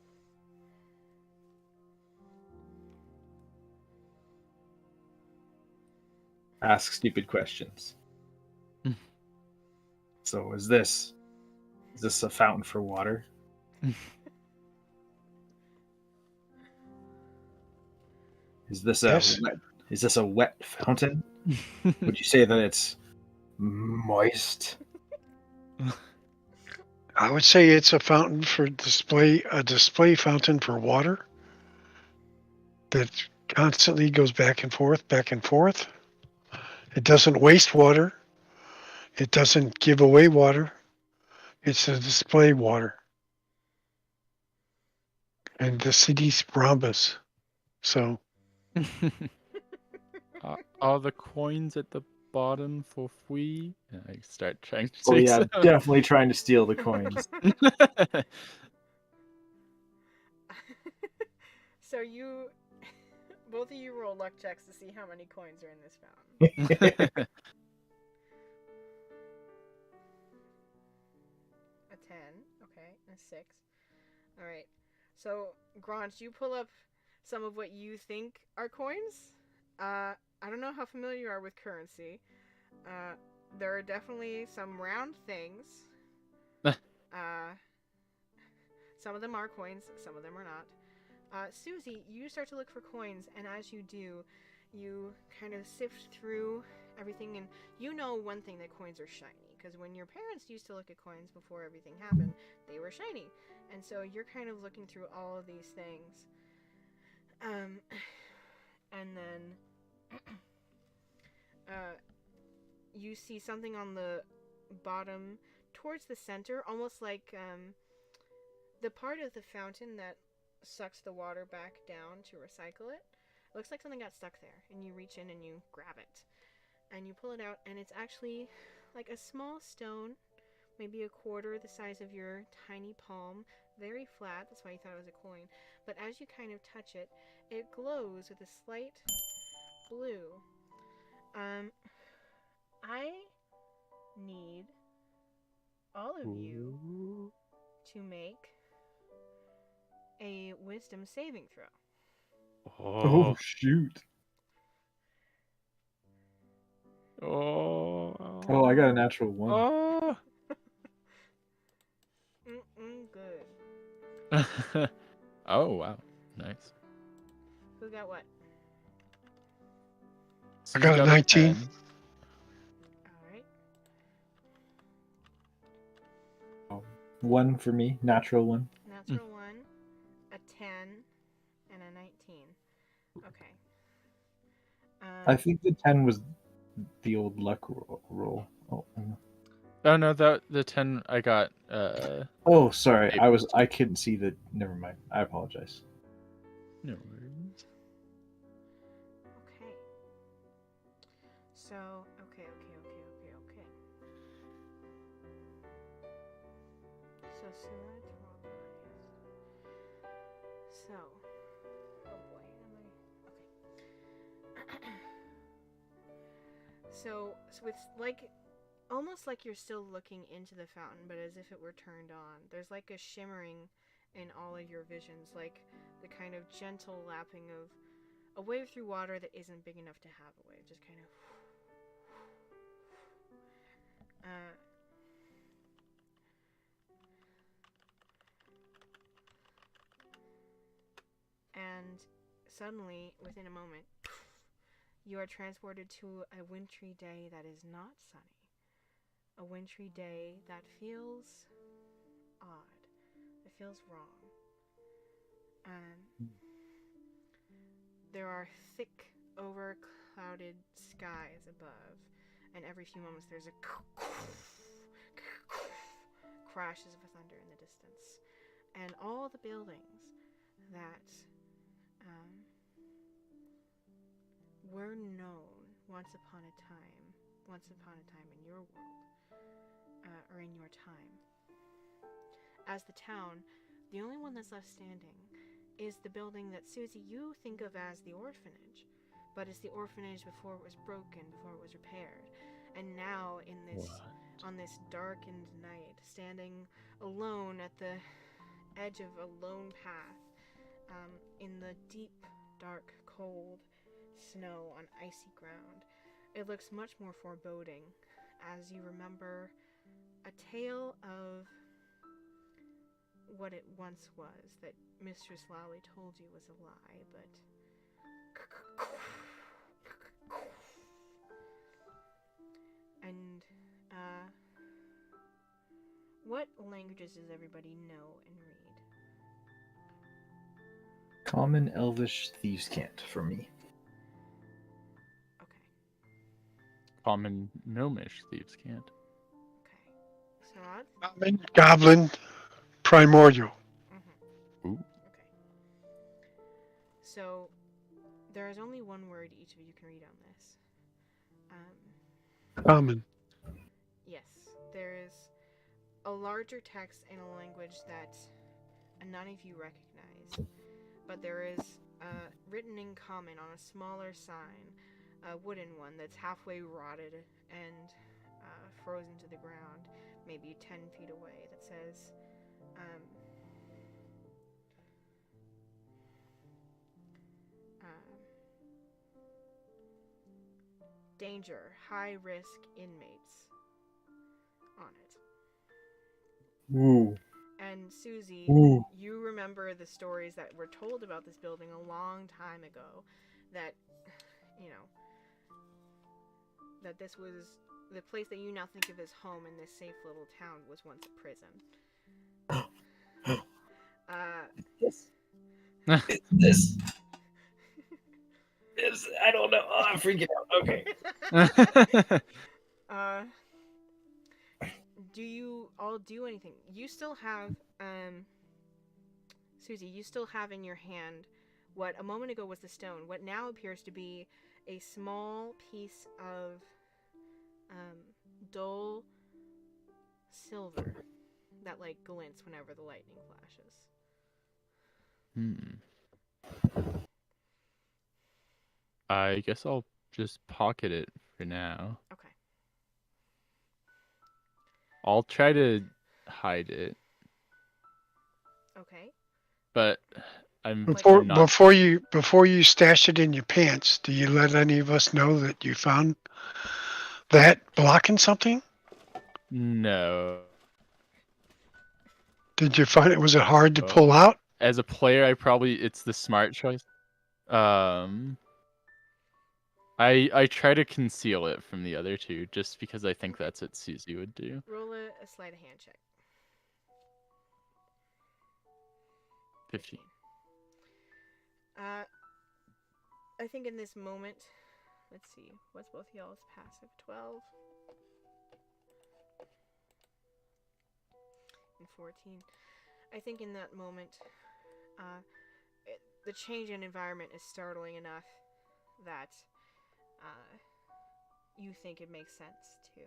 C: ask stupid questions. So is this a fountain for water? Is this
D: Yes.
C: a wet fountain? Would you say that it's moist?
D: I would say it's a fountain for display, a display fountain for water that constantly goes back and forth, back and forth. It doesn't waste water. It doesn't give away water. It's a display water. And the city's rhombus. So
B: Are the coins at the bottom for free? And I start trying to
C: Oh
B: take
C: yeah,
B: some.
C: definitely trying to steal the coins.
A: So you, both of you roll luck checks to see how many coins are in this fountain. A 10, okay, and a 6. All right. So, Grant, you pull up some of what you think are coins. I don't know how familiar you are with currency. There are definitely some round things. Some of them are coins, some of them are not. Susie, you start to look for coins, and as you do, you kind of sift through everything, and you know one thing, that coins are shiny, because when your parents used to look at coins before everything happened, they were shiny. And so you're kind of looking through all of these things. And then you see something on the bottom towards the center, almost like the part of the fountain that sucks the water back down to recycle it. It looks like something got stuck there, and you reach in and you grab it. And you pull it out, and it's actually like a small stone, maybe a quarter the size of your tiny palm, very flat, that's why you thought it was a coin. But as you kind of touch it, it glows with a slight blue. I need all of you to make a wisdom saving throw.
C: Oh shoot!
B: Oh,
C: Oh, I got a natural 1.
B: Oh.
A: Good.
B: Oh wow, nice.
A: Who got what?
B: So
D: I got a 19.
B: 10.
A: Alright.
C: 1 for me, natural 1.
A: Natural 1, a 10, and a 19. Okay.
C: I think the 10 was the old luck roll.
B: Oh no, that the 10 I got.
C: Oh, sorry. I couldn't see the. Never mind. I apologize.
B: No worries.
A: Okay. So, okay. So, Suraj So, oh boy, okay. So with like, almost like you're still looking into the fountain, but as if it were turned on. There's like a shimmering in all of your visions, like the kind of gentle lapping of a wave through water that isn't big enough to have a wave, just kind of. And suddenly, within a moment, you are transported to a wintry day that is not sunny. A wintry day that feels odd. It feels wrong. There are thick, overclouded skies above, and every few moments there's a crashes of thunder in the distance. And all the buildings that were known once upon a time in your world, or in your time. As the town, the only one that's left standing is the building that, Susie, you think of as the orphanage, but it's the orphanage before it was broken, before it was repaired. And now on this darkened night, standing alone at the edge of a lone path, in the deep, dark, cold snow on icy ground, it looks much more foreboding as you remember a tale of what it once was that Mistress Lally told you was a lie, but and what languages does everybody know and read?
C: Common, Elvish, Thieves' Cant for me.
A: Okay.
B: Common gnomish thieves can't.
A: Okay. Sarad?
D: Common, Goblin, Primordial.
A: Mm-hmm.
B: Ooh.
A: Okay. So, there is only one word each of you can read on this.
D: Common.
A: Yes, there is a larger text in a language that none of you recognize, but there is written in common on a smaller sign, a wooden one that's halfway rotted and frozen to the ground, maybe 10 feet away, that says, danger, high risk inmates on it.
C: Ooh.
A: And Susie,
C: Ooh.
A: you remember the stories that were told about this building a long time ago, that, you know, that this was the place that you now think of as home in this safe little town was once a prison.
C: This. I don't know. Oh, I'm freaking out. Okay.
A: Do you all do anything? You still have, Susie, you still have in your hand what a moment ago was the stone, what now appears to be a small piece of dull silver that like glints whenever the lightning flashes.
B: I guess I'll just pocket it for now.
A: Okay.
B: I'll try to hide it,
A: Okay.
B: but I'm not.
D: Before you stash it in your pants, do you let any of us know that you found that blocking something?
B: No.
D: Did you find it? Was it hard to pull out?
B: As a player, it's the smart choice. I try to conceal it from the other two just because I think that's what Susie would do.
A: Roll a sleight of hand check.
B: 15.
A: I think in this moment, let's see, what's both y'all's passive? 12 and 14. I think in that moment, the change in environment is startling enough that you think it makes sense to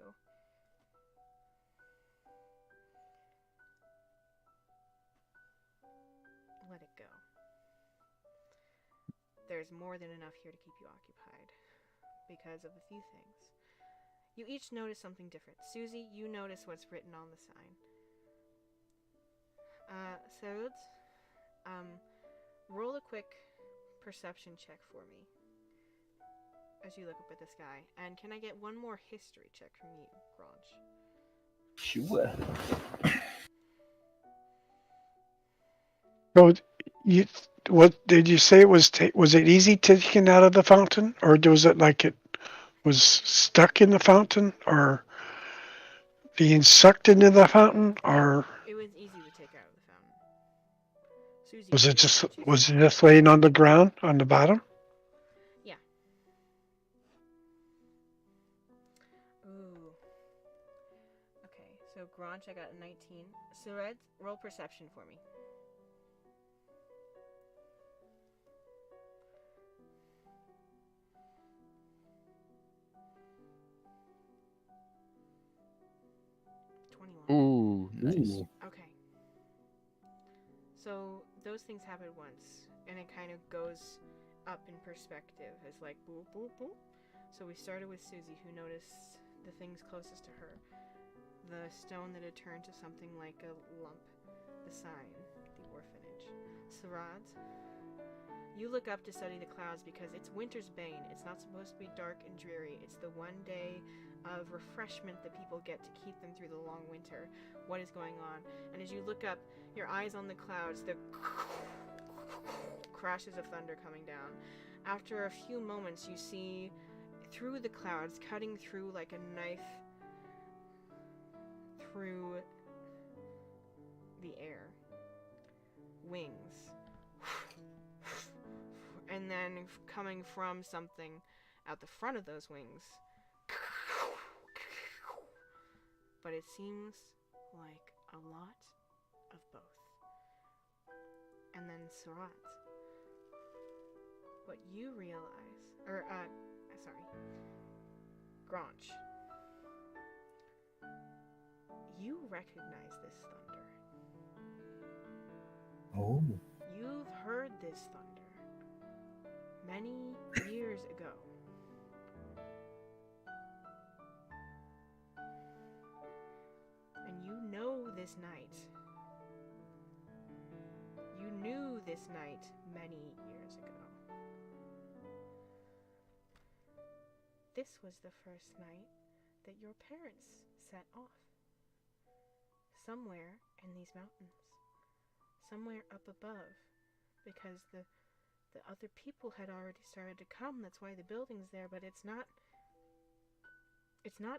A: let it go. There's more than enough here to keep you occupied because of a few things. You each notice something different. Susie, you notice what's written on the sign. Sarud, roll a quick perception check for me as you look up at the sky. And can I get one more history check from you, Grange?
C: Sure.
D: So, what did you say it was? Was it easy taking out of the fountain, or was it like it was stuck in the fountain, or being sucked into the fountain, or
A: It was easy to take out of the fountain. Susie,
D: was it just laying on the ground on the bottom?
A: Yeah. Ooh. Okay, so Grange, I got a 19. Sured, roll perception for me.
B: Ooh, nice.
A: Okay. So those things happen once, and it kind of goes up in perspective as like boop, boop, boop. So we started with Susie, who noticed the things closest to her. The stone that had turned to something like a lump, the sign, the orphanage. Sarad, You look up to study the clouds because it's winter's bane. It's not supposed to be dark and dreary. It's the one day of refreshment that people get to keep them through the long winter. What is going on? And as you look up, your eyes on the clouds, the crashes of thunder coming down. After a few moments, you see through the clouds, cutting through like a knife through the air, wings. And then coming from something at the front of those wings. But it seems like a lot of both. And then Surat, what you realize, Granch, you recognize this thunder.
C: Oh.
A: You've heard this thunder many years ago. And you know this night. You knew this night many years ago. This was the first night that your parents set off. Somewhere in these mountains. Somewhere up above. Because the other people had already started to come. That's why the building's there, but it's not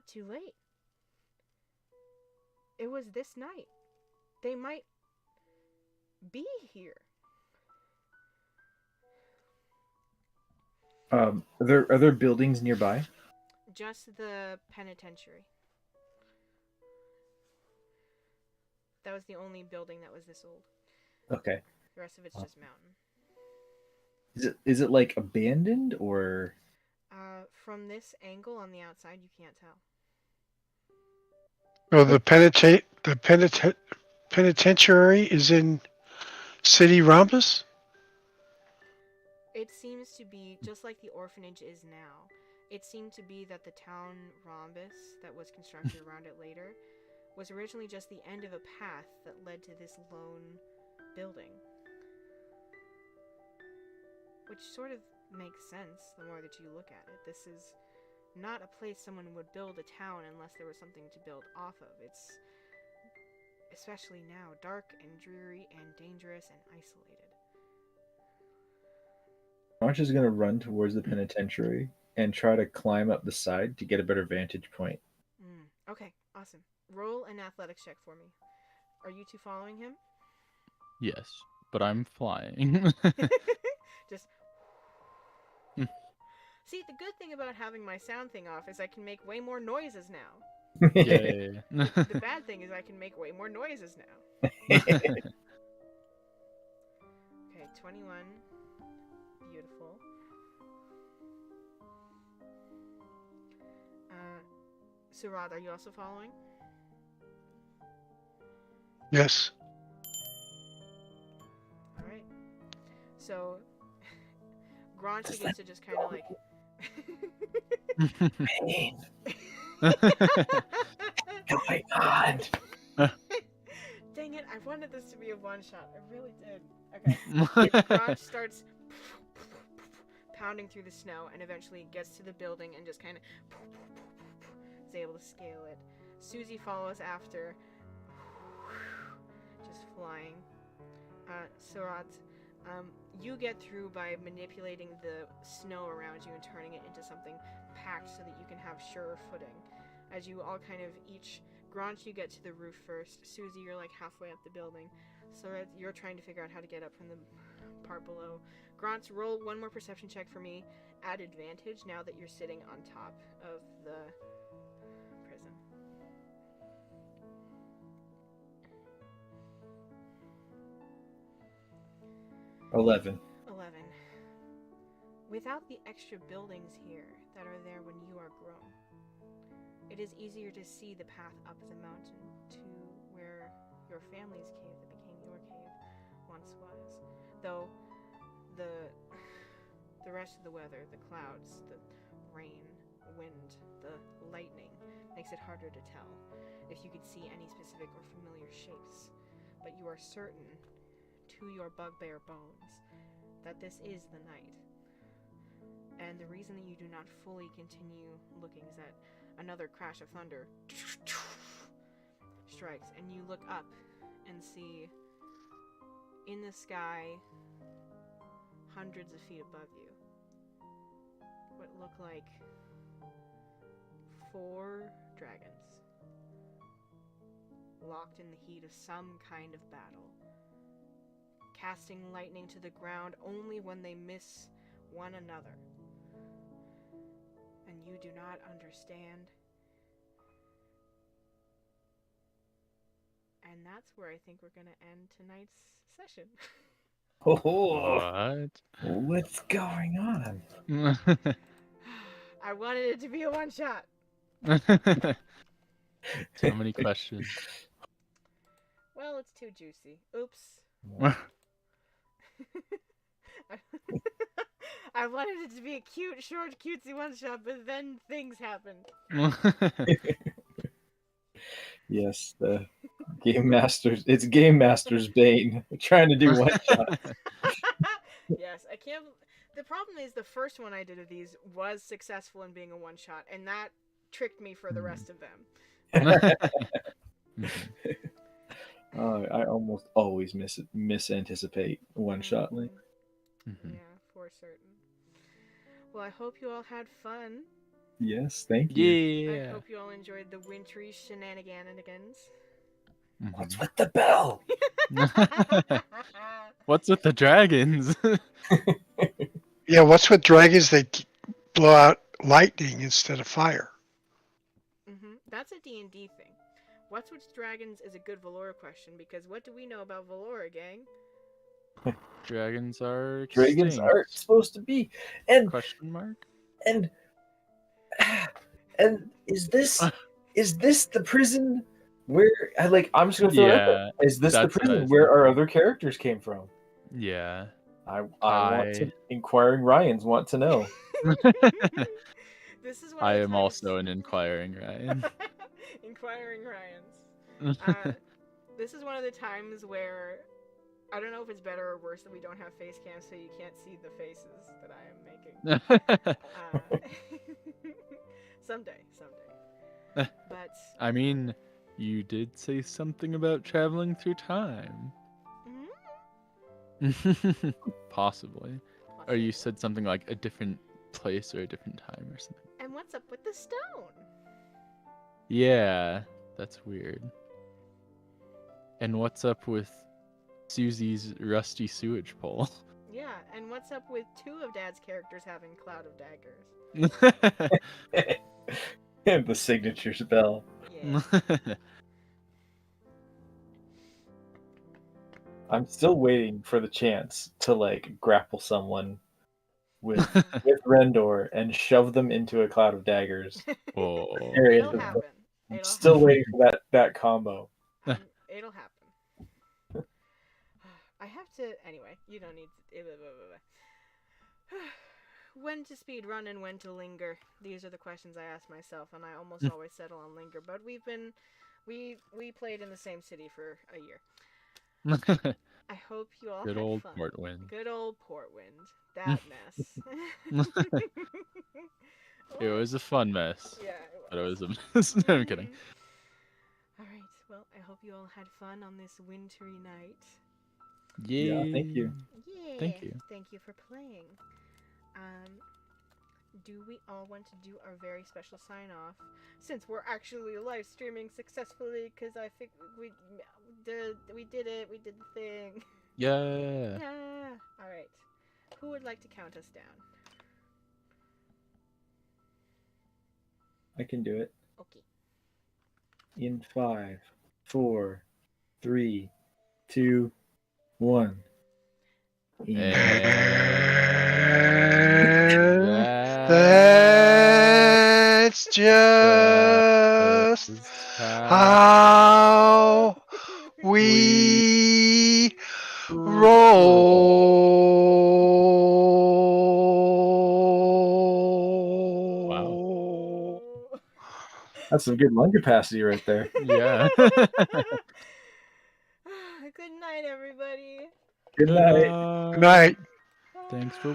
A: too late. It was this night. They might be here.
C: Are there buildings nearby?
A: Just the penitentiary. That was the only building that was this old.
C: Okay.
A: The rest of it's just mountain.
C: Is it like abandoned or?
A: From this angle on the outside, you can't tell.
D: Well, the penitentiary is in City Rhombus?
A: It seems to be just like the orphanage is now. It seemed to be that the town rhombus that was constructed around it later was originally just the end of a path that led to this lone building. Which sort of makes sense the more that you look at it. This is not a place someone would build a town unless there was something to build off of. It's, especially now, dark and dreary and dangerous and isolated.
C: Launch is going to run towards the penitentiary and try to climb up the side to get a better vantage point.
A: Okay, awesome. Roll an athletics check for me. Are you two following him?
B: Yes, but I'm flying.
A: Just... See, the good thing about having my sound thing off is I can make way more noises now.
B: Yay.
A: The bad thing is I can make way more noises now. Okay, 21. Beautiful. Surad, are you also following?
D: Yes.
A: Alright. So, Granch begins to just kind of like...
C: Bane. Going on.
A: Dang it, I wanted this to be a one-shot. I really did. Okay. Granch starts pounding through the snow and eventually gets to the building and just kind of is able to scale it. Susie follows after, just flying. Surat, you get through by manipulating the snow around you and turning it into something packed so that you can have surer footing. As you all kind of each... Granch, you get to the roof first. Susie, you're like halfway up the building. Surat, you're trying to figure out how to get up from the part below. Granch, roll one more perception check for me at advantage now that you're sitting on top of the prison.
C: $11.
A: Without the extra buildings here that are there when you are grown, it is easier to see the path up the mountain to where your family's cave that became your cave once was. Though the rest of the weather, the clouds, the rain, wind, the lightning, makes it harder to tell if you could see any specific or familiar shapes. But you are certain, to your bugbear bones, that this is the night. And the reason that you do not fully continue looking is that another crash of thunder strikes, and you look up and see in the sky, hundreds of feet above you, what look like 4 dragons, locked in the heat of some kind of battle, casting lightning to the ground only when they miss one another. And you do not understand. And that's where I think we're going to end tonight's session.
C: Oh, what's going on?
A: I wanted it to be a one-shot.
B: So many questions.
A: Well, it's too juicy. Oops. I wanted it to be a cute, short, cutesy one-shot, but then things happened.
C: Yes, the Game Masters. It's Game Masters Bane trying to do one shot.
A: Yes, I can't. The problem is the first one I did of these was successful in being a one-shot, and that tricked me for the rest of them.
C: I almost always misanticipate one shot link.
A: Yeah, for certain. Well, I hope you all had fun.
C: Yes, thank you.
B: Yeah.
A: I hope you all enjoyed the wintry shenanigans.
C: What's with the bell?
B: What's with the dragons?
D: Yeah, what's with dragons? They blow out lightning instead of fire.
A: That's a D&D thing. What's with dragons is a good Valora question, because what do we know about Valora, gang?
B: Dragons are
C: Dragons
B: extinct.
C: are supposed to be. And
B: Question mark?
C: and is this the prison where I'm just gonna throw it out there. Is this the
B: that's what I
C: prison
B: was
C: where our
B: thinking.
C: other characters came from?
B: Yeah.
C: I want to. Inquiring Ryans want to know.
A: This is one
B: I
A: of the
B: am
A: times...
B: also an inquiring Ryan.
A: Inquiring Ryans. This is one of the times where I don't know if it's better or worse that we don't have face cams, so you can't see the faces that I am making. Someday. But
B: I mean, you did say something about traveling through time. Possibly. Or you said something like a different place or a different time or something.
A: And what's up with the stone?
B: Yeah, that's weird. And what's up with Susie's rusty sewage pole?
A: Yeah, and what's up with 2 of Dad's characters having Cloud of Daggers?
C: And the signature spell.
A: Yeah.
C: I'm still waiting for the chance to grapple someone with Rendor and shove them into a cloud of daggers.
B: Oh.
A: It'll happen.
C: I'm still waiting for that combo.
A: It'll happen. I have to... Anyway, you don't need to... When to speed run and when to linger? These are the questions I ask myself, and I almost always settle on linger. But we played in the same city for a year. I hope you all
B: Good
A: had
B: old
A: fun.
B: Portwind.
A: Good old Portwind. That mess.
B: It was a fun mess.
A: Yeah,
B: But it was a mess. No, I'm kidding.
A: Alright, well, I hope you all had fun on this wintry night.
C: Yeah, thank you.
A: Yeah.
B: Thank you.
A: Thank you for playing. Do we all want to do our very special sign-off? Since we're actually live streaming successfully, because I think we did it. We did the thing.
B: Yeah.
A: Yeah. Alright. Who would like to count us down?
C: I can do it.
A: Okay.
C: In 5, 4, 3, 2, 1.
D: That's just how we roll.
B: Wow.
C: That's some good lung capacity right there.
B: Yeah.
A: Good night, everybody.
C: Good night.
D: Good night.
A: Bye.
B: Thanks for